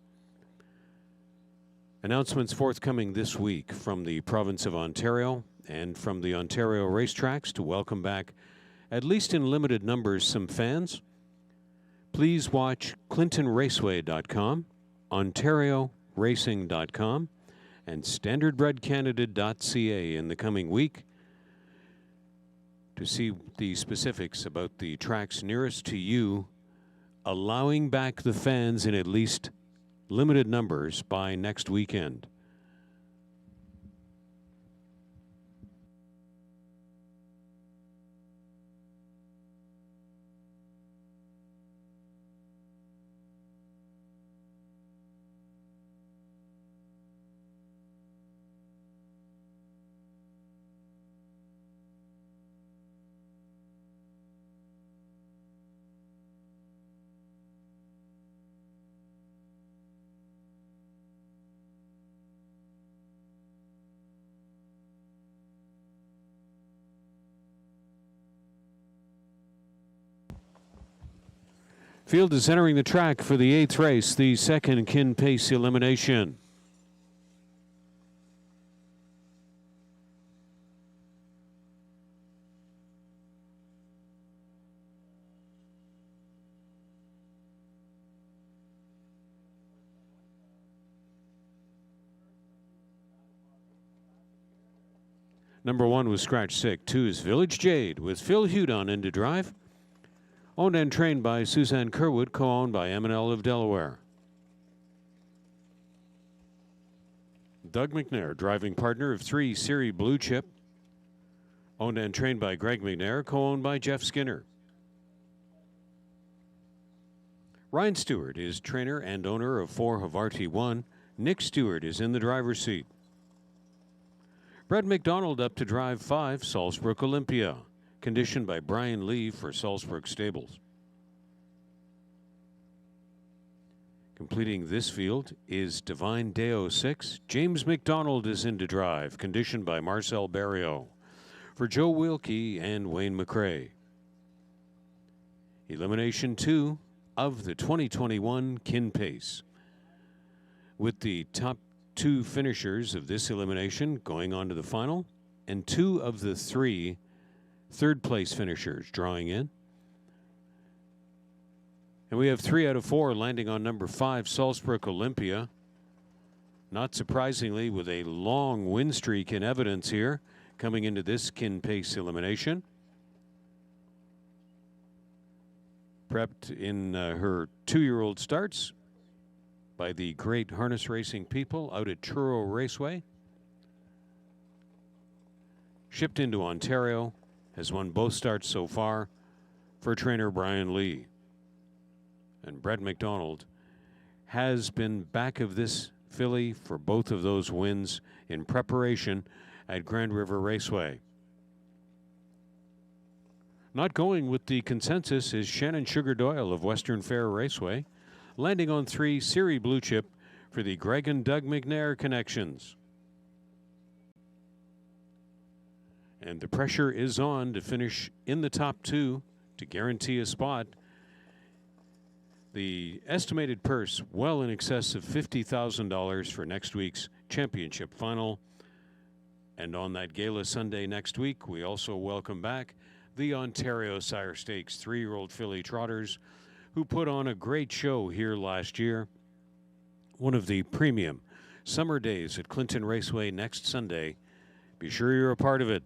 Announcements forthcoming this week from the province of Ontario and from the Ontario racetracks to welcome back, at least in limited numbers, some fans. Please watch ClintonRaceway.com, OntarioRacing.com, and StandardBredCanada.ca in the coming week to see the specifics about the tracks nearest to you, allowing back the fans in at least limited numbers by next weekend. Field is entering the track for the 8th race, the second Kin Pace elimination. Number 1 was Scratch Sick. 2 is Village Jade with Phil Hudon into drive. Owned and trained by Suzanne Kerwood, co-owned by M&L of Delaware. Doug McNair, driving partner of 3 Siri Blue Chip. Owned and trained by Greg McNair, co-owned by Jeff Skinner. Ryan Stewart is trainer and owner of 4 Havarti 1. Nick Stewart is in the driver's seat. Brett McDonald up to drive 5, Salzburg Olympia, conditioned by Brian Lee for Salzburg Stables. Completing this field is Divine Deo 6. James McDonald is into drive, conditioned by Marcel Barrio for Joe Wilkie and Wayne McRae. Elimination 2 of the 2021 Kin Pace, with the top 2 finishers of this elimination going on to the final, and 2 of the 3 third-place finishers drawing in. And we have 3 out of 4 landing on number 5, Salzburg Olympia. Not surprisingly, with a long win streak in evidence here coming into this Kin Pace elimination. Prepped in her 2-year-old starts by the great harness racing people out at Truro Raceway. Shipped into Ontario, has won both starts so far for trainer Brian Lee. And Brett McDonald has been back of this filly for both of those wins in preparation at Grand River Raceway. Not going with the consensus is Shannon Sugar Doyle of Western Fair Raceway, landing on 3 Siri Blue Chip for the Greg and Doug McNair connections. And the pressure is on to finish in the top 2 to guarantee a spot. The estimated purse well in excess of $50,000 for next week's championship final. And on that Gala Sunday next week, we also welcome back the Ontario Sire Stakes 3-year-old filly trotters, who put on a great show here last year. One of the premium summer days at Clinton Raceway next Sunday. Be sure you're a part of it.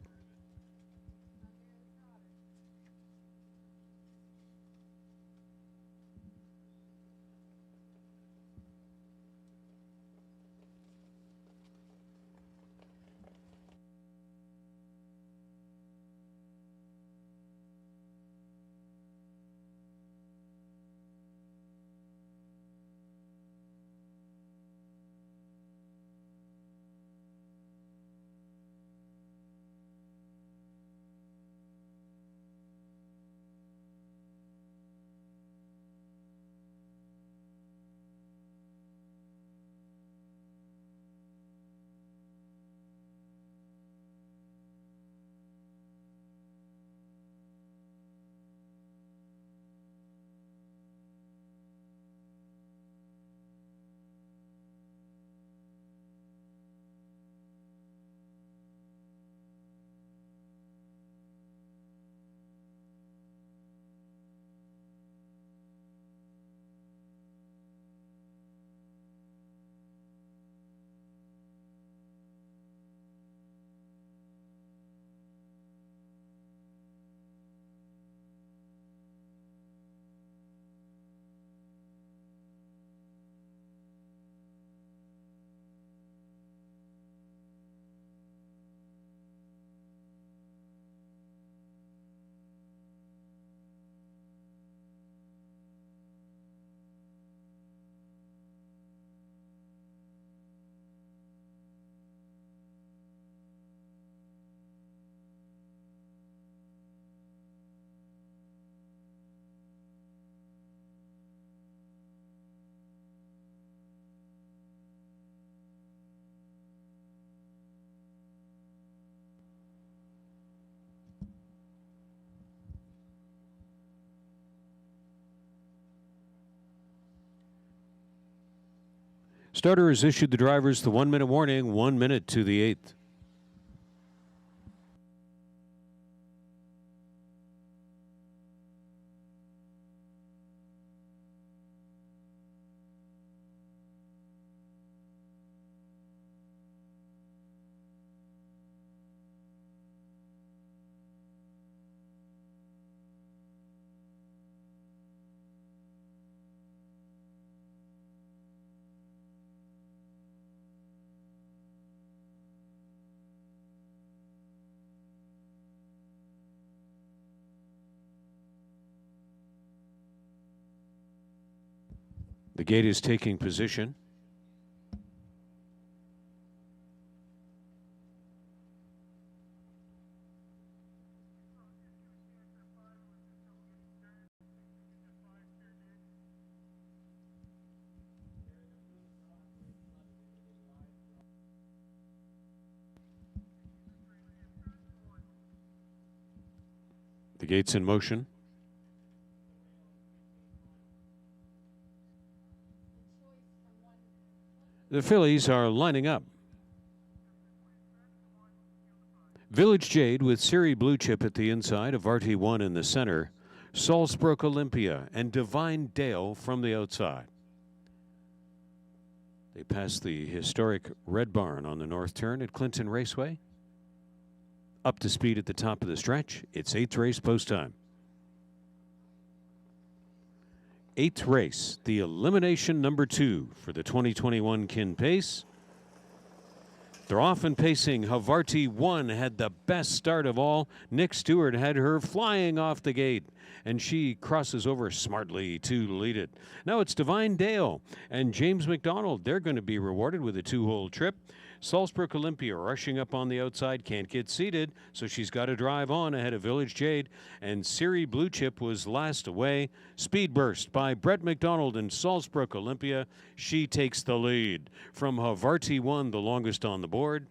Starter has issued the drivers the 1 minute warning, 1 minute to the 8th. The gate is taking position. The gate's in motion. The fillies are lining up. Village Jade with Siri Blue Chip at the inside, Avarti 1 in the center, Salzbrook Olympia and Divine Dale from the outside. They pass the historic Red Barn on the north turn at Clinton Raceway. Up to speed at the top of the stretch. It's 8th race post time. 8th race, the elimination number 2 for the 2021 Kin Pace. They're off and pacing. Havarti 1 had the best start of all. Nick Stewart had her flying off the gate, and she crosses over smartly to lead it. Now it's Divine Dale and James McDonald. They're going to be rewarded with a 2-hole trip. Salzbrook Olympia rushing up on the outside, can't get seated, so she's got to drive on ahead of Village Jade. And Siri Blue Chip was last away. Speed Burst by Brett McDonald and Salzbrook Olympia. She takes the lead from Havarti 1, the longest on the board.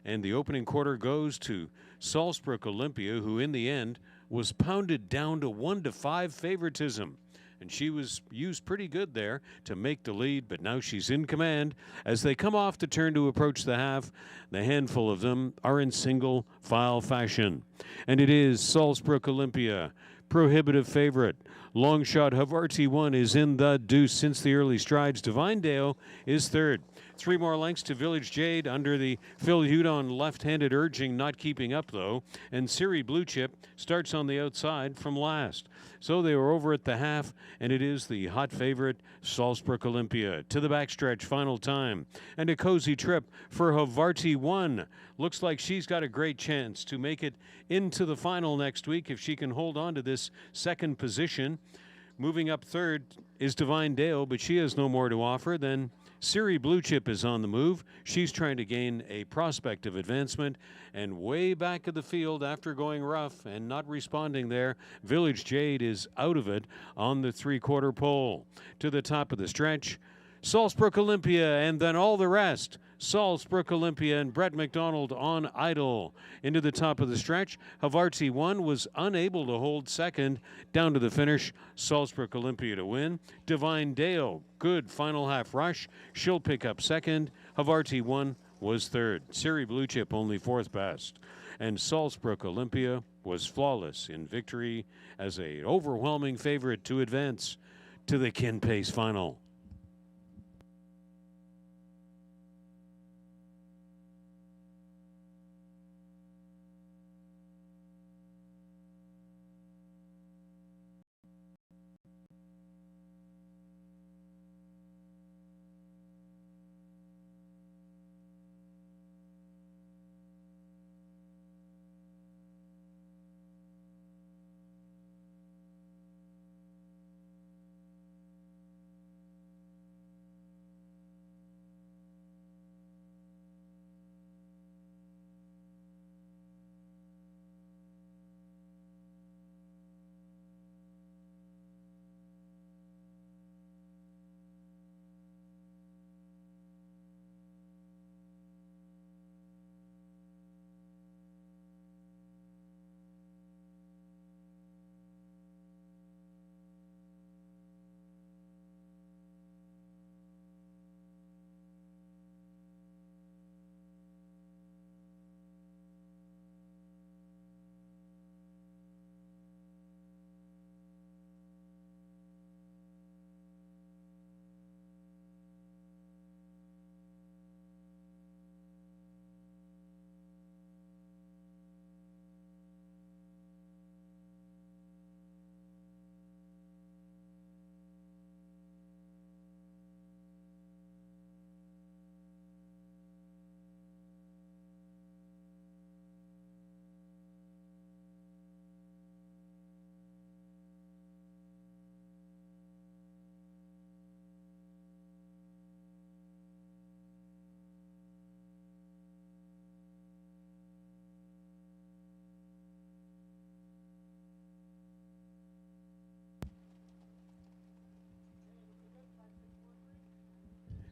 And the opening quarter goes to Salzbrook Olympia, who in the end was pounded down to 1-5 favoritism. And she was used pretty good there to make the lead, but now she's in command. As they come off the turn to approach the half, the handful of them are in single file fashion. And it is Salzbrook Olympia, prohibitive favorite. Long shot Havarti 1 is in the deuce since the early strides. Divine Dale is third. 3 more lengths to Village Jade under the Phil Hudon left-handed urging, not keeping up though. And Siri Blue Chip starts on the outside from last. So they were over at the half, and it is the hot favorite, Salzbrook Olympia. To the backstretch, final time. And a cozy trip for Havarti 1. Looks like she's got a great chance to make it into the final next week if she can hold on to this second position. Moving up third is Divine Dale, but she has no more to offer than Siri Blue Chip is on the move. She's trying to gain a prospect of advancement. And way back of the field after going rough and not responding there, Village Jade is out of it on the 3/4 pole. To the top of the stretch, Salzbrook Olympia and then all the rest. Salzbrook Olympia and Brett McDonald on idle. Into the top of the stretch, Havarti 1 was unable to hold second. Down to the finish, Salzbrook Olympia to win. Divine Dale, good final half rush. She'll pick up second. Havarti 1 was third. Siri Blue Chip only 4th best. And Salzbrook Olympia was flawless in victory as an overwhelming favorite to advance to the Kin Pace final.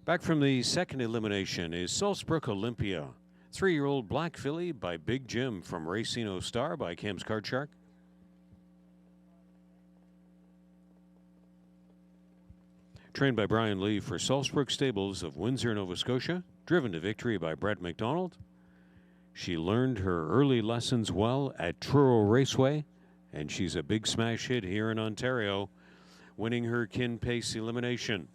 Back from the second elimination is Salzburg Olympia. 3-year-old Black Filly by Big Jim from Racino Star by Cam's Card Shark. Trained by Brian Lee for Salzburg Stables of Windsor, Nova Scotia. Driven to victory by Brett McDonald. She learned her early lessons well at Truro Raceway, and she's a big smash hit here in Ontario, winning her Kin Pace elimination.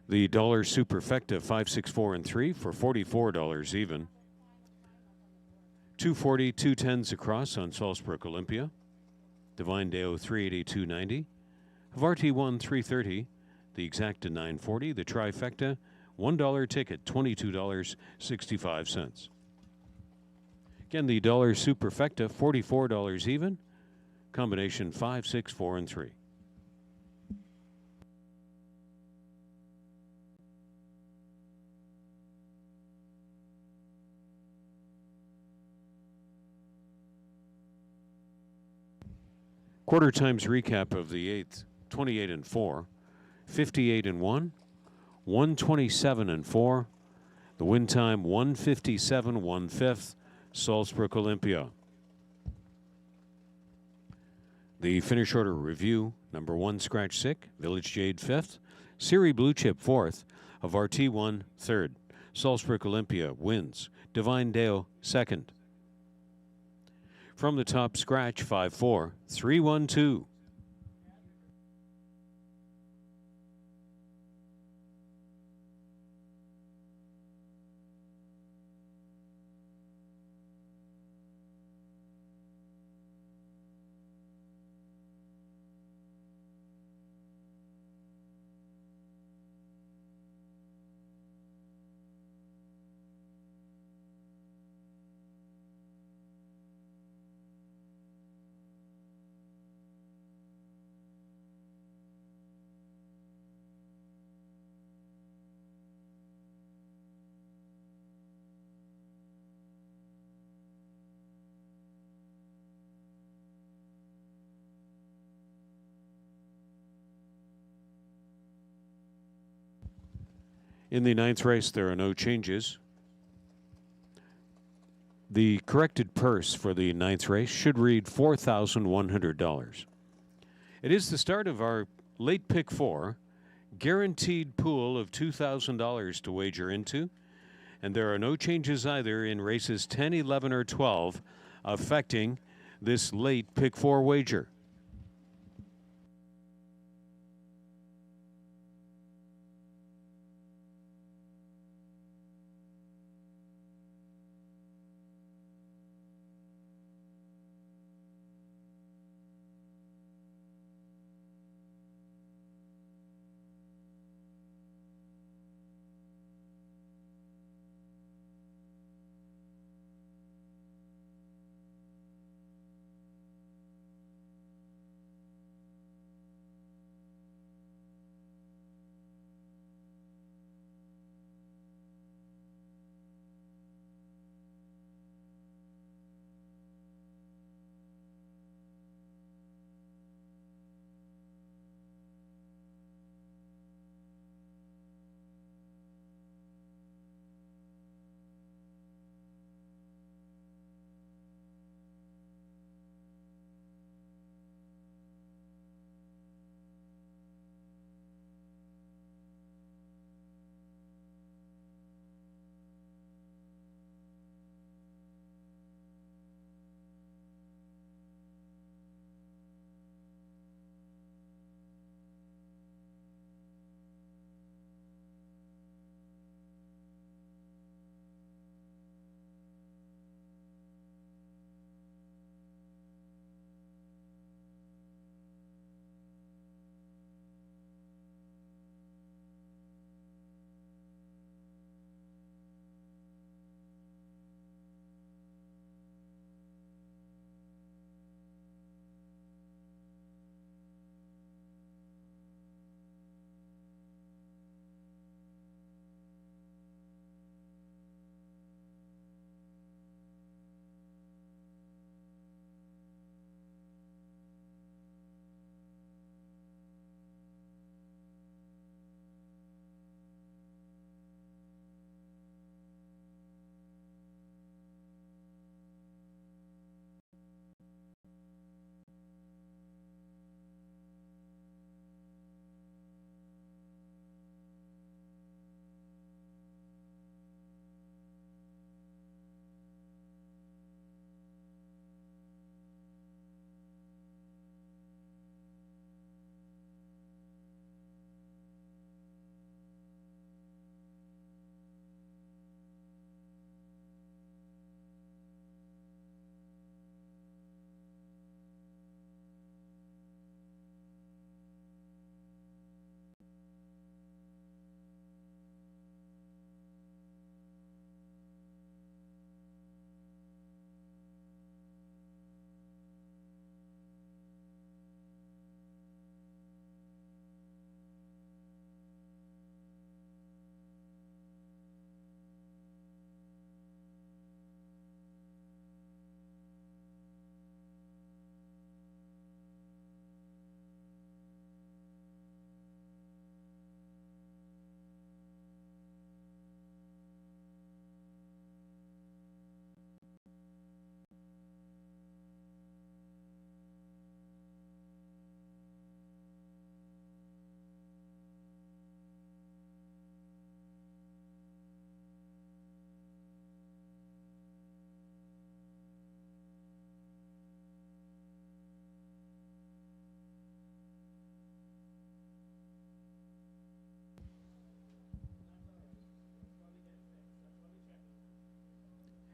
The dollar Superfecta 564 and 3 for $44 even. 240, 210s across on Salzburg Olympia. Divine Deo 382.90. Havarti 1 330. The Exacta 940. The Trifecta $1 ticket $22.65. Again, the dollar Superfecta $44 even. Combination 5, 6, 4, and 3. Quarter times recap of the 8th, 28 and 4, 58 and 1, 127 and 4. The win time 157 1/5, Salzburg Olympia. The finish order review: number 1 Scratch Sick, Village Jade 5th, Siri Blue Chip 4th, Havarti 1 3rd. Salzburg Olympia wins. Divine Deo 2nd. From the top, scratch 5-4, 3-1-2. In the 9th race, there are no changes. The corrected purse for the 9th race should read $4,100. It is the start of our late pick 4, guaranteed pool of $2,000 to wager into, and there are no changes either in races 10, 11, or 12 affecting this late pick 4 wager.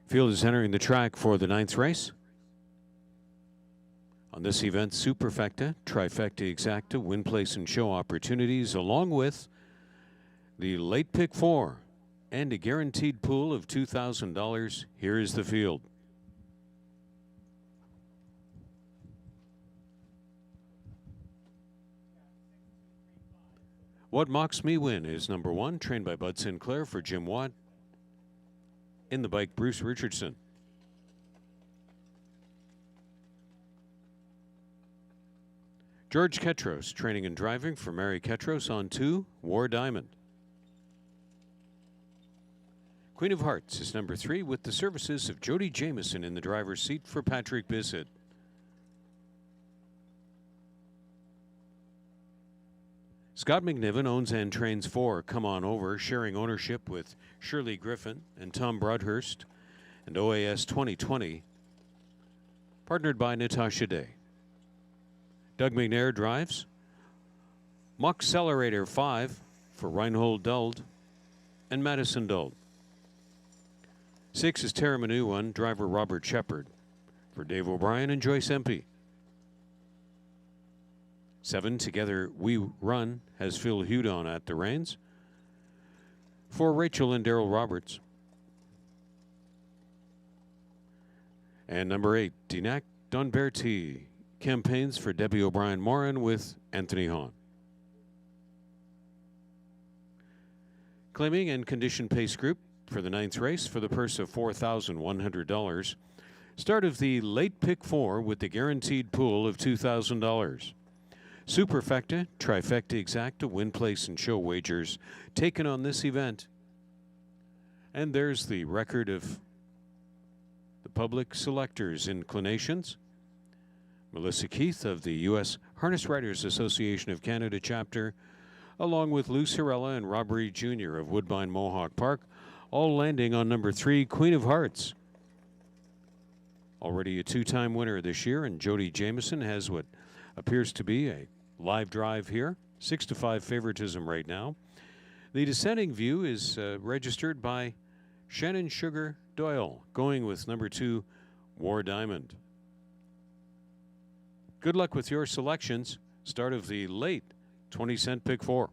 Field is entering the track for the 9th race. On this event, superfecta, trifecta exacta, win, place, and show opportunities, along with the late pick 4 and a guaranteed pool of $2,000. Here is the field. What Mocks Me Win is number 1, trained by Bud Sinclair for Jim Watt. In the bike, Bruce Richardson. George Ketros, training and driving for Mary Ketros on 2, War Diamond. Queen of Hearts is number 3 with the services of Jody Jamieson in the driver's seat for Patrick Bissett. Scott McNiven owns and trains 4 Come On Over, sharing ownership with Shirley Griffin and Tom Broadhurst, and OAS 2020, partnered by Natasha Day. Doug McNair drives Moxcelerator 5 for Reinhold Duld and Madison Duld. 6 is Terra Manu 1, driver Robert Shepard for Dave O'Brien and Joyce Empey. 7, Together We Run, has Phil Hudon at the reins for Rachel and Daryl Roberts. And number 8, Dinac Donberti, campaigns for Debbie O'Brien Morin with Anthony Hahn. Claiming and condition pace group for the 9th race for the purse of $4,100. Start of the late pick 4 with the guaranteed pool of $2,000. Superfecta, trifecta exacta, win, place, and show wagers taken on this event. And there's the record of the public selectors' inclinations. Melissa Keith of the U.S. Harness Writers Association of Canada chapter, along with Lou Cirella and Rob Reed Jr. of Woodbine Mohawk Park, all landing on number 3, Queen of Hearts. Already a 2-time winner this year, and Jody Jamieson has what appears to be a live drive here. 6-5 favoritism right now. The descending view is registered by Shannon Sugar Doyle, going with number 2, War Diamond. Good luck with your selections. Start of the late 20-cent pick 4.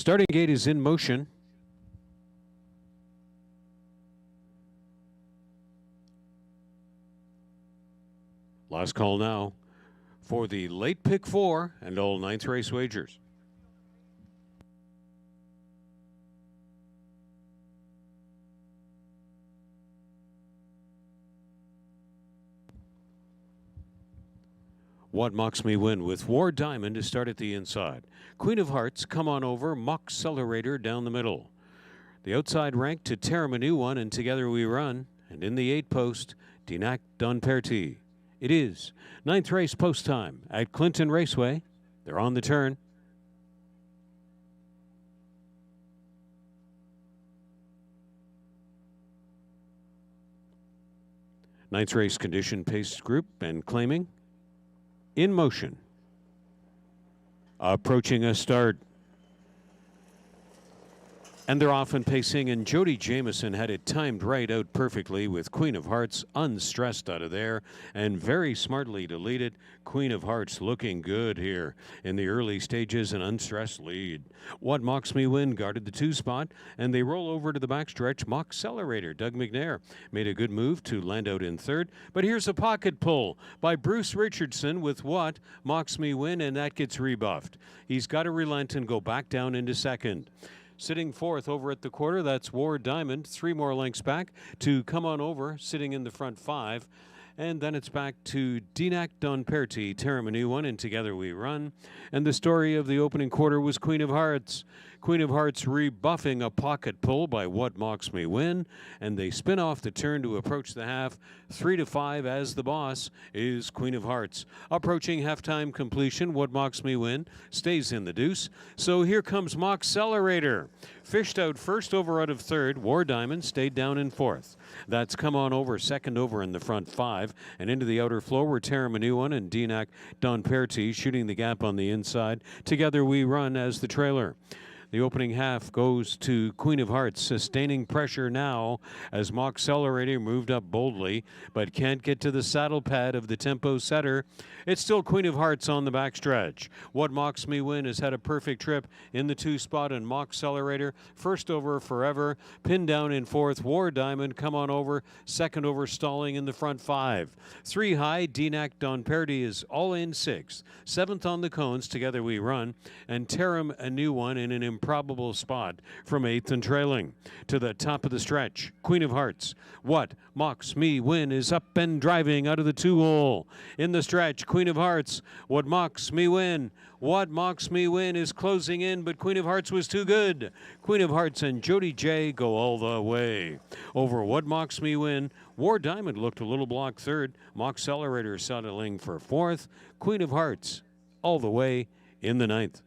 Starting gate is in motion. Last call now for the late pick 4 and all 9th race wagers. What Mocks Me Win with War Diamond to start at the inside. Queen of Hearts, Come On Over, Mockcelerator down the middle. The outside rank to Terram a New One and Together We Run. And in the 8 post, Dinac Don Perti. It is 9th race post time at Clinton Raceway. They're on the turn. Ninth race condition pace group and claiming. In motion. Approaching a start. And they're off and pacing, and Jody Jamieson had it timed right out perfectly with Queen of Hearts unstressed out of there and very smartly deleted. Queen of Hearts looking good here in the early stages, an unstressed lead. What Mocks Me Win guarded the 2 spot, and they roll over to the backstretch. Mockcelerator, Doug McNair, made a good move to land out in 3rd, but here's a pocket pull by Bruce Richardson with What Mocks Me Win, and that gets rebuffed. He's got to relent and go back down into 2nd. Sitting 4th over at the quarter, that's War Diamond. 3 more lengths back to Come On Over, sitting in the front 5. And then it's back to Dinac Don Perti, Terram a New One, and Together We Run. And the story of the opening quarter was Queen of Hearts. Queen of Hearts rebuffing a pocket pull by What Mocks Me Win, and they spin off the turn to approach the half. 3 to 5 as the boss is Queen of Hearts. Approaching halftime completion, What Mocks Me Win stays in the deuce. So here comes Mockcelerator. Fished out first over out of 3rd. War Diamond stayed down in 4th. That's Come On Over, 2nd over in the front 5. And into the outer floor were Terram a New One and Dinac Don Perti shooting the gap on the inside. Together We Run as the trailer. The opening half goes to Queen of Hearts, sustaining pressure now as Mockcelerator moved up boldly, but can't get to the saddle pad of the tempo setter. It's still Queen of Hearts on the backstretch. What Mocks Me Win has had a perfect trip in the 2 spot, and Mockcelerator first over forever, pinned down in 4th. War Diamond, Come On Over, 2nd over stalling in the front 5. 3 high, Dinac Don Perti is all in 6th. 7th on the cones, Together We Run, and Terram a New One in an improbable spot from 8th and trailing. To the top of the stretch, Queen of Hearts. What Mocks Me Win is up and driving out of the 2-hole. In the stretch, Queen of Hearts. What Mocks Me Win. What Mocks Me Win is closing in, but Queen of Hearts was too good. Queen of Hearts and Jody J go all the way. Over What Mocks Me Win, War Diamond looked a little block 3rd. Mockcelerator settling for 4th. Queen of Hearts all the way in the 9th.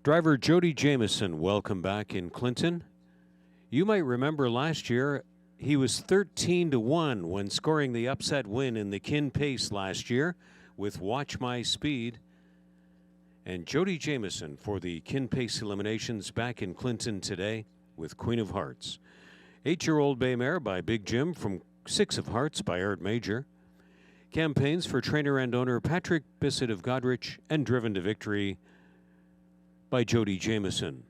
Driver Jody Jamieson, welcome back in Clinton. You might remember last year he was 13 to 1 when scoring the upset win in the Kin Pace last year with Watch My Speed. And Jody Jameson for the Kin Pace eliminations back in Clinton today with Queen of Hearts. 8-year-old bay mare by Big Jim from 6 of Hearts by Art Major. Campaigns for trainer and owner Patrick Bissett of Godrich and driven to victory by Jody Jameson.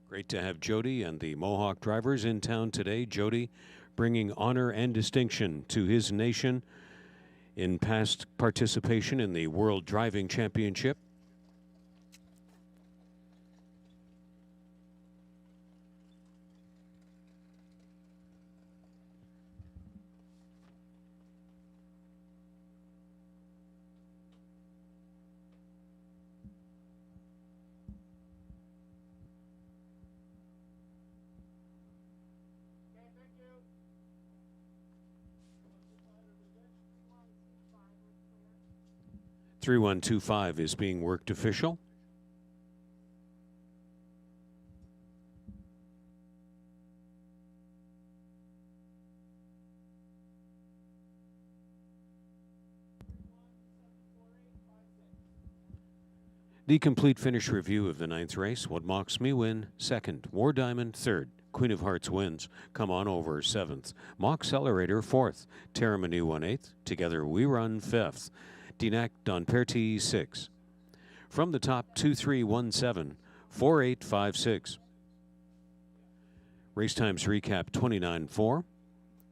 Great to have Jody and the Mohawk drivers in town today. Jody bringing honor and distinction to his nation in past participation in the World Driving Championship. Okay, 3125 is being worked official. The complete finish review of the 9th race. What Mocks Me win 2nd. War Diamond 3rd. Queen of Hearts wins. Come On Over 7th. Mock Accelerator 4th. Terramini 1/8. Together We Run 5th. Dinac Donperti 6th. From the top 2317 4856. Race times recap 29:4,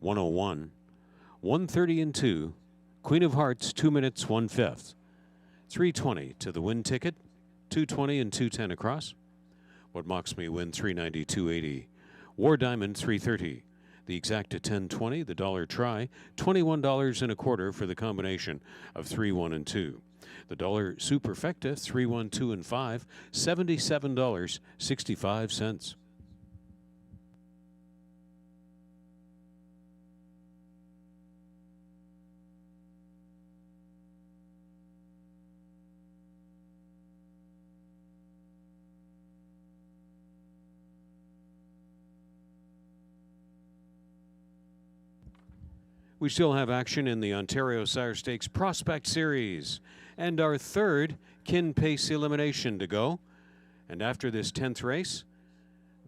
101, 130 and 2. Queen of Hearts 2 minutes 1/5. 320 to the win ticket. 220 and 210 across. What Mocks Me win 390 280. War Diamond 330. The Exacta 1020. The dollar try $21 and a quarter for the combination of 3, 1, and 2. The dollar Superfecta 3, 1, 2, and 5 $77.65. We still have action in the Ontario Sire Stakes Prospect Series and our 3rd Kin Pace elimination to go. And after this 10th race,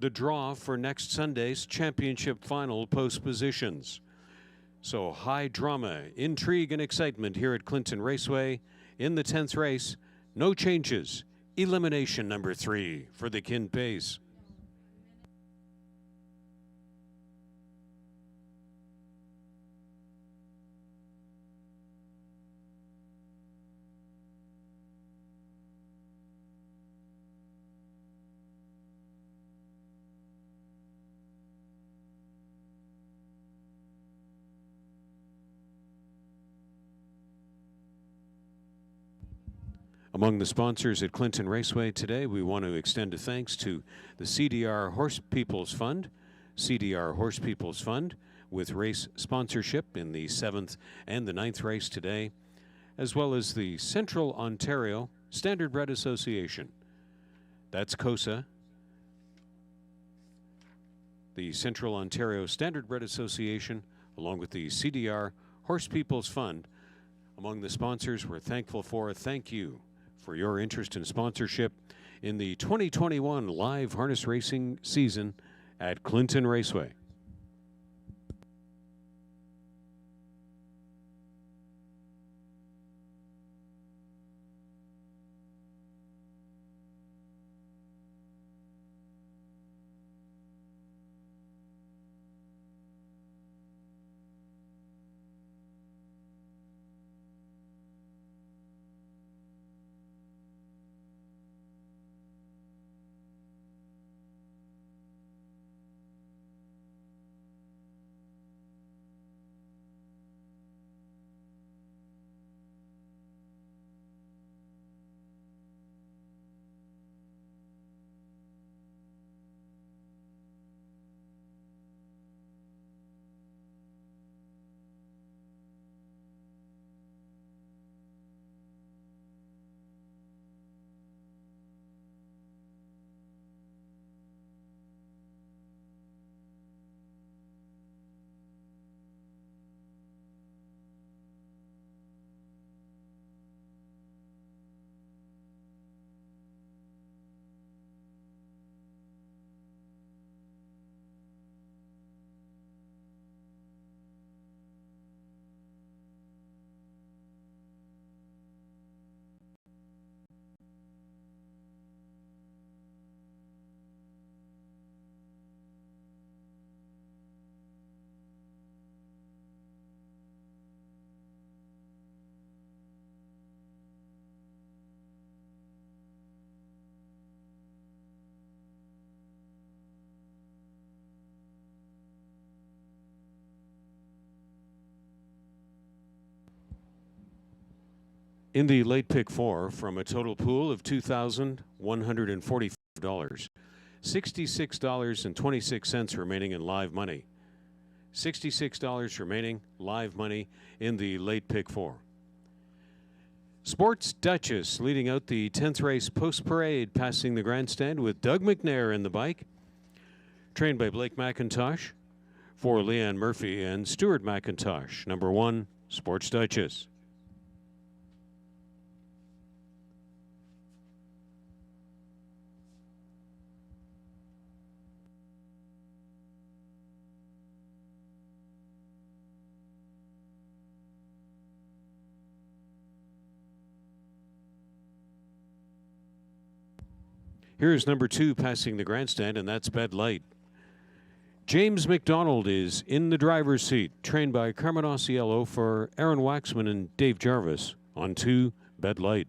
the draw for next Sunday's championship final post positions. So high drama, intrigue, and excitement here at Clinton Raceway in the 10th race. No changes. Elimination number 3 for the Kin Pace. Among the sponsors at Clinton Raceway today, we want to extend a thanks to the CDR Horse People's Fund, CDR Horse People's Fund, with race sponsorship in the 7th and the 9th race today, as well as the Central Ontario Standardbred Association. That's COSA, the Central Ontario Standardbred Association, along with the CDR Horse People's Fund. Among the sponsors we're thankful for, thank you for your interest in sponsorship in the 2021 live harness racing season at Clinton Raceway. In the late pick four, from a total pool of $2,145, $66.26 remaining in live money. $66 remaining live money in the late pick four. Sports Duchess leading out the 10th race post-parade, passing the grandstand with Doug McNair in the bike. Trained by Blake McIntosh for Leanne Murphy and Stuart McIntosh. Number one, Sports Duchess. Here's number two passing the grandstand, and that's Bed Light. James McDonald is in the driver's seat, trained by Carmen Osiello for Aaron Waxman and Dave Jarvis on two, Bed Light.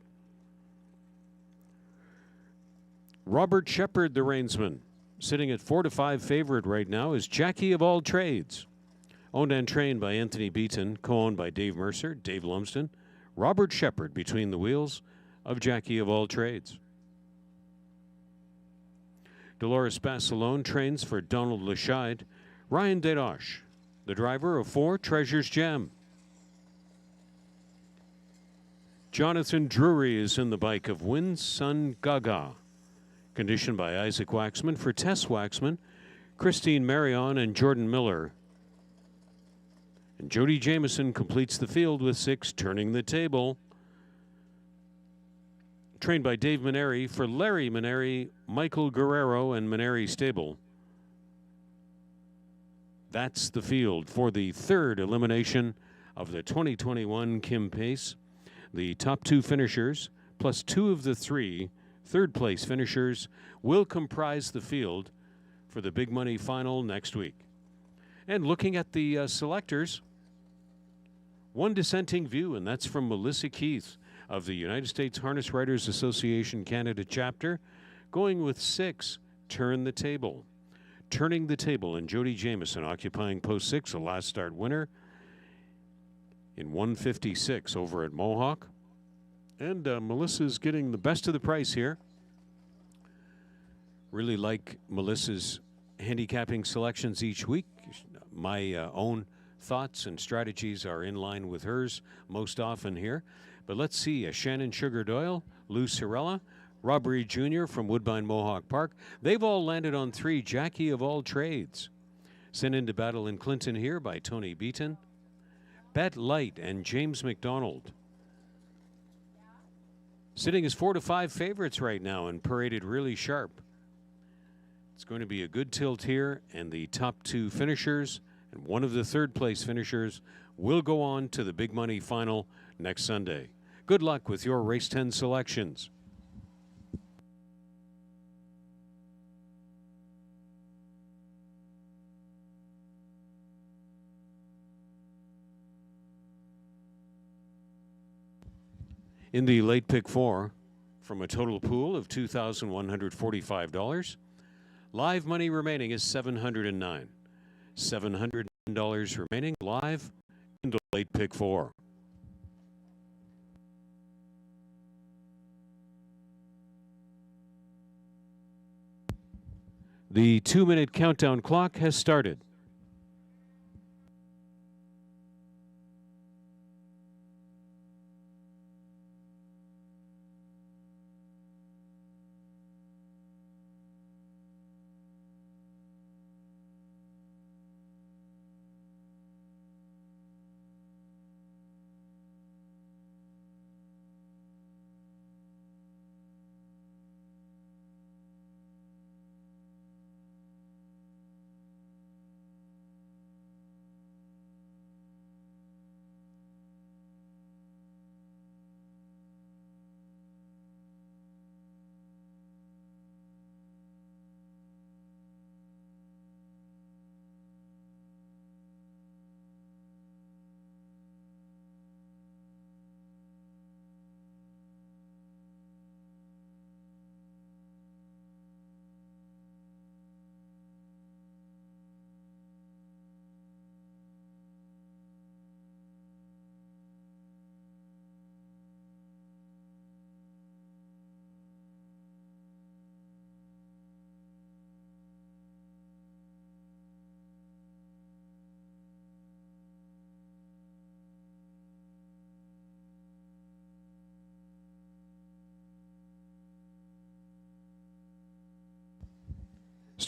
Robert Shepard, the reinsman, sitting at 4-5 favorite right now, is Jackie of All Trades. Owned and trained by Anthony Beaton, co-owned by Dave Mercer, Dave Lumsden. Robert Shepard between the wheels of Jackie of All Trades. Dolores Bassalone trains for Donald Lescheid. Ryan Dedosh, the driver of four, Treasure's Gem. Jonathan Drury is in the bike of Wind Sun Gaga, conditioned by Isaac Waxman for Tess Waxman, Christine Marion, and Jordan Miller. And Jody Jameson completes the field with six, Turning the Table. Trained by Dave Maneri for Larry Maneri, Michael Guerrero, and Maneri Stable. That's the field for the third elimination of the 2021 Kim Pace. The top two finishers, plus two of the three third-place finishers, will comprise the field for the big money final next week. And looking at the selectors, one dissenting view, and that's from Melissa Keith of the United States Harness Writers Association Canada chapter, going with six, Turn the Table. Turning the Table, and Jody Jameson occupying post six, a last start winner in 156 over at Mohawk. And Melissa's getting the best of the price here. Really like Melissa's handicapping selections each week. My own thoughts and strategies are in line with hers most often here. But let's see, Shannon Sugar Doyle, Lou Cirella, Rob Reed Jr. from Woodbine Mohawk Park. They've all landed on three, Jackie of All Trades. Sent into battle in Clinton here by Tony Beaton. Bet Light and James McDonald. Sitting as 4-5 favorites right now and paraded really sharp. It's going to be a good tilt here, and the top two finishers and one of the third place finishers will go on to the big money final next Sunday. Good luck with your Race 10 selections. In the late pick four, from a total pool of $2,145, live money remaining is $709. $700 remaining live in the late pick four. The 2-minute countdown clock has started.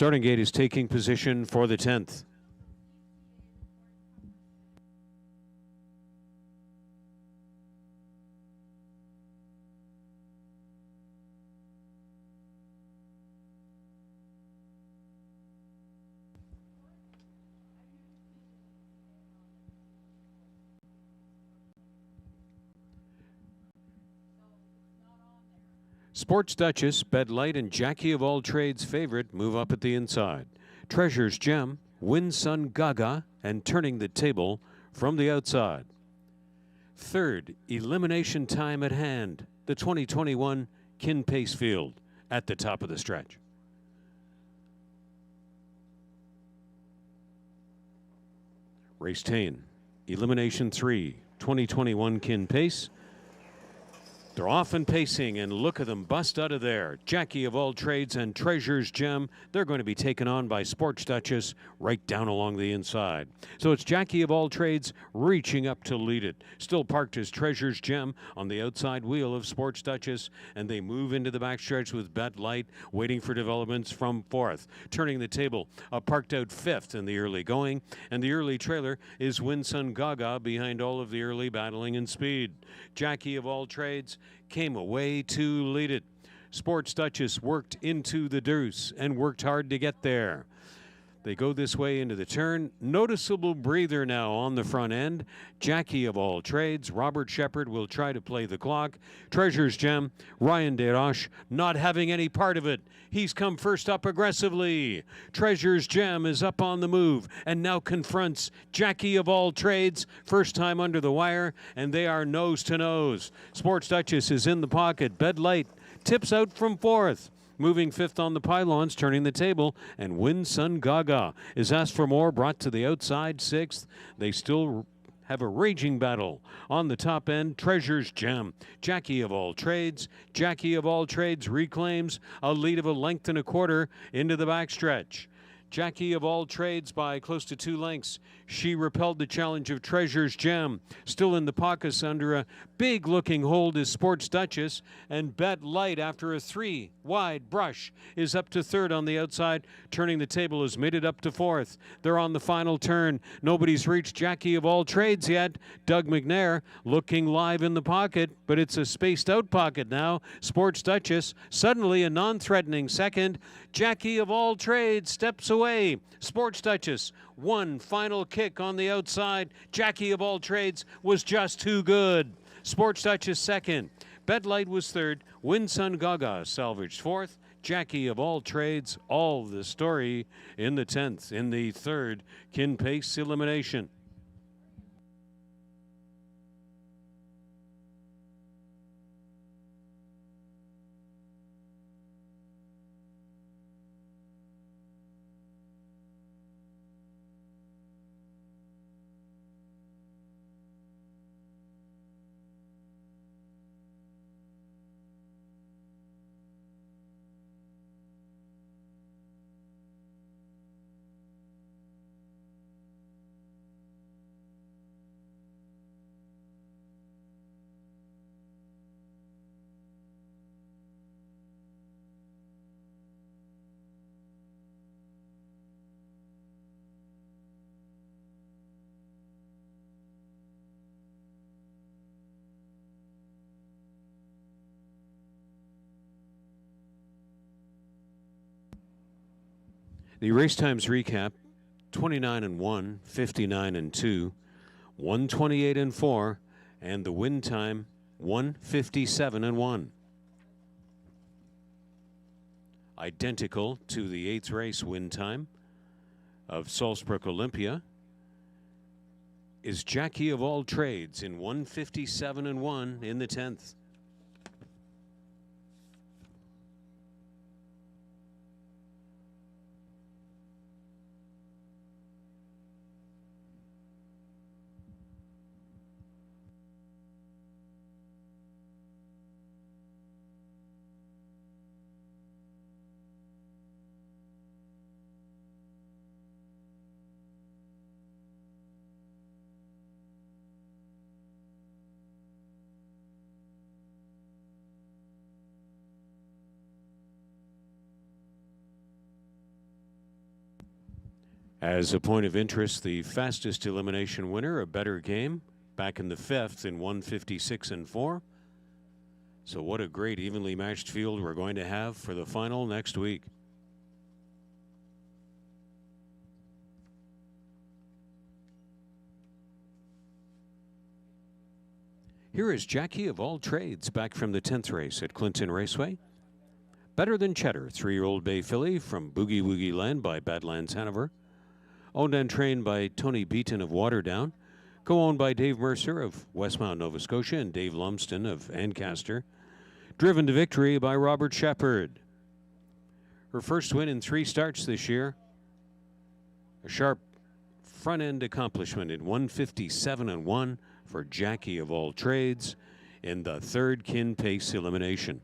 Starting gate is taking position for the 10th. Sports Duchess, Bed Light, and Jackie of All Trades favorite move up at the inside. Treasure's Gem, Win Sun Gaga, and Turning the Table from the outside. Third, Elimination Time at Hand, the 2021 Kin Pace Field at the top of the stretch. Race 10, Elimination 3, 2021 Kin Pace. They're off and pacing, and look at them bust out of there. Jackie of All Trades and Treasure's Gem, they're going to be taken on by Sports Duchess right down along the inside. So it's Jackie of All Trades reaching up to lead it. Still parked is Treasure's Gem on the outside wheel of Sports Duchess, and they move into the backstretch with Bet Light, waiting for developments from fourth. Turning the Table, parked out fifth in the early going, and the early trailer is Win Sun Gaga behind all of the early battling and speed. Jackie of All Trades came away to lead it. Sports Duchess worked into the deuce and worked hard to get there. They go this way into the turn. Noticeable breather now on the front end. Jackie of All Trades. Robert Shepard will try to play the clock. Treasure's Gem. Ryan DeRoche not having any part of it. He's come first up aggressively. Treasure's Gem is up on the move and now confronts Jackie of All Trades. First time under the wire, and they are nose to nose. Sports Duchess is in the pocket. Bed Light tips out from fourth. Moving fifth on the pylons, Turning the Table, and Win Sun Gaga is asked for more, brought to the outside sixth. They still have a raging battle on the top end. Treasure's Gem, Jackie of All Trades. Jackie of All Trades reclaims a lead of a length and a quarter into the backstretch. Jackie of All Trades by close to 2 lengths. She repelled the challenge of Treasure's Gem. Still in the pockets under a big-looking hold is Sports Duchess, and Bet Light, after a 3-wide brush, is up to third on the outside. Turning the Table has made it up to fourth. They're on the final turn. Nobody's reached Jackie of All Trades yet. Doug McNair looking live in the pocket, but it's a spaced-out pocket now. Sports Duchess suddenly a non-threatening second. Jackie of All Trades steps away. Sports Duchess, one final kick on the outside. Jackie of All Trades was just too good. Sports Duchess second. Bet Light was third. Win Sun Gaga salvaged fourth. Jackie of All Trades, all the story in the 10th, in the third Kin Pace elimination. The race times recap: 29-1, 59-2, 128-4, and the win time 157-1. Identical to the 8th race win time of Salzburg Olympia is Jackie of All Trades in 157-1 in the 10th. As a point of interest, the fastest elimination winner, a better game, back in the 5th in 156 and 4. So what a great evenly matched field we're going to have for the final next week. Here is Jackie of All Trades back from the 10th race at Clinton Raceway. Better Than Cheddar, 3-year-old bay filly from Boogie Woogie Land by Badlands Hanover. Owned and trained by Tony Beaton of Waterdown. Co-owned by Dave Mercer of Westmount, Nova Scotia, and Dave Lumsden of Ancaster. Driven to victory by Robert Shepard. Her first win in 3 starts this year. A sharp front-end accomplishment in 157 and 1 for Jackie of All Trades in the 3rd Kin Pace elimination.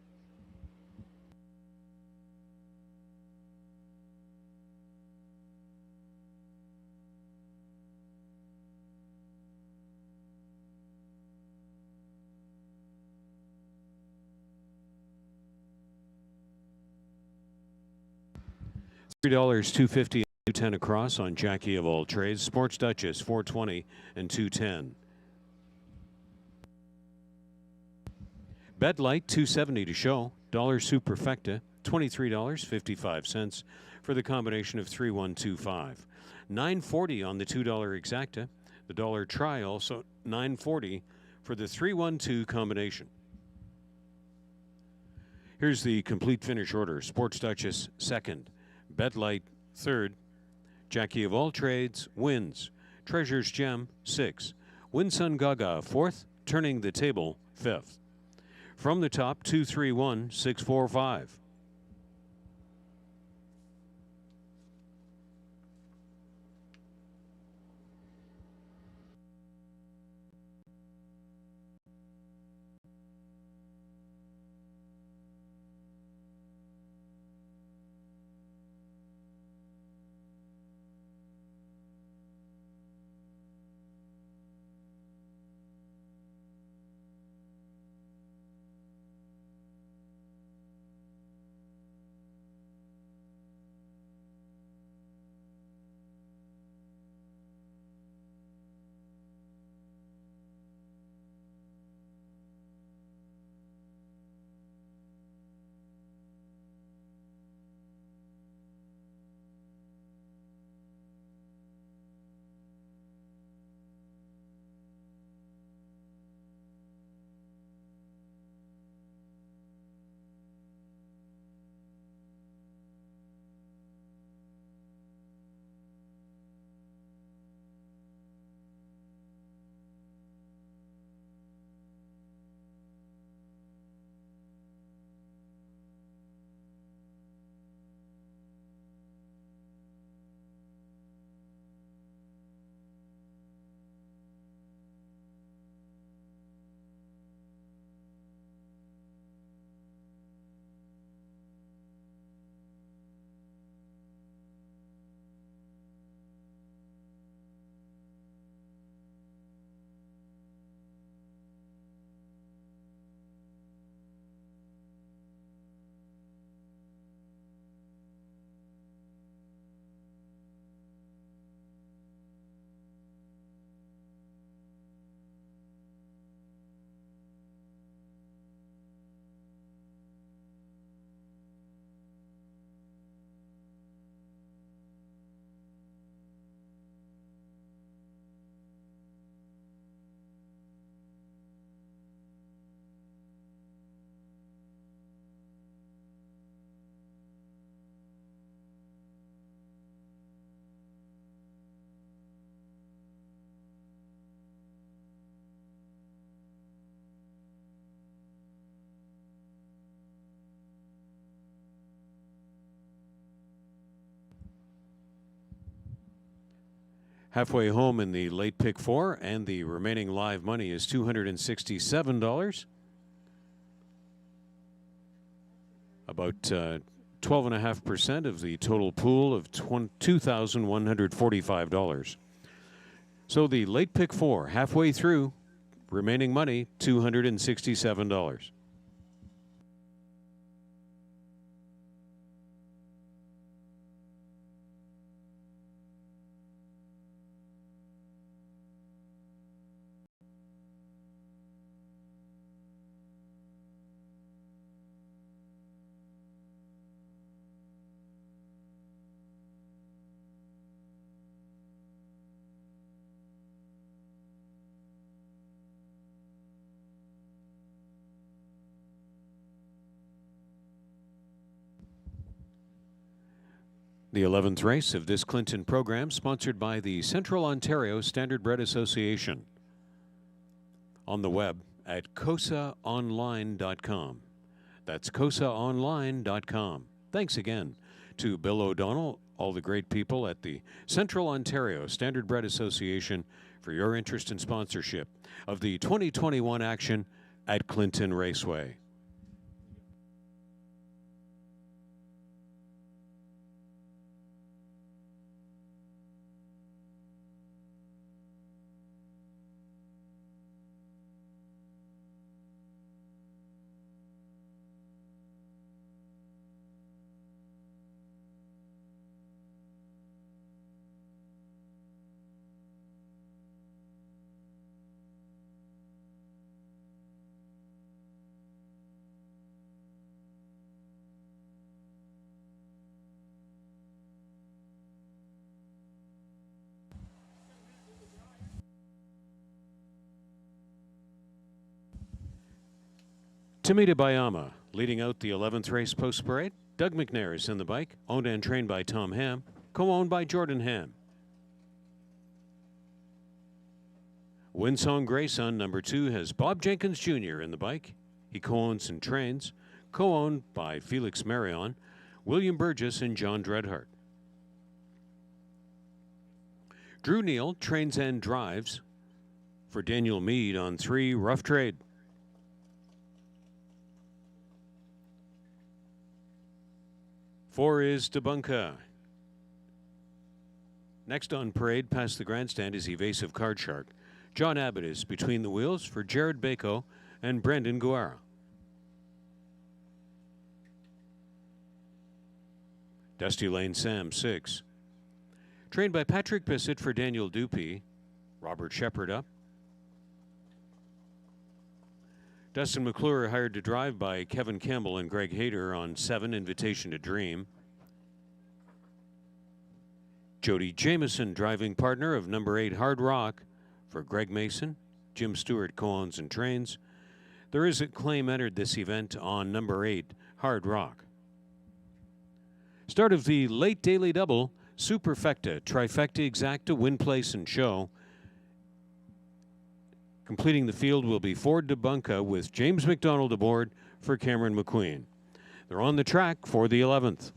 $3.250 and $2.10 across on Jackie of All Trades. Sports Duchess $4.20 and $2.10. Bet Light $2.70 to show. Dollar Superfecta $23.55 for the combination of 3-1-2-5. $9.40 on the $2 exacta. The dollar try also $9.40 for the 3-1-2 combination. Here's the complete finish order. Sports Duchess 2nd. Bet Light 3rd. Jackie of All Trades wins. Treasure's Gem 6. Winsun Gaga 4th. Turning the Table 5th. From the top, 2-3-1, 6-4-5. Halfway home in the late pick 4, and the remaining live money is $267. About 12.5% of the total pool of $2,145. So the late pick 4, halfway through, remaining money $267. The 11th race of this Clinton program, sponsored by the Central Ontario Standardbred Association. On the web at cosaonline.com. That's cosaonline.com. Thanks again to Bill O'Donnell, all the great people at the Central Ontario Standardbred Association for your interest and sponsorship of the 2021 action at Clinton Raceway. Timmy Bayama leading out the 11th race post parade. Doug McNair is in the bike, owned and trained by Tom Ham, co-owned by Jordan Ham. Windsong Grayson, number 2, has Bob Jenkins Jr. in the bike. He co-owns and trains, co-owned by Felix Marion, William Burgess, and John Dreadhart. Drew Neal trains and drives for Daniel Meade on 3, Rough Trade. Four is Debunka. Next on parade past the grandstand is Evasive Card Shark. John Abbott is between the wheels for Jared Bako and Brendan Guerra. Dusty Lane Sam 6. Trained by Patrick Bissett for Daniel Dupee. Robert Shepard up. Dustin McClure hired to drive by Kevin Campbell and Greg Hayter on 7, Invitation to Dream. Jody Jameson, driving partner of number 8, Hard Rock, for Greg Mason. Jim Stewart co-owns and trains. There is a claim entered this event on number 8, Hard Rock. Start of the late daily double, Superfecta, Trifecta, Exacta, Win Place, and Show. Completing the field will be Ford Debunka with James McDonald aboard for Cameron McQueen. They're on the track for the 11th.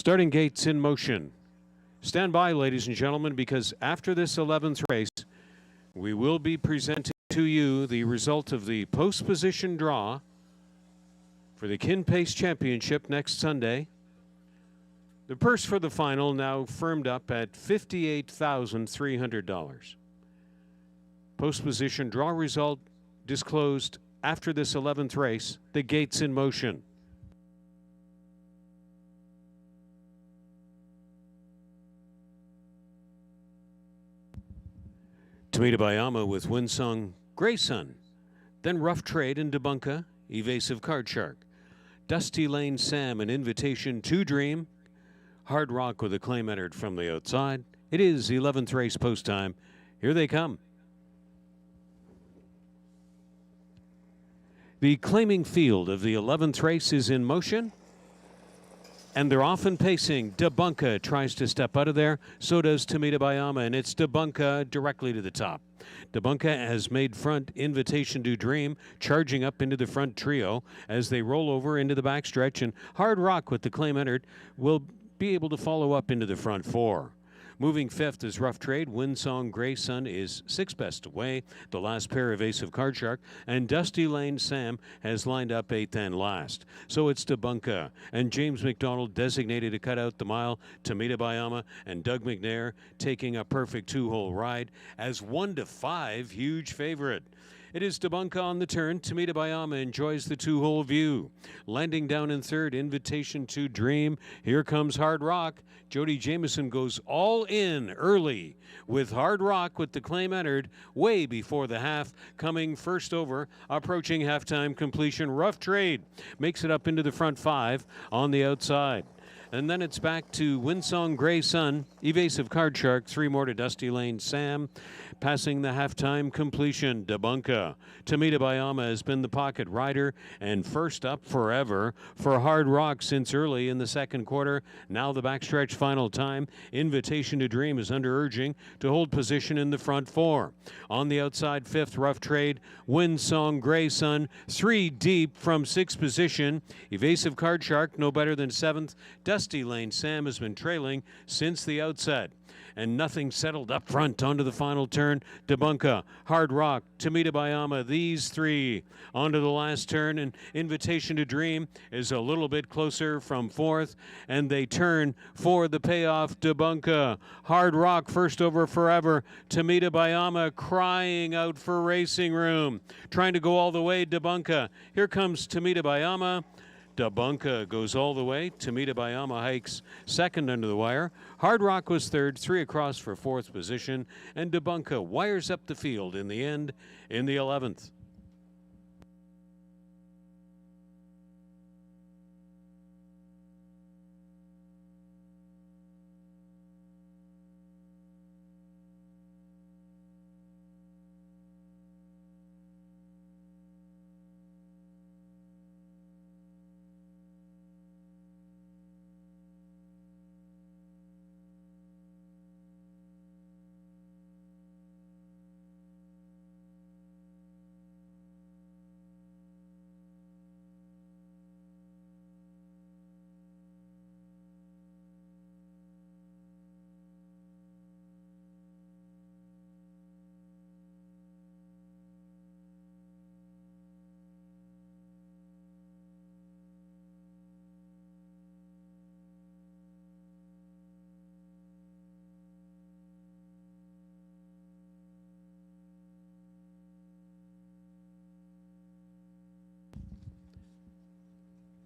Starting gates in motion. Stand by, ladies and gentlemen, because after this 11th race, we will be presenting to you the result of the post-position draw for the Kin Pace Championship next Sunday. The purse for the final now firmed up at $58,300. Post-position draw result disclosed after this 11th race. The gates in motion. Tomita Bayama with Winsong Grayson. Then Rough Trade and Debunka, Evasive Card Shark. Dusty Lane Sam, an Invitation to Dream. Hard Rock with a claim entered from the outside. It is 11th race post time. Here they come. The claiming field of the 11th race is in motion, and they're often pacing. Debunka tries to step out of there. So does Tomita Bayama, and it's Debunka directly to the top. Debunka has made front Invitation to Dream, charging up into the front trio as they roll over into the backstretch, and Hard Rock with the claim entered will be able to follow up into the front four. Moving fifth is Rough Trade. Winsong Grayson is sixth best away. The last pair, Evasive Card Shark. And Dusty Lane Sam has lined up eighth and last. So it's Debunka and James McDonald designated to cut out the mile. Tomita Bayama and Doug McNair taking a perfect two-hole ride as 1-5 huge favorite. It is Debunka on the turn. Tomita Bayama enjoys the two-hole view. Landing down in third, Invitation to Dream. Here comes Hard Rock. Jody Jamieson goes all in early with Hard Rock with the claim entered way before the half. Coming first over, approaching halftime completion. Rough Trade makes it up into the front five on the outside. And then it's back to Winsong Grayson, Evasive Card Shark, three more to Dusty Lane Sam. Passing the halftime completion, Debunka. Tomita Bayama has been the pocket rider and first up forever for Hard Rock since early in the second quarter. Now the backstretch final time. Invitation to Dream is under urging to hold position in the front four. On the outside, fifth, Rough Trade. Winsong Grayson, three deep from sixth position. Evasive Card Shark, no better than seventh. Dusty Lane Sam has been trailing since the outset. And nothing settled up front onto the final turn. Debunka, Hard Rock, Tomita Bayama, these three onto the last turn. And Invitation to Dream is a little bit closer from fourth. And they turn for the payoff. Debunka, Hard Rock first over forever. Tomita Bayama crying out for racing room. Trying to go all the way, Debunka. Here comes Tomita Bayama. Debunka goes all the way. Tomita Bayama hikes second under the wire. Hard Rock was third, three across for fourth position. And Debunka wires up the field in the end in the 11th.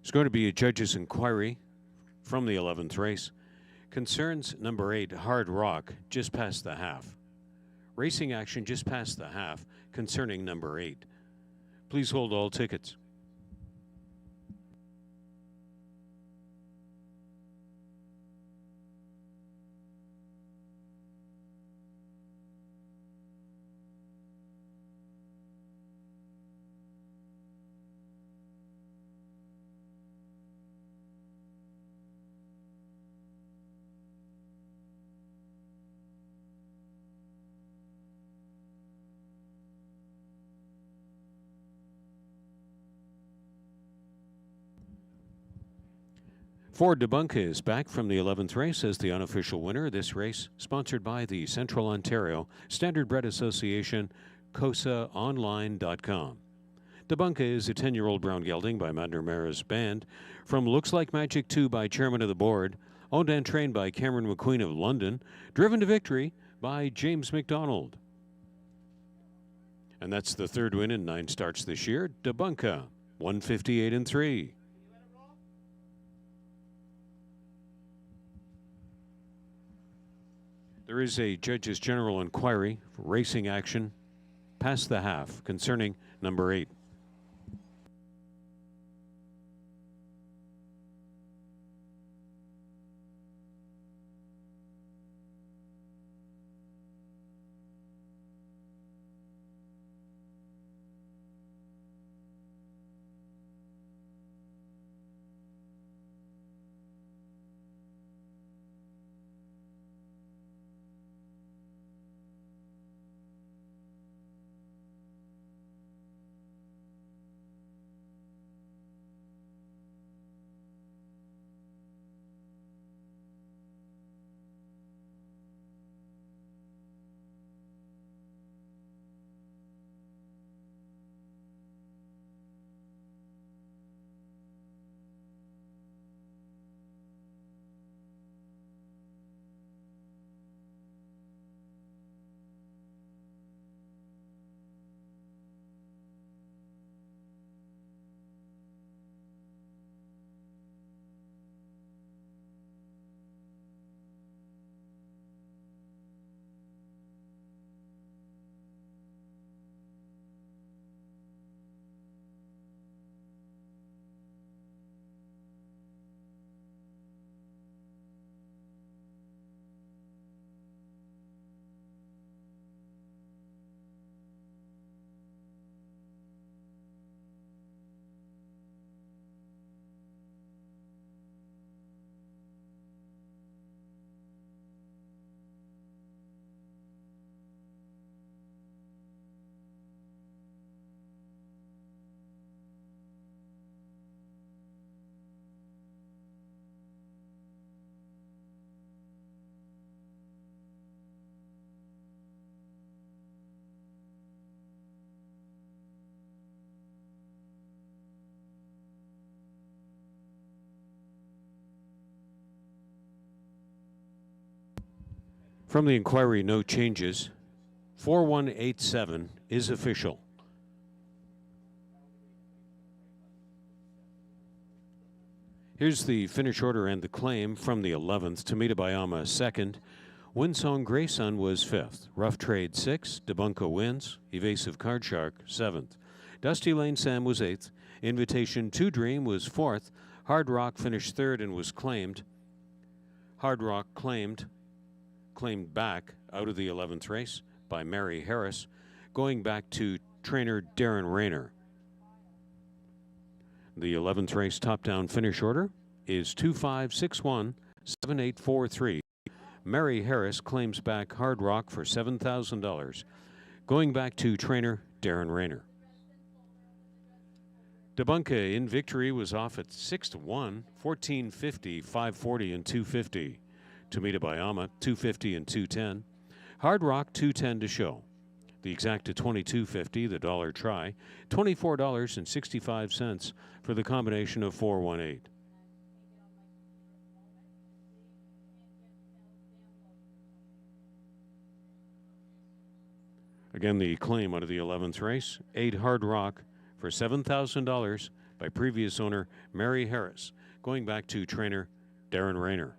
There's going to be a judge's inquiry from the 11th race. Concerns number 8, Hard Rock, just past the half. Racing action just past the half concerning number 8. Please hold all tickets. Ford Debunka is back from the 11th race as the unofficial winner. This race sponsored by the Central Ontario Standard Bred Association, COSAOnline.com. Debunka is a 10-year-old brown gelding by Madner Mara's Band. From Looks Like Magic 2 by Chairman of the Board. Owned and trained by Cameron McQueen of London. Driven to victory by James McDonald. And that's the third win in 9 starts this year. Debunka, 158-3. There is a Judge's General inquiry for racing action past the half concerning number 8. From the inquiry, no changes. 4187 is official. Here's the finish order and the claim from the 11th. Tamita Bayama 2nd. Windsong Grayson was 5th. Rough Trade 6th. Debunka wins. Evasive Card Shark 7th. Dusty Lane Sam was 8th. Invitation to Dream was 4th. Hard Rock finished 3rd and was claimed. Hard Rock claimed back out of the 11th race by Mary Harris, going back to trainer Darren Rayner. The 11th race top-down finish order is 2561-7843. Mary Harris claims back Hard Rock for $7,000, going back to trainer Darren Rayner. Debunka in victory was off at 6-1, 1450, 540, and 250. Tamita Bayama, 250 and 210. Hard Rock, 210 to show. The exacta 22.50, the dollar try, $24.65 for the combination of 418. Again, the claim out of the 11th race, 8 Hard Rock for $7,000 by previous owner Mary Harris, going back to trainer Darren Rayner.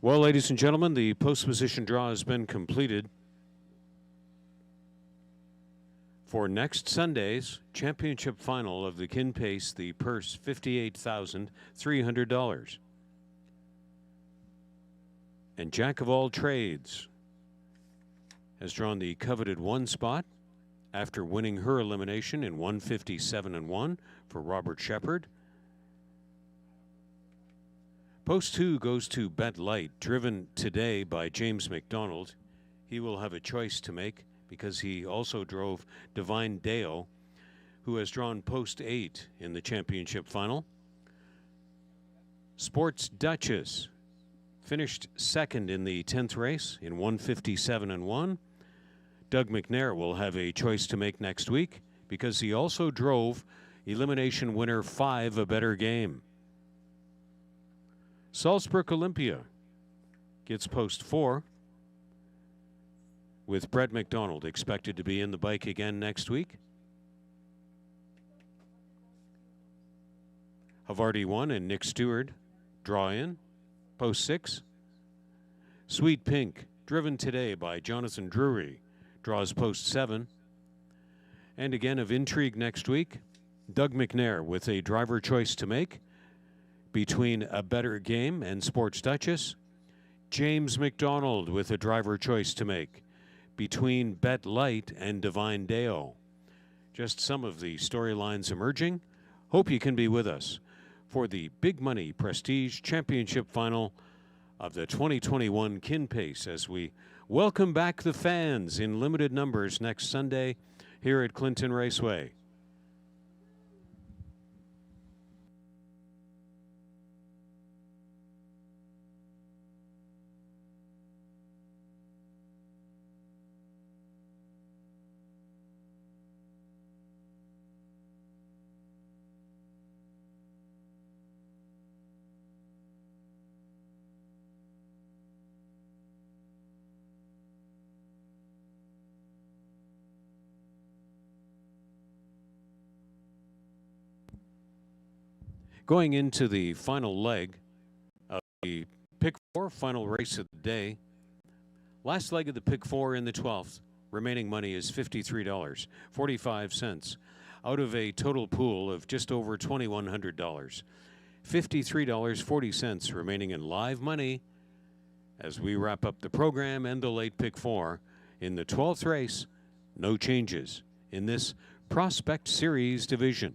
Well, ladies and gentlemen, the post-position draw has been completed for next Sunday's championship final of the Kin Pace, the purse $58,300. And Jack of all trades has drawn the coveted 1 spot after winning her elimination in 157-1 for Robert Shepard. Post 2 goes to Bet Light, driven today by James McDonald. He will have a choice to make because he also drove Divine Deo, who has drawn Post 8 in the championship final. Sports Duchess finished second in the 10th race in 157-1. Doug McNair will have a choice to make next week because he also drove elimination winner 5, A Better Game. Salzburg Olympia gets Post 4, with Brett McDonald expected to be in the bike again next week. Havarti 1 and Nick Stewart draw in Post 6. Sweet Pink, driven today by Jonathan Drury, draws Post 7. And again of intrigue next week, Doug McNair with a driver choice to make between A Better Game and Sports Duchess. James McDonald with a driver choice to make between Bet Light and Divine Deo. Just some of the storylines emerging. Hope you can be with us for the Big Money Prestige Championship final of the 2021 Kin Pace as we welcome back the fans in limited numbers next Sunday here at Clinton Raceway. Going into the final leg of the Pick 4, final race of the day. Last leg of the Pick 4 in the 12th. Remaining money is $53.45 out of a total pool of just over $2,100. $53.40 remaining in live money as we wrap up the program and the late Pick 4 in the 12th race. No changes in this Prospect Series division.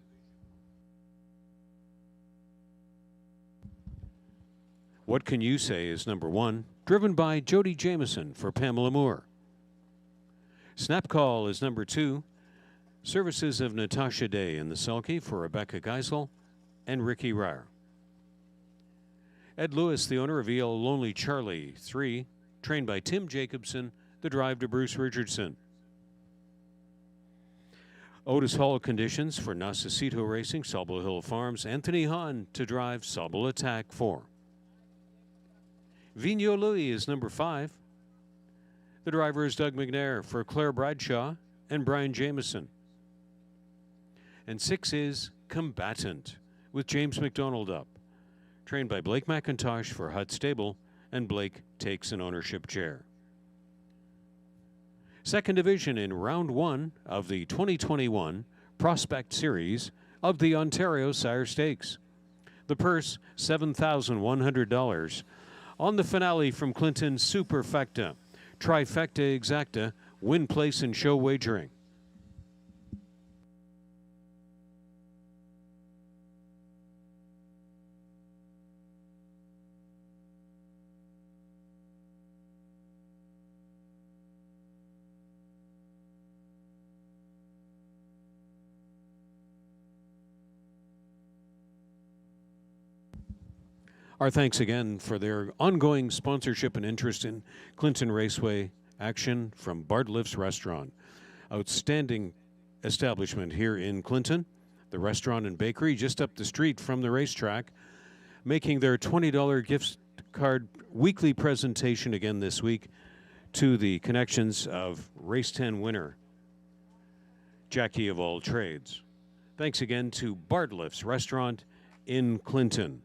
What Can You Say is number 1, driven by Jody Jameson for Pamela Moore. Snap Call is number 2, services of Natasha Day in the sulky for Rebecca Geisel and Ricky Ryer. Ed Lewis, the owner of EL Lonely Charlie 3, trained by Tim Jacobson, the drive to Bruce Richardson. Otis Hall conditions for Nasacito Racing, Sauble Hill Farms, Anthony Hahn to drive Sauble Attack 4. Vigno Louis is number 5. The driver is Doug McNair for Claire Bradshaw and Brian Jameson. And 6 is Combatant with James McDonald up, trained by Blake McIntosh for Hut Stable, and Blake takes an ownership chair. Second division in round 1 of the 2021 Prospect Series of the Ontario Sire Stakes. The purse, $7,100. On the finale from Clinton, Superfecta, Trifecta Exacta, Win Place and Show Wagering. Our thanks again for their ongoing sponsorship and interest in Clinton Raceway action from Bartlett's Restaurant. Outstanding establishment here in Clinton. The restaurant and bakery just up the street from the racetrack, making their $20 gift card weekly presentation again this week to the connections of Race 10 winner, Jackie of all trades. Thanks again to Bartlett's Restaurant in Clinton.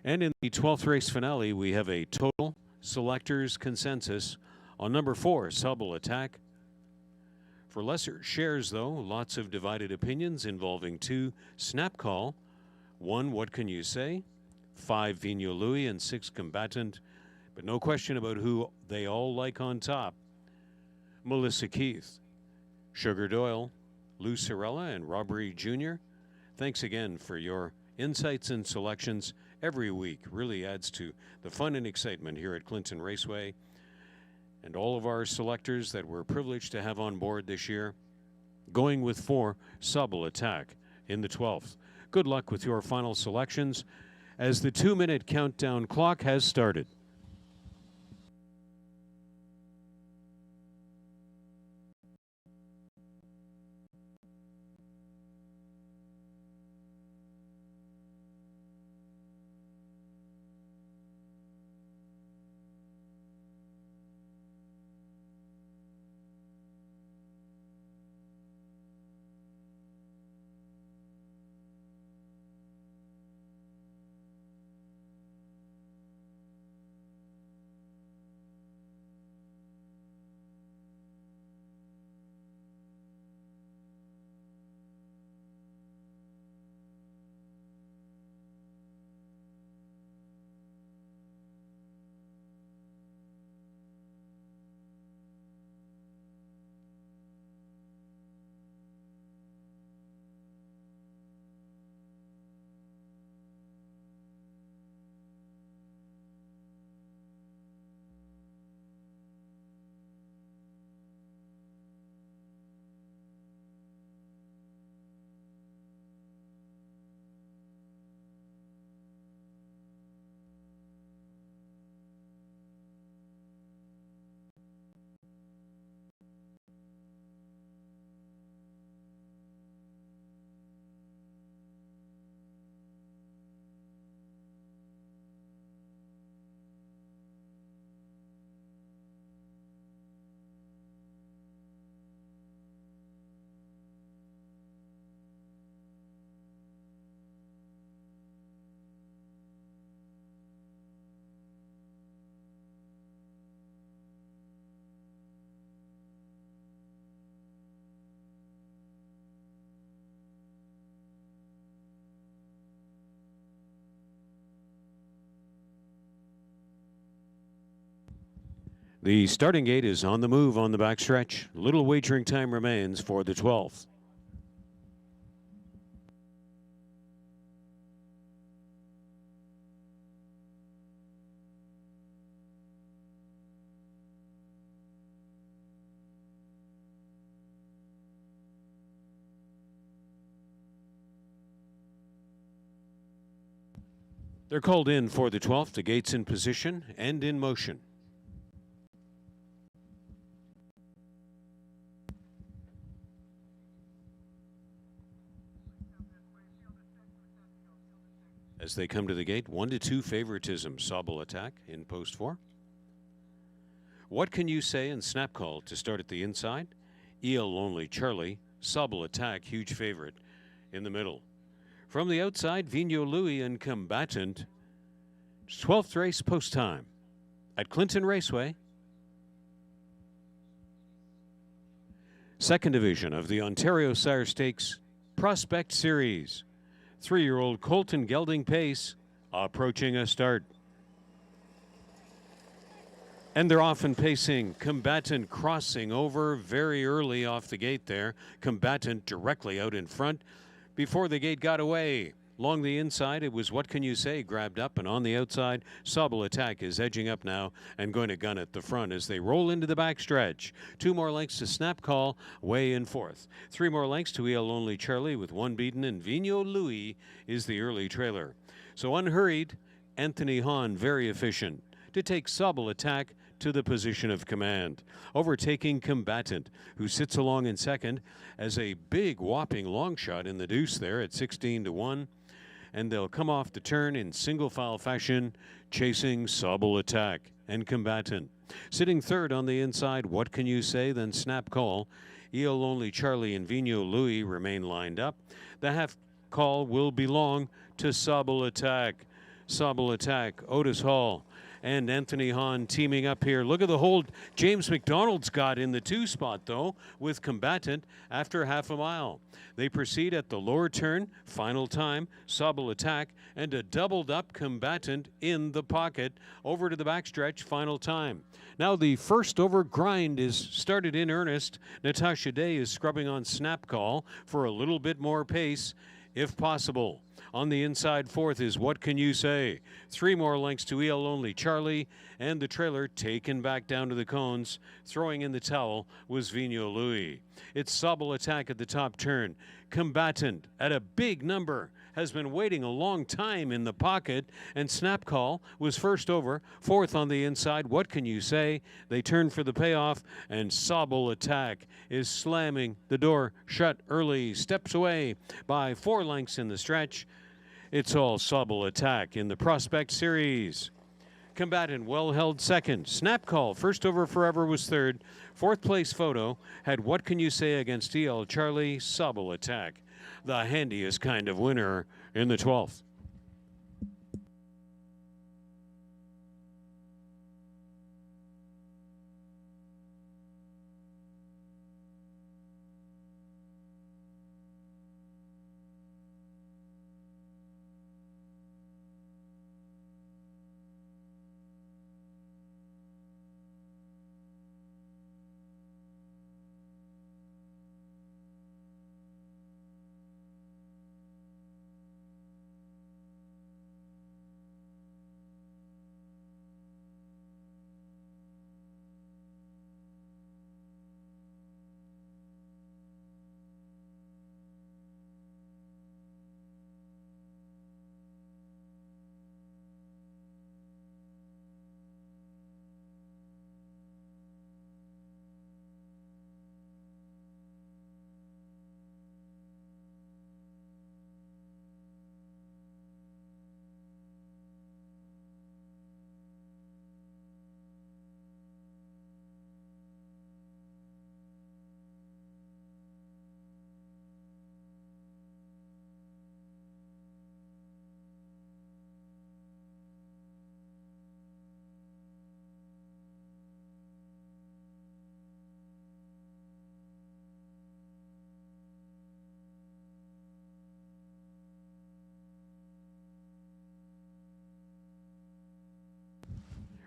And in the 12th race finale, we have a total selectors consensus on number 4, Subtle Attack. For lesser shares, though, lots of divided opinions involving 2, Snap Call, 1, What Can You Say, 5, Vigno Louis, and 6, Combatant. But no question about who they all like on top. Melissa Keith, Sugar Doyle, Lou Sorella, and Robbery Jr. Thanks again for your insights and selections every week. Really adds to the fun and excitement here at Clinton Raceway. And all of our selectors that we're privileged to have on board this year, going with 4, Subtle Attack in the 12th. Good luck with your final selections as the 2-minute countdown clock has started. The starting gate is on the move on the backstretch. Little wagering time remains for the 12th. They're called in for the 12th. The gate's in position and in motion. As they come to the gate, 1-2 favoritism, Subtle Attack in post 4. What Can You Say and Snap Call to start at the inside. EL Lonely Charlie, Subtle Attack, huge favorite in the middle. From the outside, Vigno Louis and Combatant. 12th race post time at Clinton Raceway. Second division of the Ontario Sire Stakes Prospect Series. 3-year-old Colton Gelding Pace approaching a start. And they're off and pacing. Combatant crossing over very early off the gate there. Combatant directly out in front before the gate got away. Along the inside, it was What Can You Say grabbed up, and on the outside, Subtle Attack is edging up now and going to gun at the front as they roll into the backstretch. 2 more lengths to Snap Call, way in fourth. 3 more lengths to EL Lonely Charlie with 1 beaten, and Vigno Louis is the early trailer. So unhurried, Anthony Hahn very efficient to take Subtle Attack to the position of command, overtaking Combatant, who sits along in second as a big whopping long shot in the deuce there at 16-1. And they'll come off the turn in single file fashion, chasing Subtle Attack and Combatant. Sitting third on the inside, What Can You Say, then Snap Call. EL Lonely Charlie and Vigno Louis remain lined up. The half call will belong to Subtle Attack. Sobel Attack, Otis Hall, and Anthony Hahn teaming up here. Look at the hold James McDonald's got in the 2 spot, though, with Combatant after half a mile. They proceed at the lower turn, final time, Sobel Attack, and a doubled up Combatant in the pocket over to the backstretch, final time. Now the first over grind is started in earnest. Natasha Day is scrubbing on Snap Call for a little bit more pace, if possible. On the inside 4th is What Can You Say? 3 more lengths to EL Only Charlie, and the trailer taken back down to the cones. Throwing in the towel was Vigno Louis. It's Sobel Attack at the top turn. Combatant at a big number has been waiting a long time in the pocket, and Snap Call was first over, 4th on the inside. What Can You Say? They turn for the payoff, and Sobel Attack is slamming the door shut early, steps away by 4 lengths in the stretch. It's all Sobel Attack in the Prospect Series. Combatant well held second. Snap Call, first over forever, was third. 4th place photo had What Can You Say against EL Charlie. Sobel Attack, the handiest kind of winner in the 12th.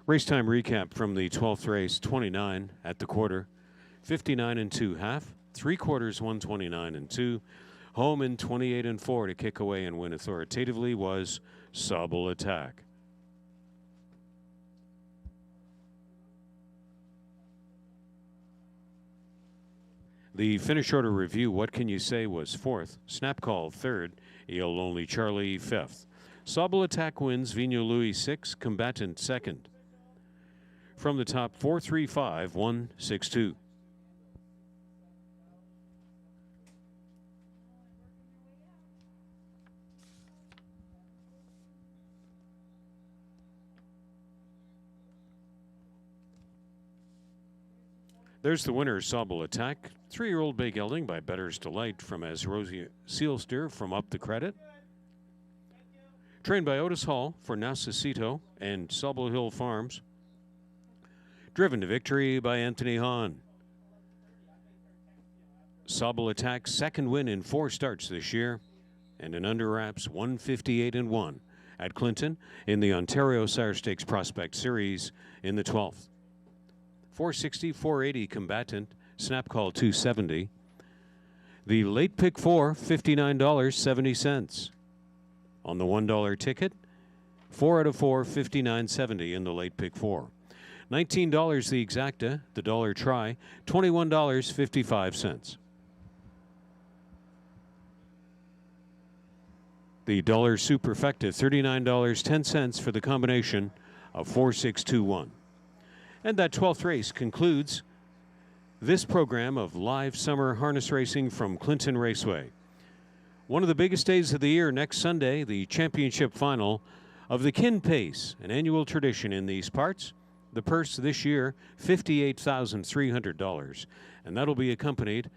Race time recap from the 12th race: 29 at the quarter, 59 and 2 half, 3/4 129 and 2, home in 28 and 4 to kick away and win authoritatively was Sobel Attack. The finish order review: What Can You Say was 4th, Snap Call 3rd, EL Only Charlie 5th. Sobel Attack wins, Vigno Louis 6th, Combatant 2nd. From the top, 4-3-5-1-6-2. There's the winner, Sobel Attack. 3-year-old Bay Gelding by Better's Delight from As Rosie Sealsteer from Up the Credit. Trained by Otis Hall for Nasacito and Sobel Hill Farms. Driven to victory by Anthony Hahn. Sobel Attack's 2nd win in 4 starts this year, and an under wraps 158 and 1 at Clinton in the Ontario Sire Stakes Prospect Series in the 12th. 460, 480 Combatant, Snap Call 270. The late pick 4, $59.70. On the $1 ticket, 4 out of 4, $59.70 in the late pick 4. $19 the exacta, the dollar try, $21.55. The dollar superfecta, $39.10 for the combination of 4, 6, 2, 1. And that 12th race concludes this program of live summer harness racing from Clinton Raceway. One of the biggest days of the year next Sunday, the championship final of the Kin Pace, an annual tradition in these parts. The purse this year, $58,300, and that'll be accompanied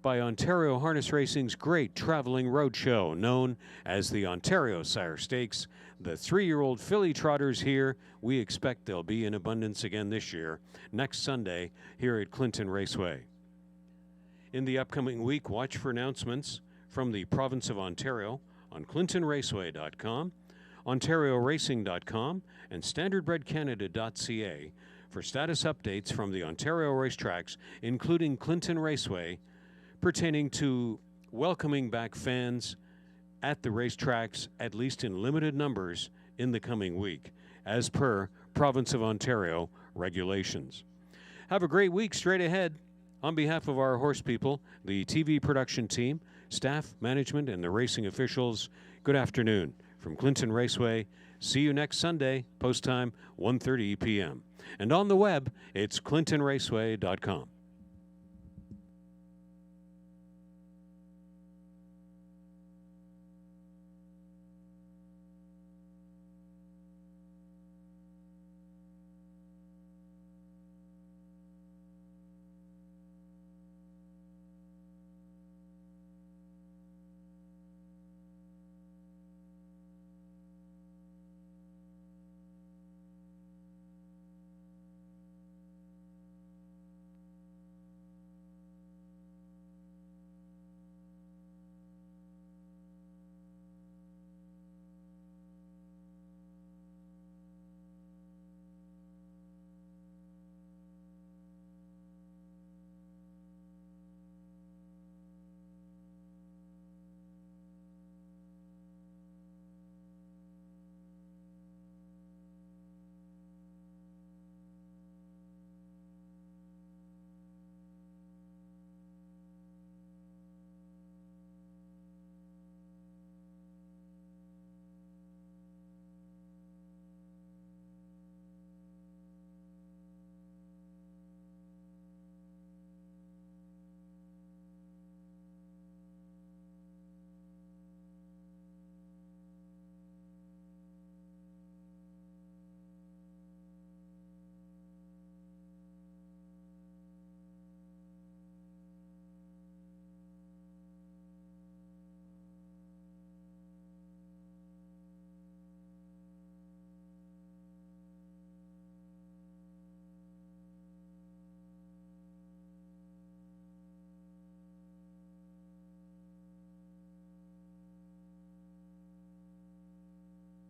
by Ontario Harness Racing's great traveling roadshow, known as the Ontario Sire Stakes. The 3-year-old filly trotters here. We expect they'll be in abundance again this year, next Sunday, here at Clinton Raceway. In the upcoming week, watch for announcements from the province of Ontario on clintonraceway.com, ontarioRacing.com, and standardbredcanada.ca for status updates from the Ontario racetracks, including Clinton Raceway, pertaining to welcoming back fans at the racetracks, at least in limited numbers, in the coming week, as per Province of Ontario regulations. Have a great week straight ahead. On behalf of our horse people, the TV production team, staff, management, and the racing officials, good afternoon from Clinton Raceway. See you next Sunday, post time 1:30 p.m. And on the web, it's clintonraceway.com.